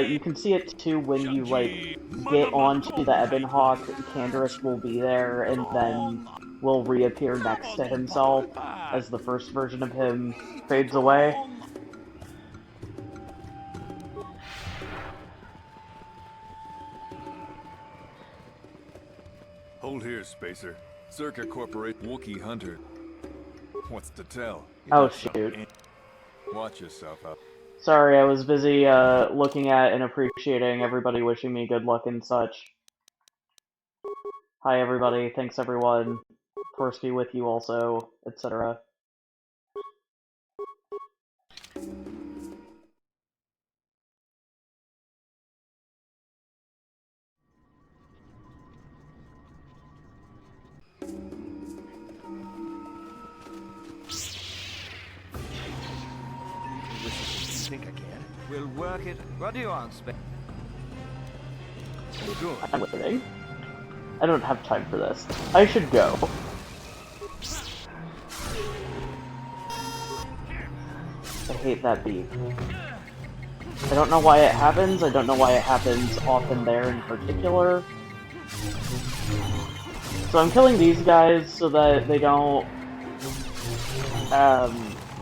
You can see it too when you like get onto the Ebon Hawk. Canderous will be there and then will reappear next to himself as the first version of him fades away. Hold here, Spacer. Circa Corporate Wookiee Hunter. What's to tell? Oh shoot. Watch yourself up. Sorry, I was busy looking at and appreciating everybody wishing me good luck and such. Hi everybody, thanks everyone. Force be with you also, etc. Think I can? We'll work it. What do you want, Space? I'm waiting. I don't have time for this. I should go. I hate that beat. I don't know why it happens. I don't know why it happens often there in particular. So I'm killing these guys so that they don't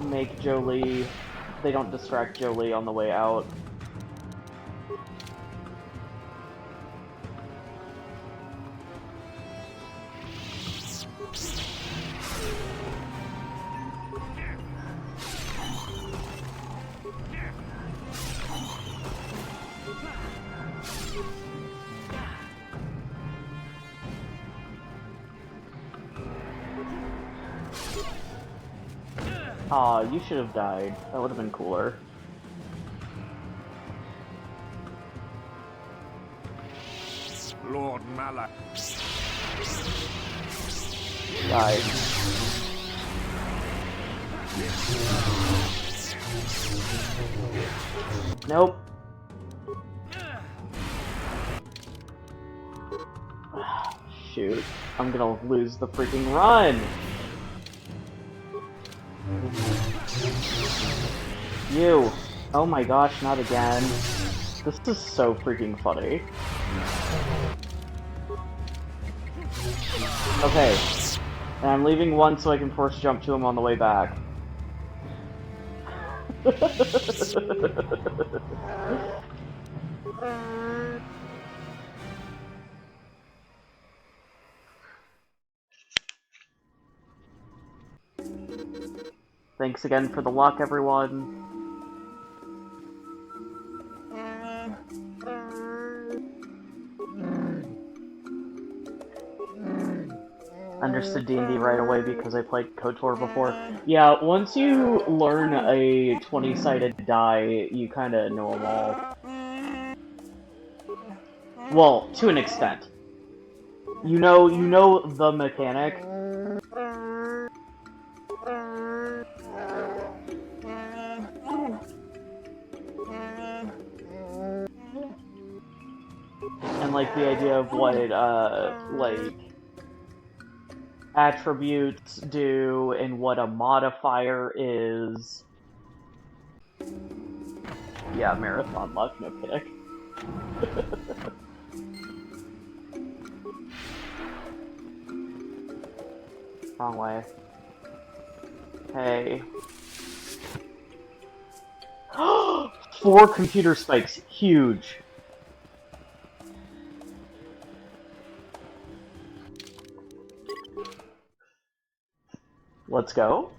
make Jolie. They don't distract Jolie on the way out. Aw, you should have died. That would have been cooler. Lord Malak. Died. Nope. Shoot. I'm gonna lose the freaking run! You! Oh my gosh, not again. This is so freaking funny. Okay. And I'm leaving one so I can force jump to him on the way back. Thanks again for the luck, everyone. Understood D&D right away because I played KOTOR before. Yeah, once you learn a 20-sided die, you kinda know them all. Well, to an extent. You know the mechanic. And, like, the idea of what, like, attributes do and what a modifier is. Yeah, marathon luck, no pick. Wrong way. Hey. 4 computer spikes. Huge. Let's go.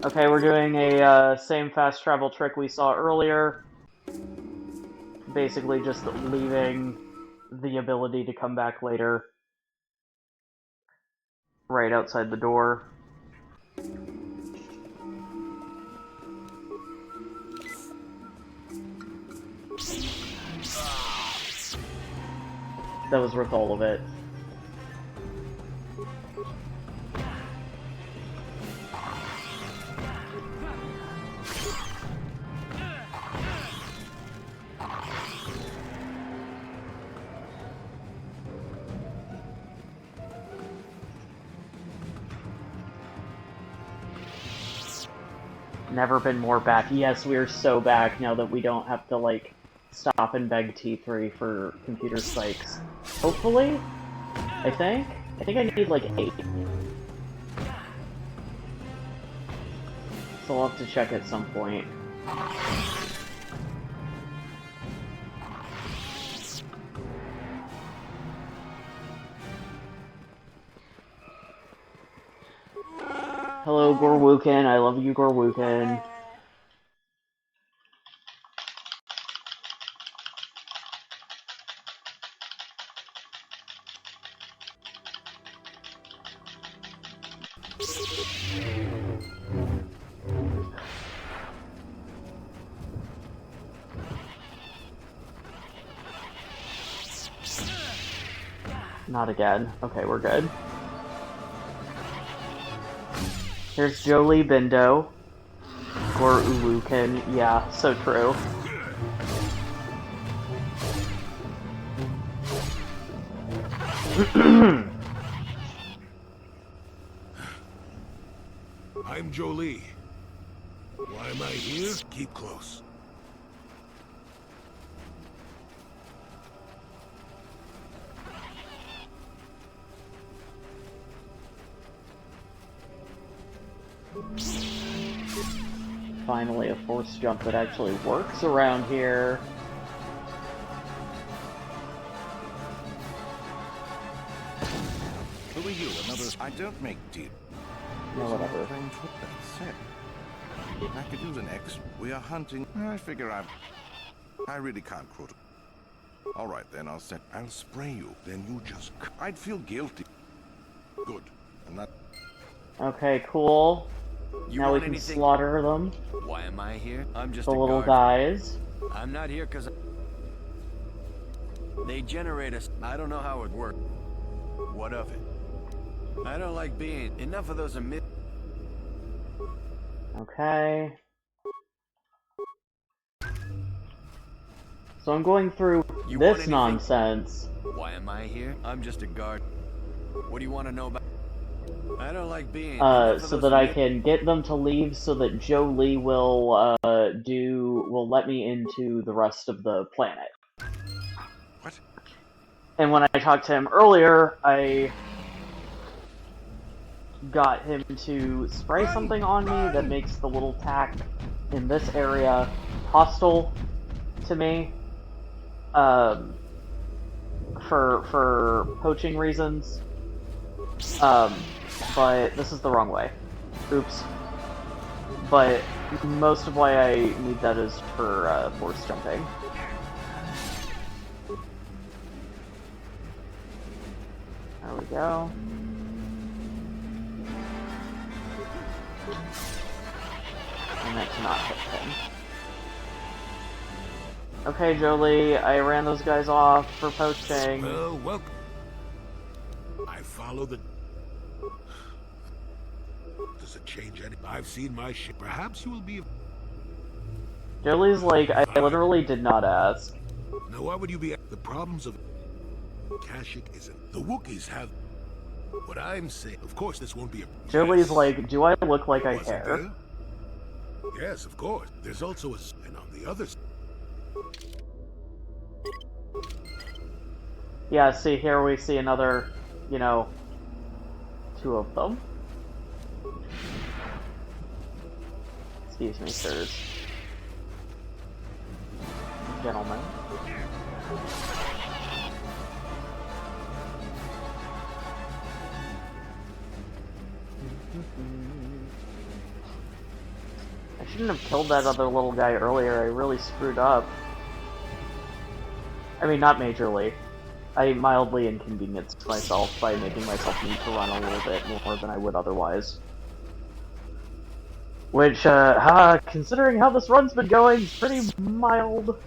Okay, we're doing a same fast travel trick we saw earlier. Basically just leaving the ability to come back later right outside the door. That was worth all of it. Never been more back. Yes, we're so back now that we don't have to, like, stop and beg T3 for computer spikes. Hopefully? I think I need, like, 8. So I'll have to check at some point. Hello, Gorwookin. I love you, Gorwookin. Not again. Okay, we're good. Here's Jolie Bindo. Gorwookin. Yeah, so true. I'm Jolie. Why am I here? Keep close. Finally, a force jump that actually works around here. Who are you? Another? I don't make deal. No, whatever. That's it. I could use an X. We are hunting. I figure I really can't quote. All right, then I'll spray you. Then you just. I'd feel guilty. Good. And that. Okay, cool. Now we can slaughter them. Why am I here? I'm just the a little guard. guys. I'm not here because they generate us. I don't know how it works. What of it? I don't like being enough of those Okay. So I'm going through this nonsense. Why am I here? I'm just a guard. What do you want to know about? I don't like being so that I can get them to leave so that Jolie will let me into the rest of the planet. What? And when I talked to him earlier, I got him to spray something on me that makes the little tack in this area hostile to me. For poaching reasons. But this is the wrong way. Oops. but most of why I need that is for force jumping. There we go. And that cannot hit him. Okay, Jolie, I ran those guys off for poaching. Well, welcome. I follow the... Does it change any? I've seen my ship. Perhaps you will be... Jolie's like, I literally did not ask. Now why would you be... The problems of... Kashyyyk isn't... The Wookiees have... What I'm saying... Of course this won't be a... Jolie's like, do I look like I care? There? Yes, of course. There's also a... And on the other side... Yeah, see, here we see another, you know, two of them. Excuse me, sirs. Gentlemen. I shouldn't have killed that other little guy earlier. I really screwed up. I mean, not majorly. I mildly inconvenienced myself by making myself need to run a little bit more than I would otherwise. Which, considering how this run's been going, is pretty mild.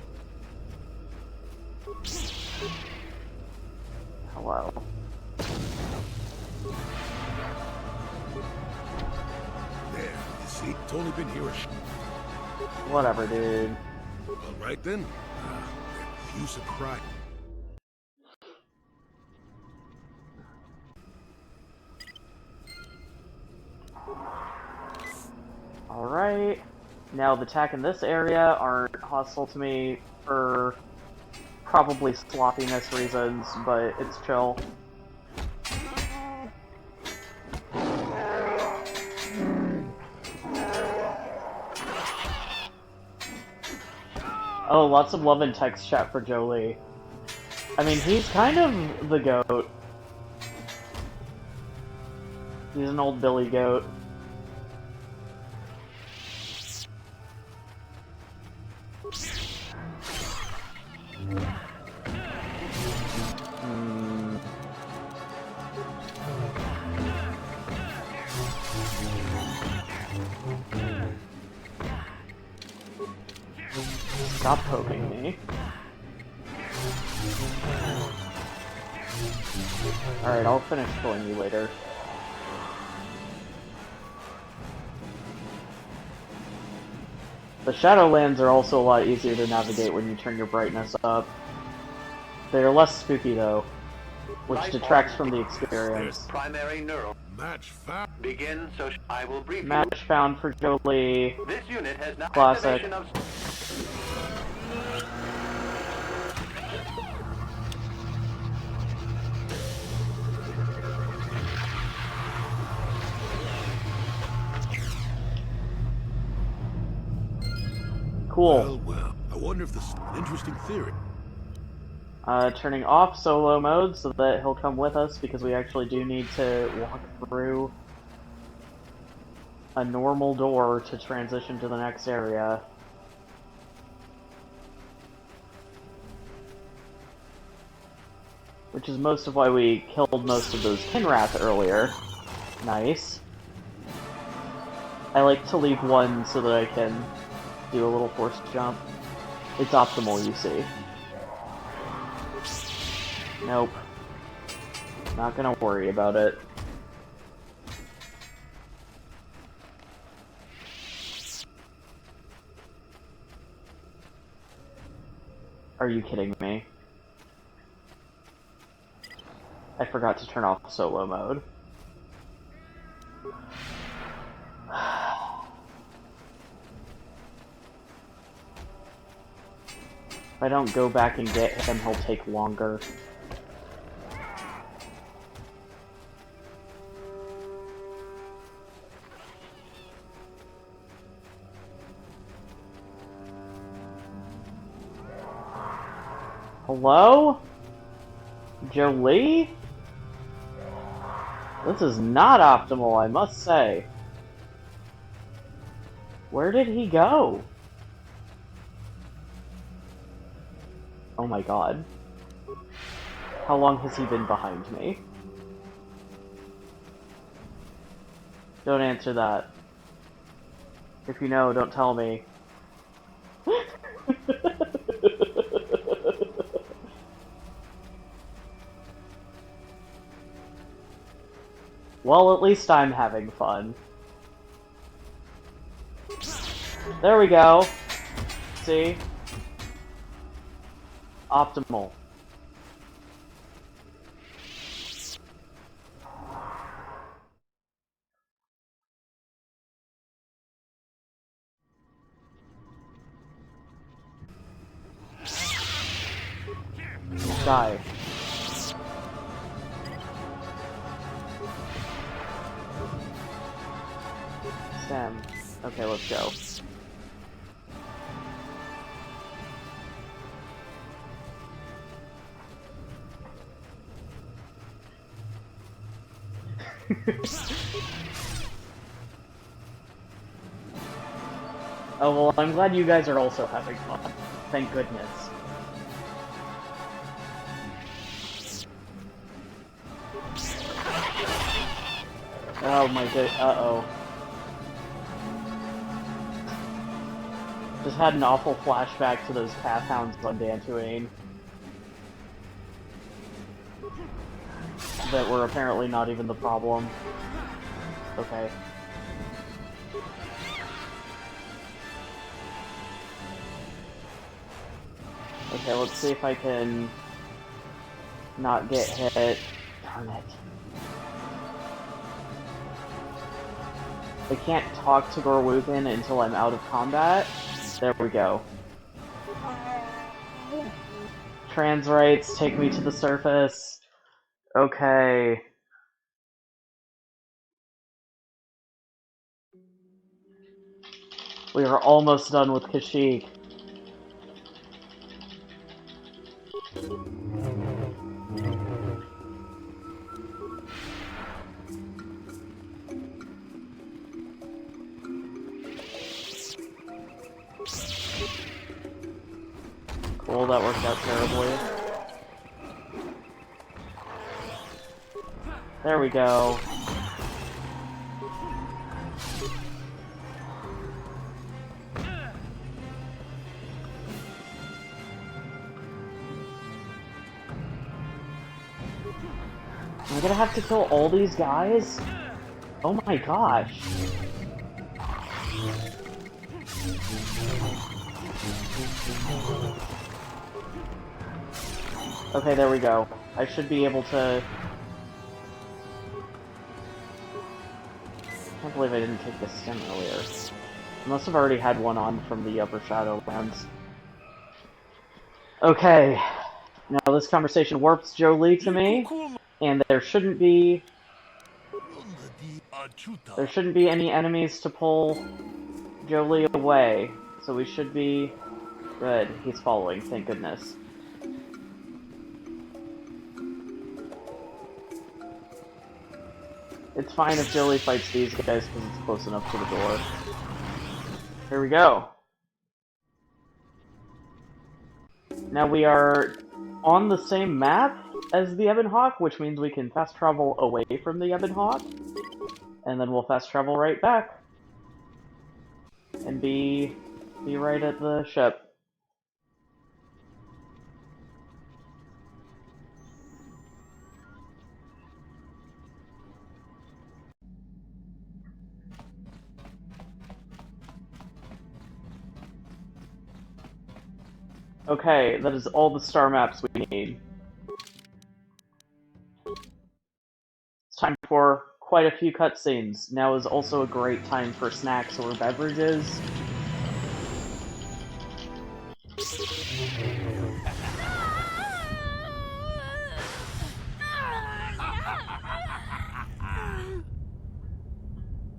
Hello. There, you see? It's only been here a Whatever, dude. Alright then. You surprised. Alright. Now, the attack in this area aren't hostile to me for probably sloppiness reasons, but it's chill. Oh, lots of love and text chat for Jolie. I mean, he's kind of the goat. He's an old Billy goat. Stop poking me. Alright, I'll finish killing you later. The Shadowlands are also a lot easier to navigate when you turn your brightness up. They're less spooky though, which detracts from the experience. Primary neural. Match found. Begin, so I will brief you. Match found for Jolie. This unit has now Classic. activation of... Cool. Well, I wonder if this is an interesting theory. Turning off solo mode so that he'll come with us, because we actually do need to walk through a normal door to transition to the next area. Which is most of why we killed most of those Kinrath earlier. Nice. I like to leave one so that I can do a little forced jump. It's optimal, you see. Nope. Not gonna worry about it. Are you kidding me? I forgot to turn off solo mode. If I don't go back and get him, he'll take longer. Hello? Jolie? This is not optimal, I must say. Where did he go? Oh my god. How long has he been behind me? Don't answer that. If you know, don't tell me. Well, at least I'm having fun. There we go. See? Optimal. Die. Sam. Okay, let's go. Oh, well, I'm glad you guys are also having fun. Thank goodness. Oh my god, uh-oh. Just had an awful flashback to those path hounds on Dantooine. That were apparently not even the problem. Okay. Okay, let's see if I can not get hit. Darn it. I can't talk to Gorwookin until I'm out of combat. There we go. Trans rights, take me to the surface. Okay. We are almost done with Kashyyyk. Cool, that worked out terribly. There we go. Am I gonna have to kill all these guys? Oh my gosh. Okay, there we go. I should be able to... I can't believe I didn't take this stem earlier. I must have already had one on from the Upper Shadowlands. Okay. Now this conversation warps Jolie to me, and there shouldn't be... There shouldn't be any enemies to pull Jolie away, so we should be good. He's following, thank goodness. It's fine if Jolie fights these guys because it's close enough to the door. Here we go. Now we are on the same map as the Ebon Hawk, which means we can fast travel away from the Ebon Hawk, and then we'll fast travel right back and be right at the ship. Okay, that is all the star maps we need. It's time for quite a few cutscenes. Now is also a great time for snacks or beverages.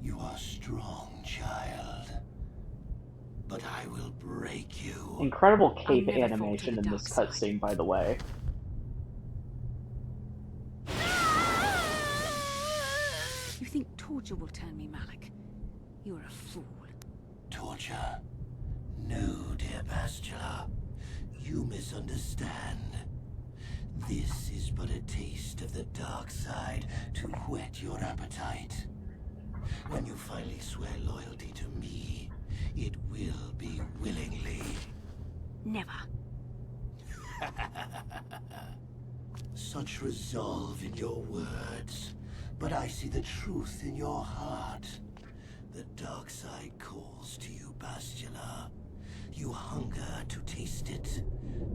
You are strong, child. But I will break you. Incredible cape animation in this cutscene, by the way. You think torture will turn me, Malik? You're a fool. Torture? No, dear Bastila. You misunderstand. This is but a taste of the dark side to whet your appetite. When you finally swear loyalty to me, it will be willingly. Never. Such resolve in your words, but I see the truth in your heart. The dark side calls to you, Bastila. You hunger to taste it.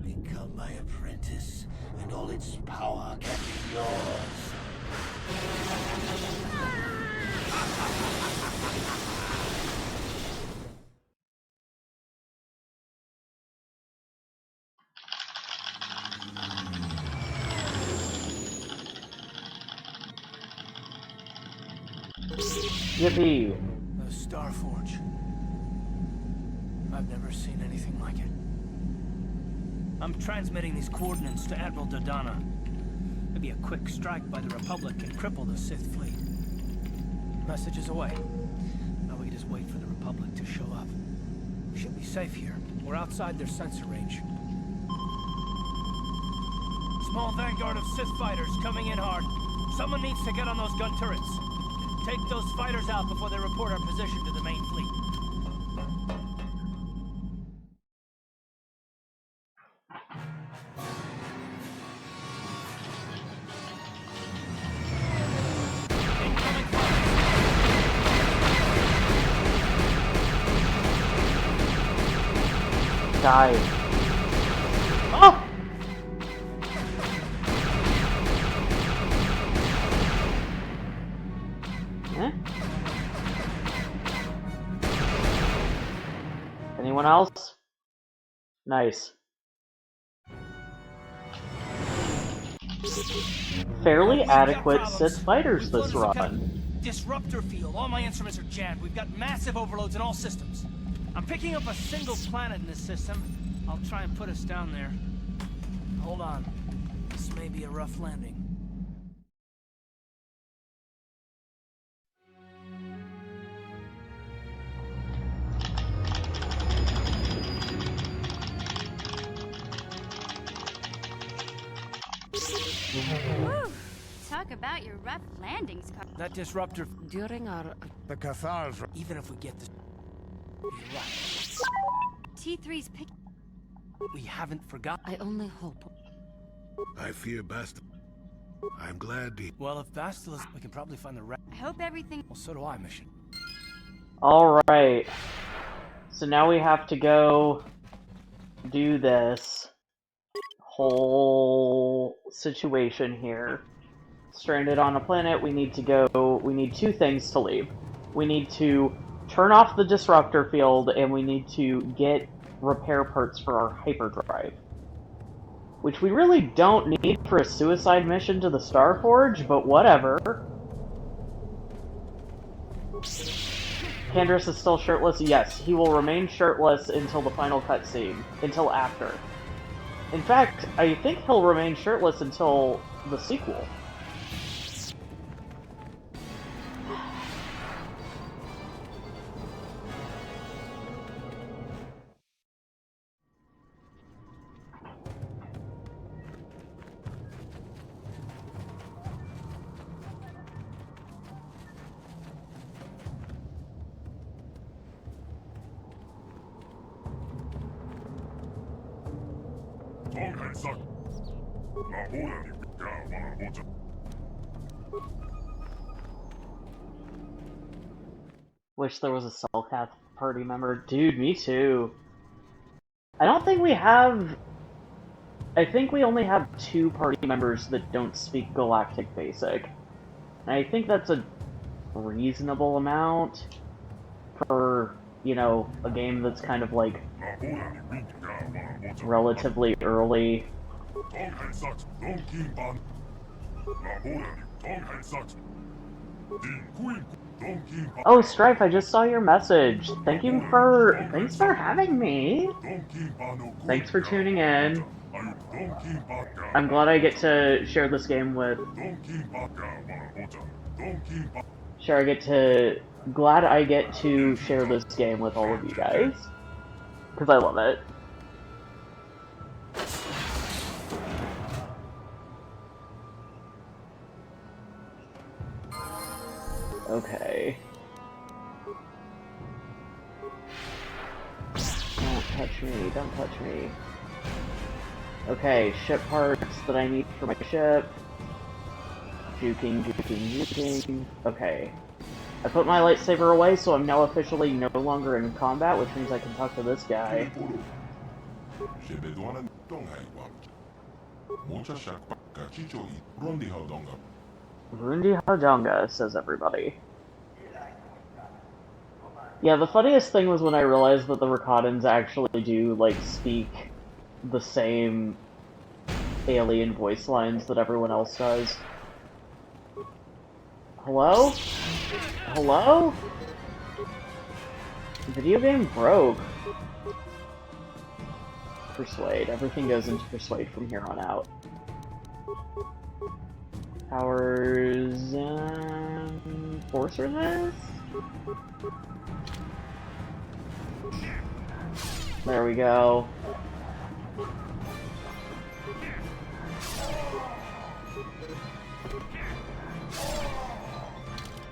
Become my apprentice, and all its power can be yours. Yippee! The Starforge. I've never seen anything like it. I'm transmitting these coordinates to Admiral Dodonna. Maybe a quick strike by the Republic can cripple the Sith fleet. Message is away. Now we can just wait for the Republic to show up. We should be safe here. We're outside their sensor range. Small vanguard of Sith fighters coming in hard. Someone needs to get on those gun turrets. Take those fighters out before they report our position to the main fleet. Die. Oh! Eh? Anyone else? Nice. Fairly adequate Sith fighters this run. Disruptor field. All my instruments are jammed. We've got massive overloads in all systems. I'm picking up a single planet in this system. I'll try and put us down there. Hold on. This may be a rough landing. Woo! Talk about your rough landings, Carl. That disruptor During our... The Cathars. Even if we get this... You're right. T3's pick. We haven't forgotten. I only hope. I fear Bastila. I'm glad he... Well, if Bastila's... We can probably find the I hope everything... Well, so do I, Mission. Alright. So now we have to go do this whole situation here. Stranded on a planet, we need two things to leave. We need to turn off the disruptor field, and we need to get repair parts for our hyperdrive. Which we really don't need for a suicide mission to the Starforge, but whatever. Candace is still shirtless? Yes, he will remain shirtless until the final cutscene. Until after. In fact, I think he'll remain shirtless until the sequel. Wish there was a Cellcath party member. Dude, me too. I don't think we have... I think we only have 2 party members that don't speak Galactic Basic. And I think that's a reasonable amount for, you know, a game that's kind of like relatively early. Oh, Strife, I just saw your message. Thanks for having me. Thanks for tuning in. I'm glad I get to share this game with... I get to glad I get to share this game with all of you guys, because I love it. Okay. Don't touch me, don't touch me. Okay, ship parts that I need for my ship. Juking. Okay. I put my lightsaber away, so I'm now officially no longer in combat, which means I can talk to this guy. Rundi Hardonga, says everybody. Yeah, the funniest thing was when I realized that the Rakatans actually do, like, speak the same alien voice lines that everyone else does. Hello? Hello? Video game broke. Persuade. Everything goes into Persuade from here on out. Powers... Force resist? There we go.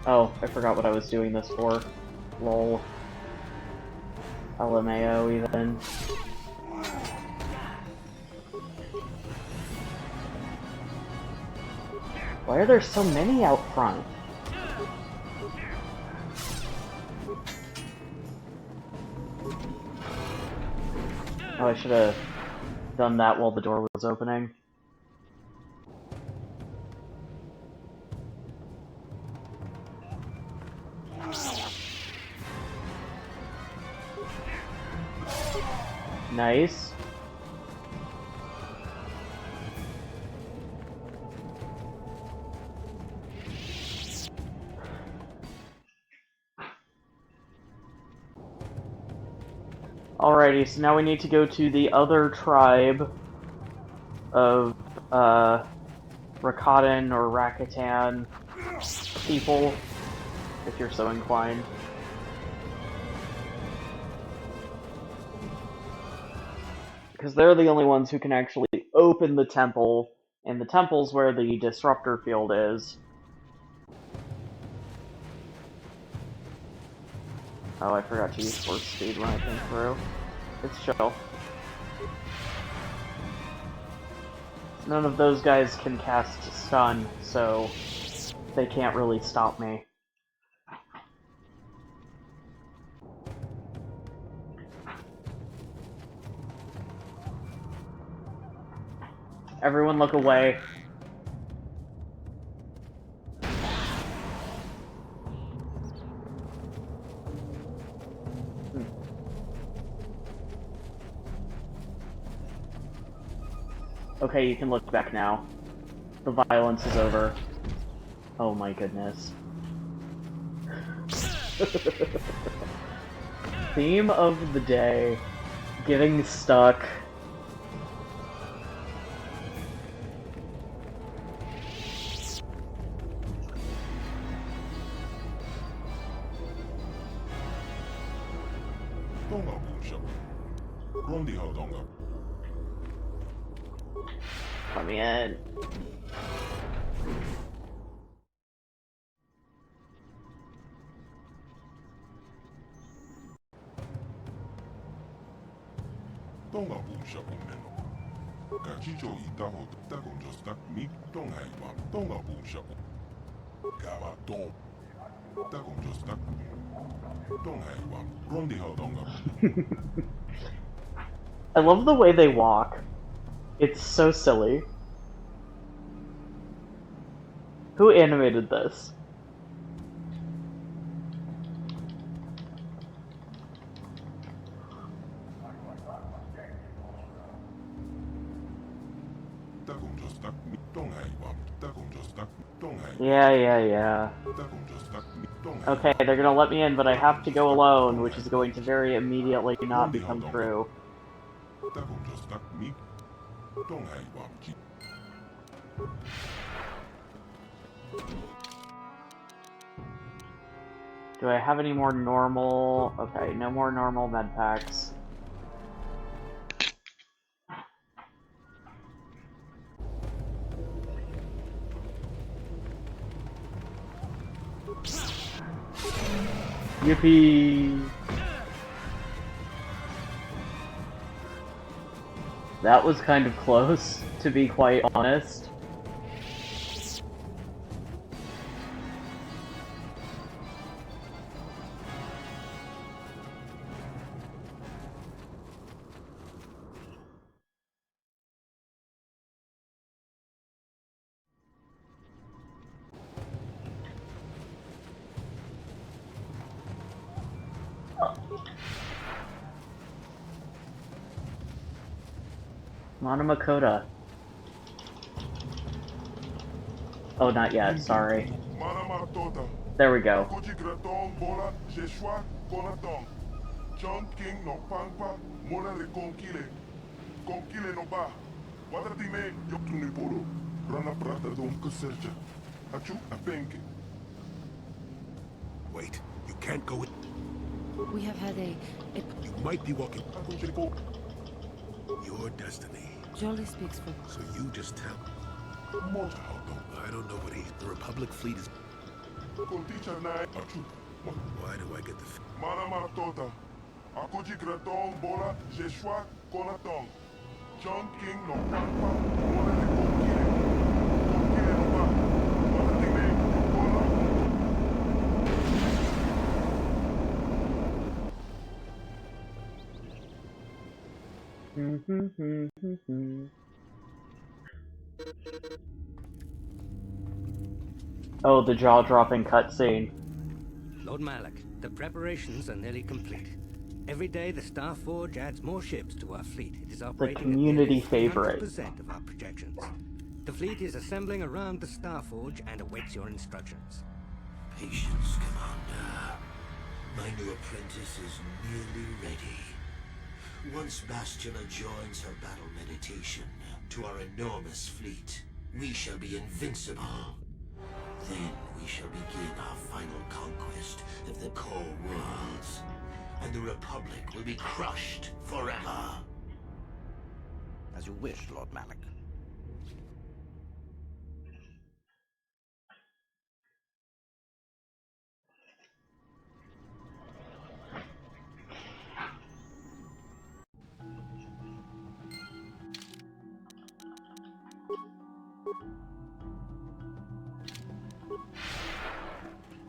Oh, I forgot what I was doing this for. Lol. LMAO even. Why are there so many out front? Oh, I should have done that while the door was opening. Nice. Alrighty, so now we need to go to the other tribe of, Rakatan or Rakatan people, if you're so inclined. Because they're the only ones who can actually open the temple, and the temple's where the disruptor field is. Oh, I forgot to use force speed when I came through. It's chill. None of those guys can cast stun, so they can't really stop me. Everyone look away. Okay, you can look back now. The violence is over. Oh my goodness. Theme of the day. Getting stuck. Come in. I love the way they walk. It's so silly. Who animated this? Yeah. Okay, they're gonna let me in, but I have to go alone, which is going to very immediately not become true. Do I have any more normal? Okay, no more normal med packs. Yippee! That was kind of close, to be quite honest. Monomakota. Oh, not yet, sorry. There we go. Wait, you can't go in. We have had a... You might be walking your destiny. Jolly speaks for... So you just tell. I don't know what the Republic fleet is. Why do I get the... Oh, the jaw-dropping cutscene. Lord Malak, the preparations are nearly complete. Every day the Star Forge adds more ships to our fleet. It is operating community at favorite. 300% of our projections. The fleet is assembling around the Star Forge and awaits your instructions. Patience, Commander. My new apprentice is nearly ready. Once Bastila joins her battle meditation to our enormous fleet, we shall be invincible. Then we shall begin our final conquest of the core worlds, and the Republic will be crushed forever. As you wish, Lord Malak.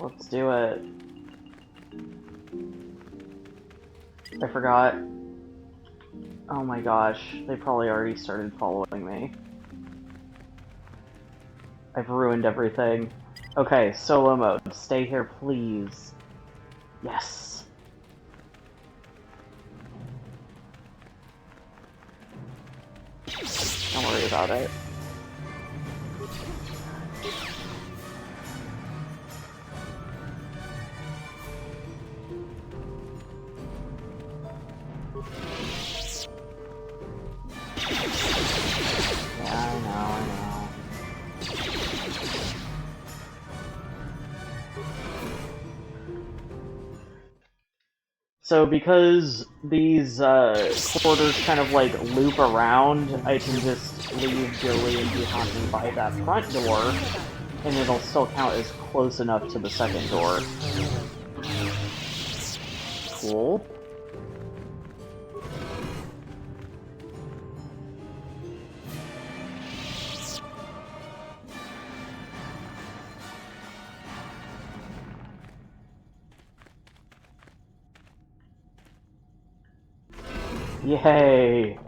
Let's do it. I forgot. Oh my gosh, they probably already started following me. I've ruined everything. Okay, solo mode. Stay here, please. Yes. Don't worry about it. So because these quarters kind of like loop around, I can just leave Joey and Duhanmi by that front door, and it'll still count as close enough to the second door. Cool. Yay!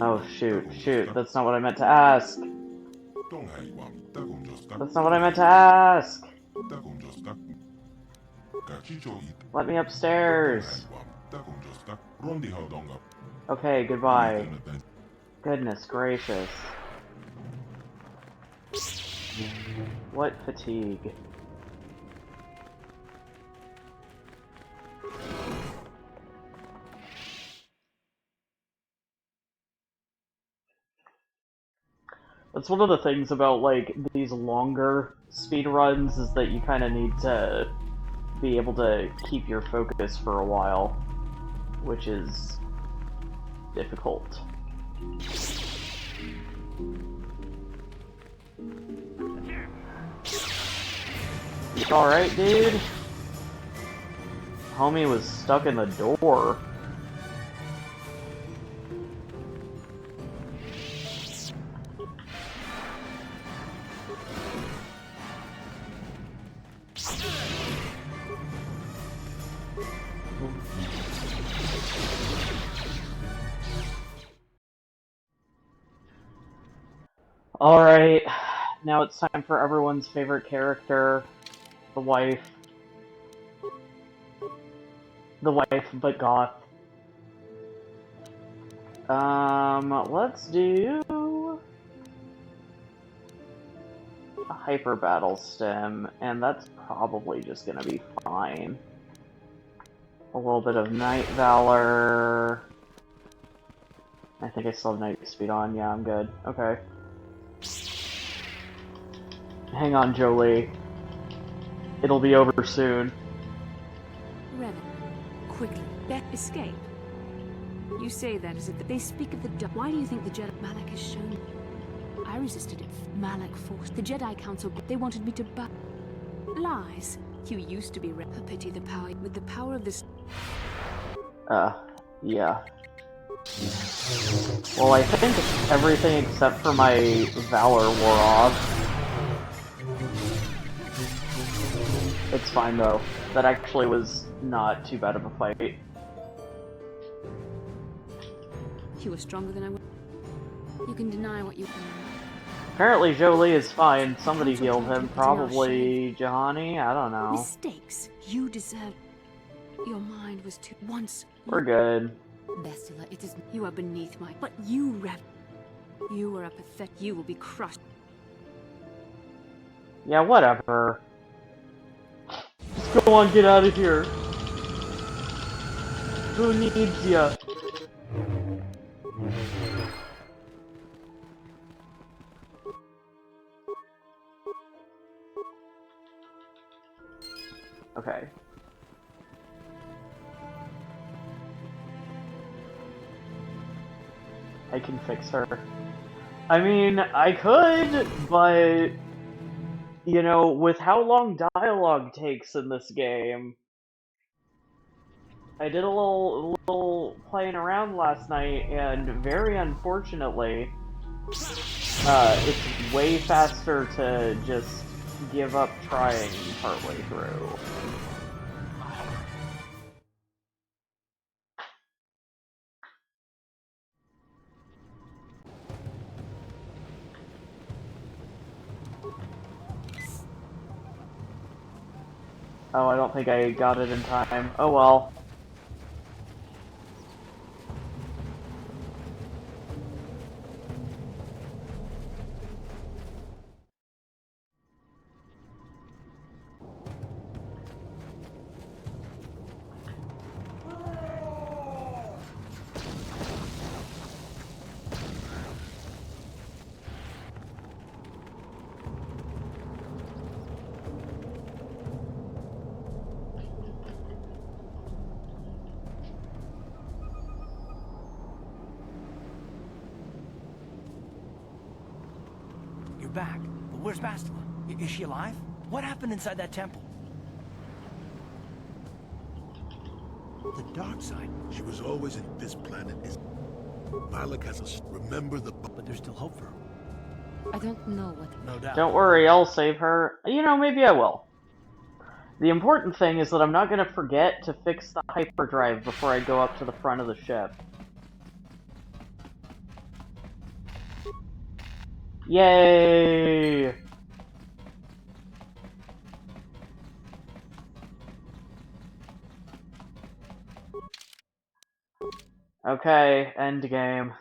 Oh shoot, that's not what I meant to ask! That's not what I meant to ask! Let me upstairs! Okay, goodbye. Goodness gracious. What fatigue. That's one of the things about, like, these longer speedruns, is that you kind of need to be able to keep your focus for a while, which is difficult. Alright, dude. Homie was stuck in the door. Alright, now it's time for everyone's favorite character, the wife. The wife, but goth. Let's do a hyper battle stem, and that's probably just gonna be fine. A little bit of Night Valor. I think I still have Night Speed on. Yeah, I'm good. Okay. Hang on, Jolie. It'll be over soon. Revan, quickly, escape. You say that as if they speak of the Why do you think the Jedi Malak has shown? I resisted it. Malak forced the Jedi Council. They wanted me to bow. Lies. You used to be a pity the power with the power of this. Yeah. Well, I think everything except for my Valor wore off. It's fine though. That actually was not too bad of a fight. You were stronger than I was. You can deny what you can. Apparently Jolie is fine. Somebody healed him. Probably Jahani? I don't know. Mistakes. You deserve. Your mind was too. Once. We're good. Bastila, it is. You are beneath my. But you, Rev. You are a pathetic. You will be crushed. Yeah, whatever. Let's go on, get out of here. Who needs ya? Okay. I can fix her. I mean, I could, but you know, with how long dialogue takes in this game, I did a little playing around last night, and very unfortunately, it's way faster to just give up trying partway through. Oh, I don't think I got it in time. Oh well. You're back. But where's Bastila? Is she alive? What happened inside that temple? The dark side. She was always in this planet. Malak has us. Remember the. But there's still hope for her. I don't know what. No doubt. Don't worry, I'll save her. You know, maybe I will. The important thing is that I'm not gonna forget to fix the hyperdrive before I go up to the front of the ship. Yay! Okay, end game.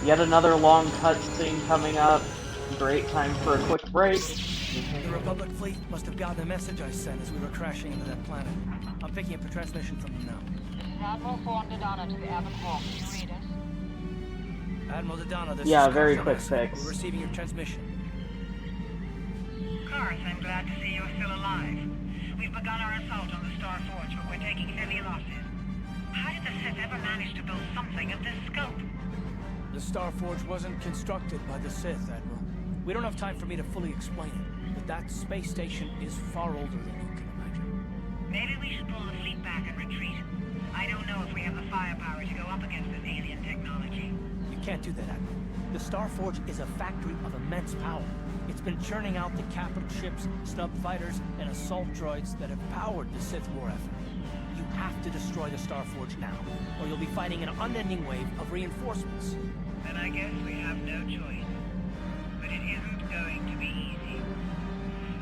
Yet another long cutscene coming up. Great time for a quick break. The Republic fleet must have gotten the message I sent as we were crashing into that planet. I'm picking up a transmission from them now. Admiral Thorn Dodonna to the Ebon Hawk. Can you read us? Admiral Dodonna, this Yeah, is very Kars quick MS. fix. We're receiving your transmission. Kars, I'm glad to see you're still alive. We've begun our assault on the Star Forge, but we're taking heavy losses. How did the Sith ever manage to build something of this scope? The Star Forge wasn't constructed by the Sith, Admiral. We don't have time for me to fully explain it, but that space station is far older than you can imagine. Maybe we should pull the fleet back and retreat. I don't know if we have the firepower to go up against this alien technology. You can't do that, Admiral. The Star Forge is a factory of immense power. It's been churning out the capital ships, snub fighters, and assault droids that have powered the Sith war effort. You have to destroy the Star Forge now, or you'll be fighting an unending wave of reinforcements. Then I guess we have no choice. But it isn't going to be easy.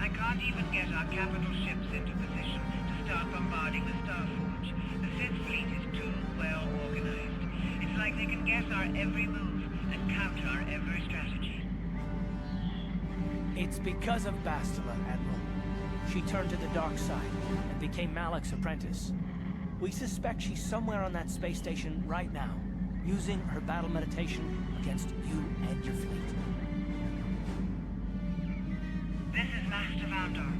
I can't even get our capital ships into position to start bombarding the Star Forge. The Sith fleet is too well organized. It's like they can guess our every move and counter our every strategy. It's because of Bastila, Admiral. She turned to the dark side and became Malak's apprentice. We suspect she's somewhere on that space station right now, using her battle meditation against you and your fleet. This is Master Vandar.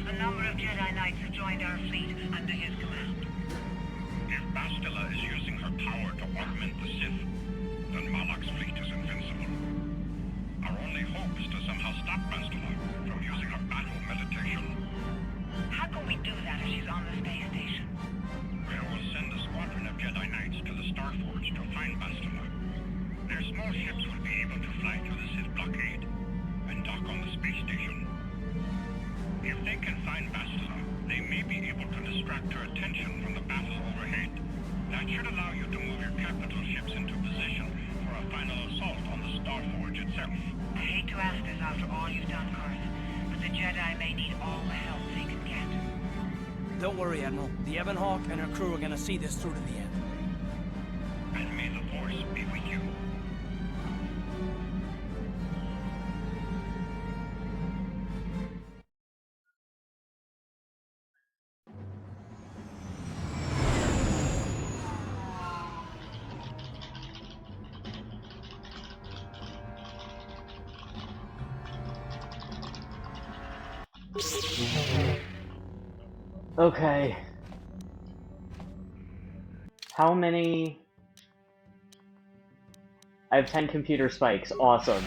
A number of Jedi Knights have joined our fleet under his command. If Bastila is using her power to augment the Sith, then Malak's fleet is invincible. Our only hope is to somehow stop Bastila from using her battle meditation. How can we do that if she's on the space station? Well, we'll send a squadron of Jedi Knights to the Star Forge to find Bastila. Their small ships will be able to fly through the Sith blockade and dock on the space station. If they can find Bastila, they may be able to distract her attention from the battle overhead. That should allow you to move your capital ships into position for a final assault on the Star Forge itself. I hate to ask this after all you've done, Kars, but the Jedi may need all the help they can get. Don't worry, Admiral. The Ebon Hawk and her crew are gonna see this through to the end. And may the Force be with you. Okay. How many? I have 10 computer spikes. Awesome.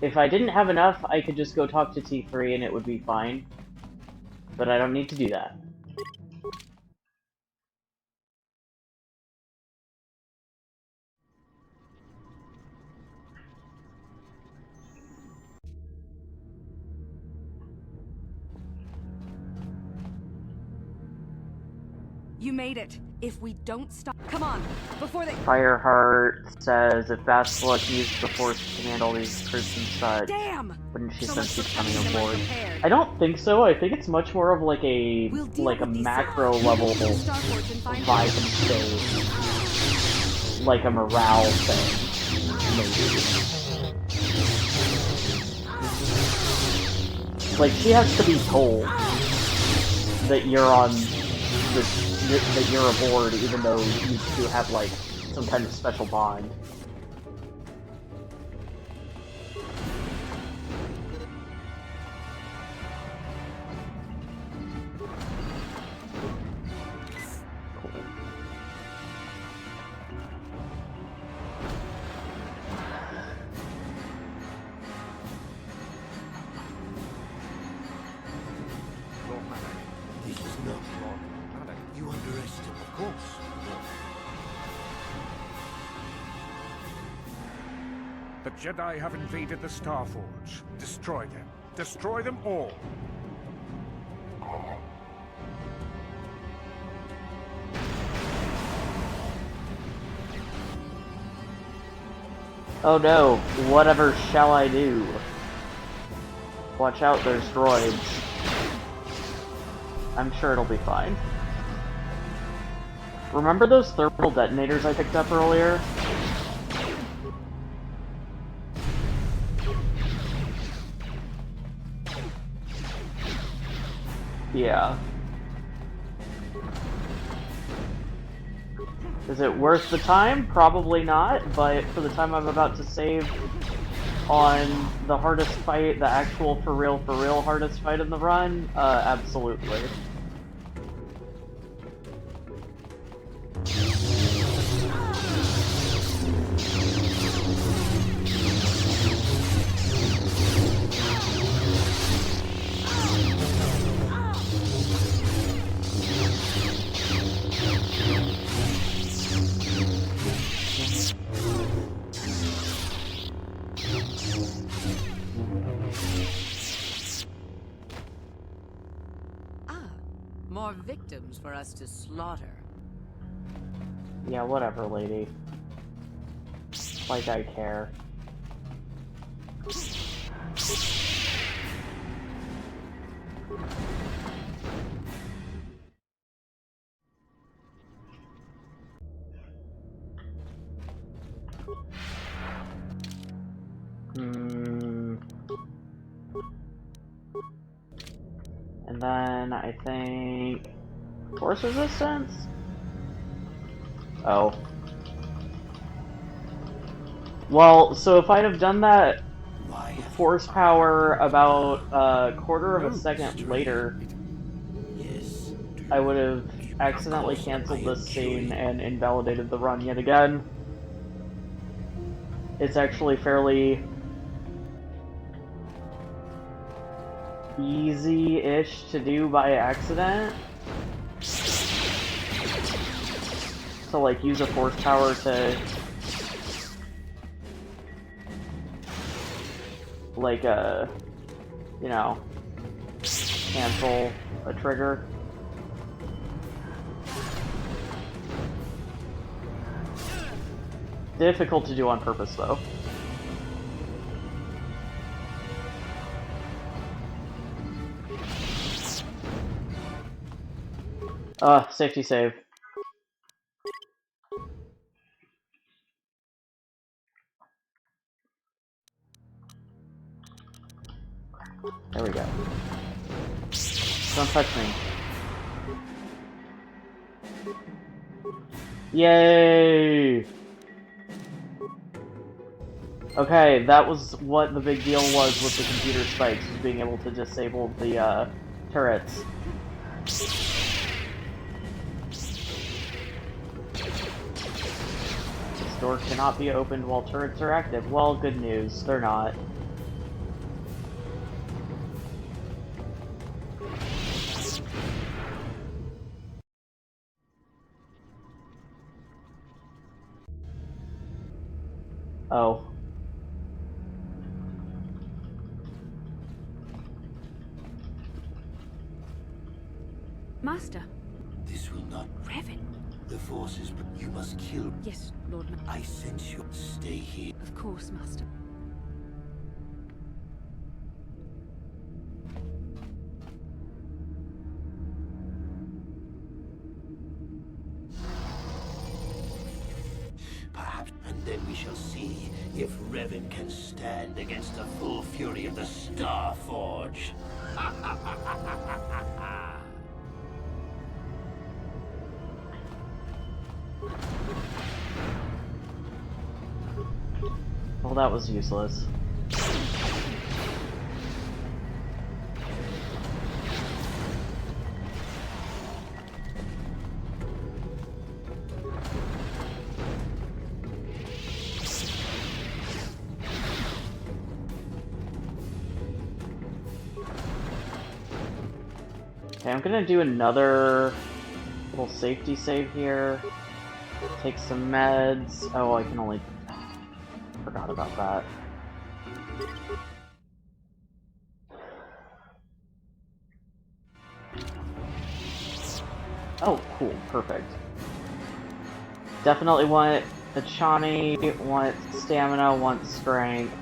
If I didn't have enough, I could just go talk to T3 and it would be fine. But I don't need to do that. You made it. If we don't stop, come on, before they. Fireheart says if Bastila used the Force to command all these troops and such, Damn! wouldn't she So since much she's for coming coming to my aboard? prepared. I don't think so. I think it's much more of like a macro level vibe and state, like a morale thing, maybe. Like she has to be told that you're on that you're aboard, even though you two have like some kind of special bond. This is not wrong. You underestimate. Of course. The Jedi have invaded the Star Forge. Destroy them. Destroy them all. Oh no, whatever shall I do? Watch out, there's droids. I'm sure it'll be fine. Remember those thermal detonators I picked up earlier? Yeah. Is it worth the time? Probably not, but for the time I'm about to save on the hardest fight, the actual for real hardest fight in the run, absolutely. More victims for us to slaughter. Yeah, whatever, lady. Like I care. And then I think force resistance? Oh. Well, so if I'd have done that force power about a quarter of a second later, I would have accidentally canceled this scene and invalidated the run yet again. It's actually fairly easy-ish to do by accident. So, like, use a force power to, like, you know, cancel a trigger. Difficult to do on purpose, though. Safety save. There we go. Don't touch me. Yay! Okay, that was what the big deal was with the computer spikes, was being able to disable the, turrets. This door cannot be opened while turrets are active. Well, good news, they're not. Oh. Master. This will not... Revan. The forces... You must kill... Yes, Lord. I sent you... Stay here. Of course, Master. Perhaps... And then we shall see if Revan can stand against the full fury of the Star Forge. Well, that was useless. Okay, I'm gonna do another little safety save here. Take some meds. Oh, I can only... Forgot about that. Oh, cool. Perfect. Definitely want the Chani, want stamina, want strength.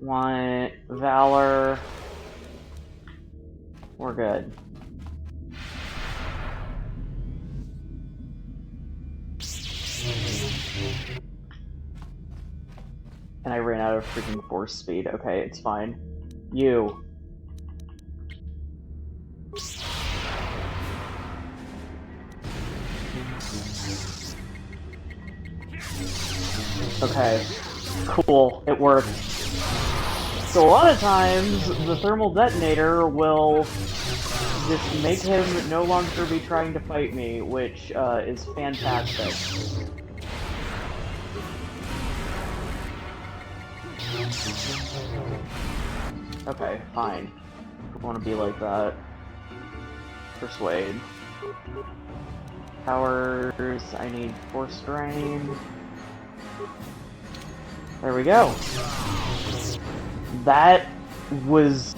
Want valor. We're good. And I ran out of freaking force speed. Okay, it's fine. You. Okay. Cool. It worked. So a lot of times, the thermal detonator will just make him no longer be trying to fight me, which is fantastic. Okay, fine. I want to be like that. Persuade. Powers, I need Force Drain. There we go. That was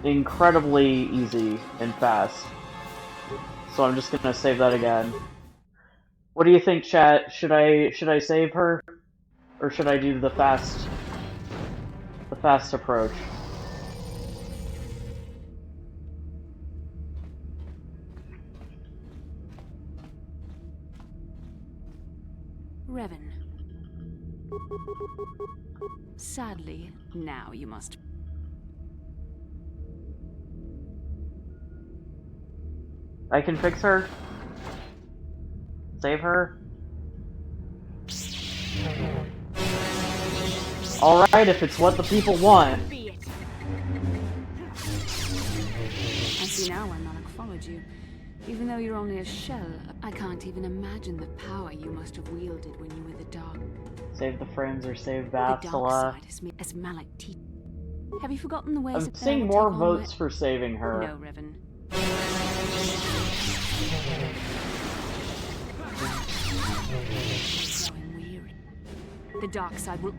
incredibly easy and fast. So I'm just gonna save that again. What do you think, chat? Should I save her? Or should I do the fast approach? Revan. Sadly, now you must. I can fix her? Save her? Alright, if it's what the people want. I see now why Malak followed you. Even though you're only a shell, I can't even imagine the power you must have wielded when you were the dark. Save the friends or save The dark Bastila. side is me as Malak teach. Have you forgotten the ways I'm of seeing more votes for saving her. No, Revan. Growing weary. The dark side will.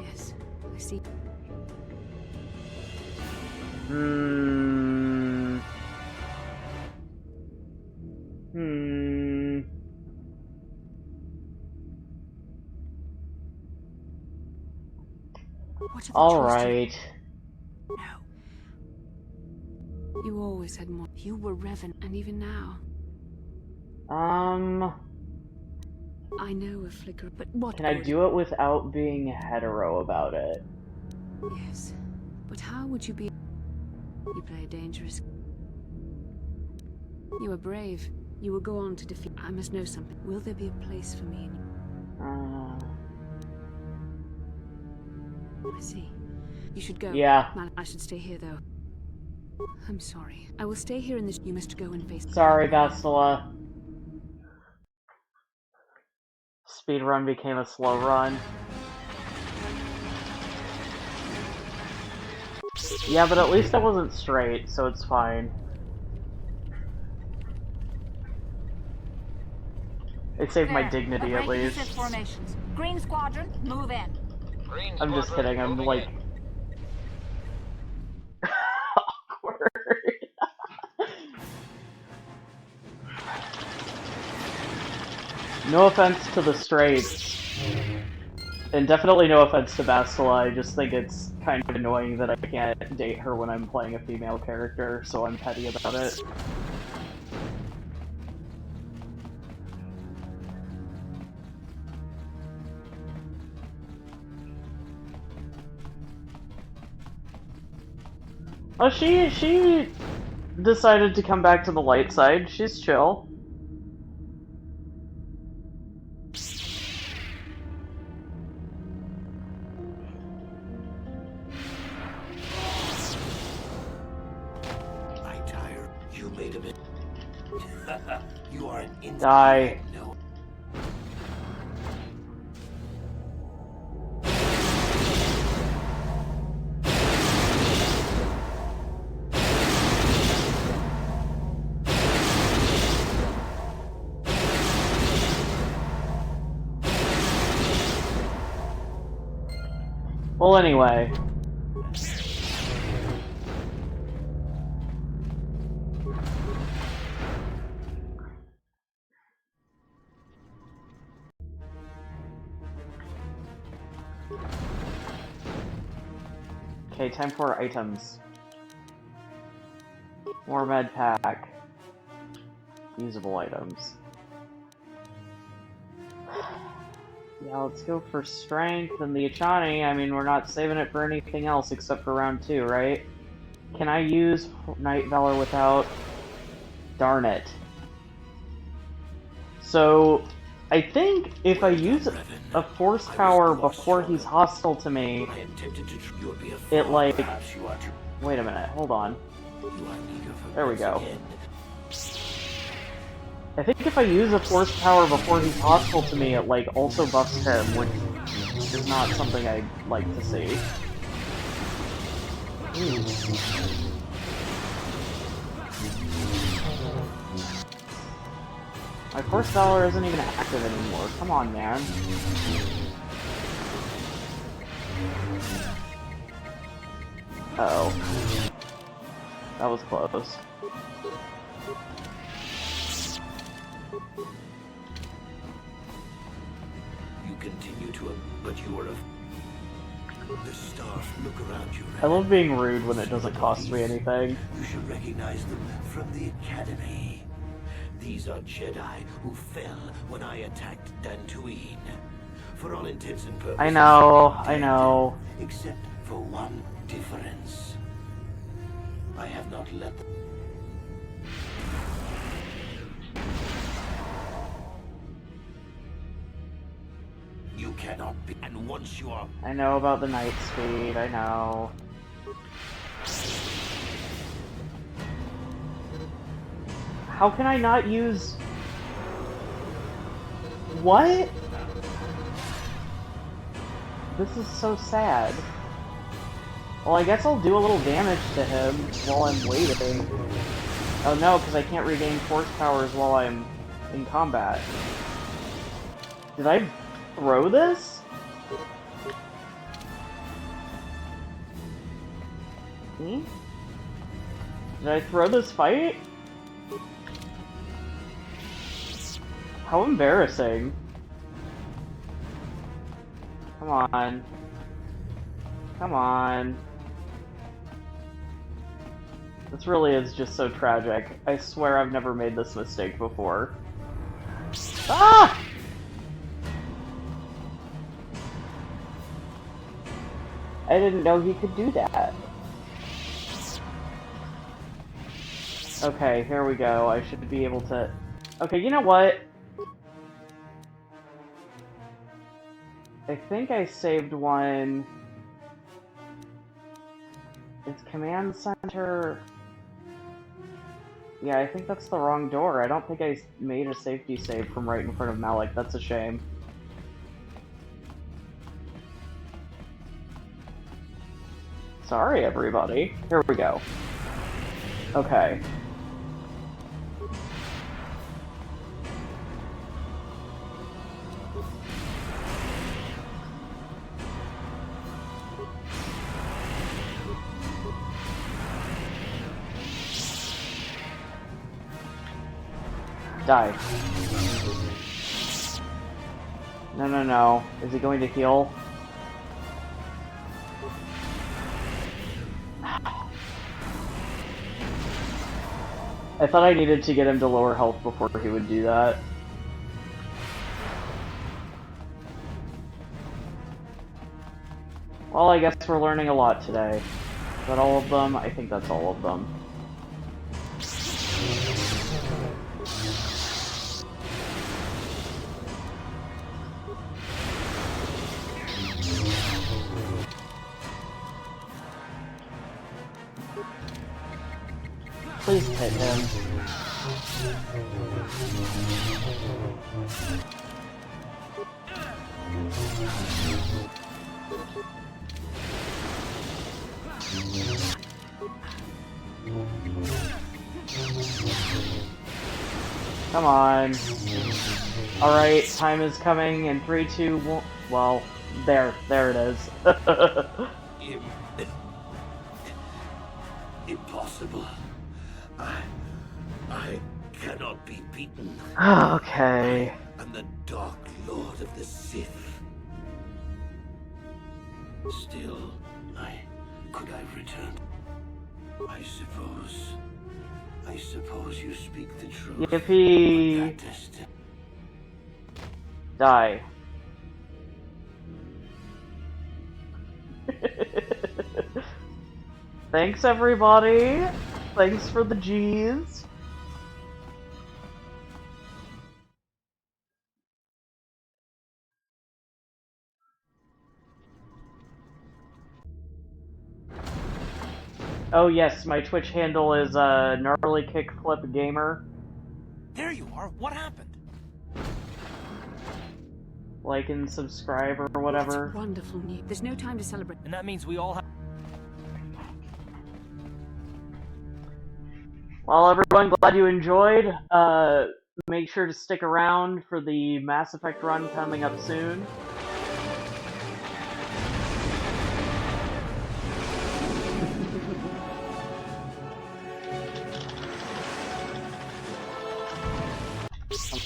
Yes, I see. Alright. No. You always had more. You were Revan, and even now. I know a flicker, but what? Can I do it without being hetero about it? Yes, but how would you be? You play dangerous. You are brave. You will go on to defeat. I must know something. Will there be a place for me in you? I see. You should go. Yeah. I should stay here, though. I'm sorry. I will stay here in this. You must go and face. Sorry, Bastila. Speedrun became a slow run. Yeah, but at least I wasn't straight, so it's fine. It saved my dignity, at least. Formations. Green Squadron, move in. I'm just kidding, I'm like... awkward. No offense to the straights. And definitely no offense to Bastila, I just think it's kind of annoying that I can't date her when I'm playing a female character, so I'm petty about it. Oh, she decided to come back to the light side. She's chill. I tire. You made a bit. You are an Die. No. Well, anyway. Okay, time for items. More med pack. Usable items. Yeah, let's go for strength and the Achani. I mean, we're not saving it for anything else except for round 2, right? Can I use Night Valor without... Darn it. So, I think if I use a force power before he's hostile to me, it like... Wait a minute, hold on. There we go. I think if I use a force power before he's hostile to me, it like also buffs him, which is not something I'd like to see. My Force Valor isn't even active anymore. Come on, man. Uh-oh. That was close. You continue to, but you are a... The stars look around you. I love being rude when it doesn't cost me anything. You should recognize them from the Academy. These are Jedi who fell when I attacked Dantooine. For all intents and purposes, I know. Except for one difference. I have not let them... You cannot be, and once you are... I know about the night speed, I know. How can I not use... What? This is so sad. Well, I guess I'll do a little damage to him while I'm waiting. Oh no, because I can't regain force powers while I'm in combat. Did I throw this? Did I throw this fight? How embarrassing. Come on. Come on. This really is just so tragic. I swear I've never made this mistake before. Ah! I didn't know he could do that. Okay, here we go. I should be able to... Okay, you know what? I think I saved one... It's Command Center... Yeah, I think that's the wrong door. I don't think I made a safety save from right in front of Malik. That's a shame. Sorry, everybody. Here we go. Okay. Die. No, no, no. Is he going to heal? I thought I needed to get him to lower health before he would do that. Well, I guess we're learning a lot today. Is that all of them? I think that's all of them. Please hit him. Come on. Alright, time is coming in 3, 2, 1. Well, there it is. Impossible. I cannot be beaten. Okay. I'm the Dark Lord of the Sith. Still, could I return? I suppose you speak the truth. Yippee! Die. Thanks, everybody. Thanks for the G's. Oh yes, my Twitch handle is gnarlykickflip gamer. There you are. What happened? Like and subscribe or whatever. That's wonderful news. There's no time to celebrate. And that means we all have... Well, everyone, glad you enjoyed. Make sure to stick around for the Mass Effect run coming up soon.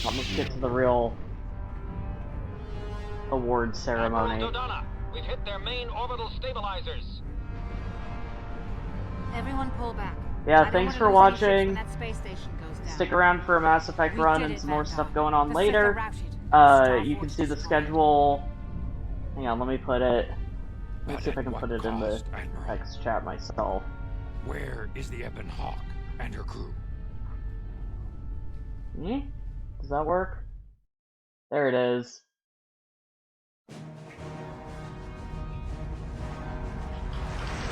Let's get to the real award ceremony. We've hit their main orbital stabilizers. Everyone pull back. Yeah, thanks for watching. Stick around for a Mass Effect run and some more stuff going on later. You can see the schedule. Hang on, let me put it. Let me see if I can put it in the text chat myself. Where is the Ebon Hawk and her crew? Does that work? There it is.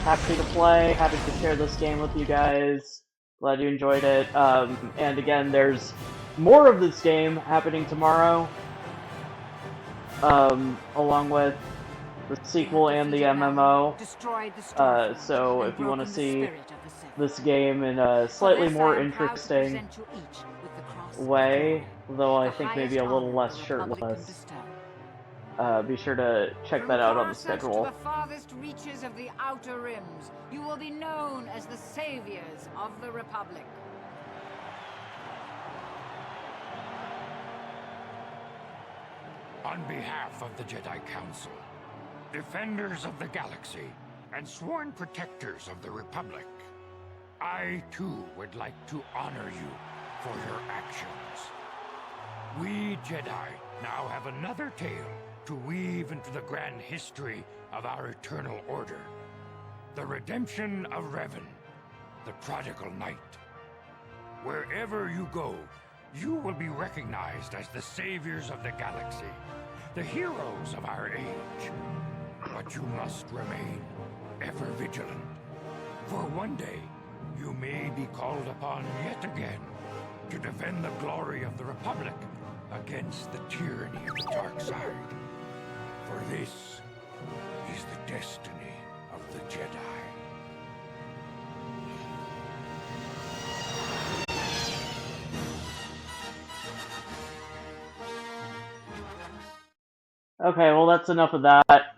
Happy to play, happy to share this game with you guys. Glad you enjoyed it. And again, there's more of this game happening tomorrow. Along with the sequel and the MMO. So if you want to see this game in a slightly more interesting way, though I think maybe a little less shirtless, be sure to check that out on the schedule. To the farthest reaches of the Outer Rims, you will be known as the saviors of the Republic. On behalf of the Jedi Council, defenders of the galaxy, and sworn protectors of the Republic, I too would like to honor you for your actions. We Jedi now have another tale to weave into the grand history of our eternal order. The redemption of Revan, the prodigal knight. Wherever you go, you will be recognized as the saviors of the galaxy, the heroes of our age. But you must remain ever vigilant, for one day you may be called upon yet again to defend the glory of the Republic against the tyranny of the dark side. For this is the destiny of the Jedi. Okay, well that's enough of that.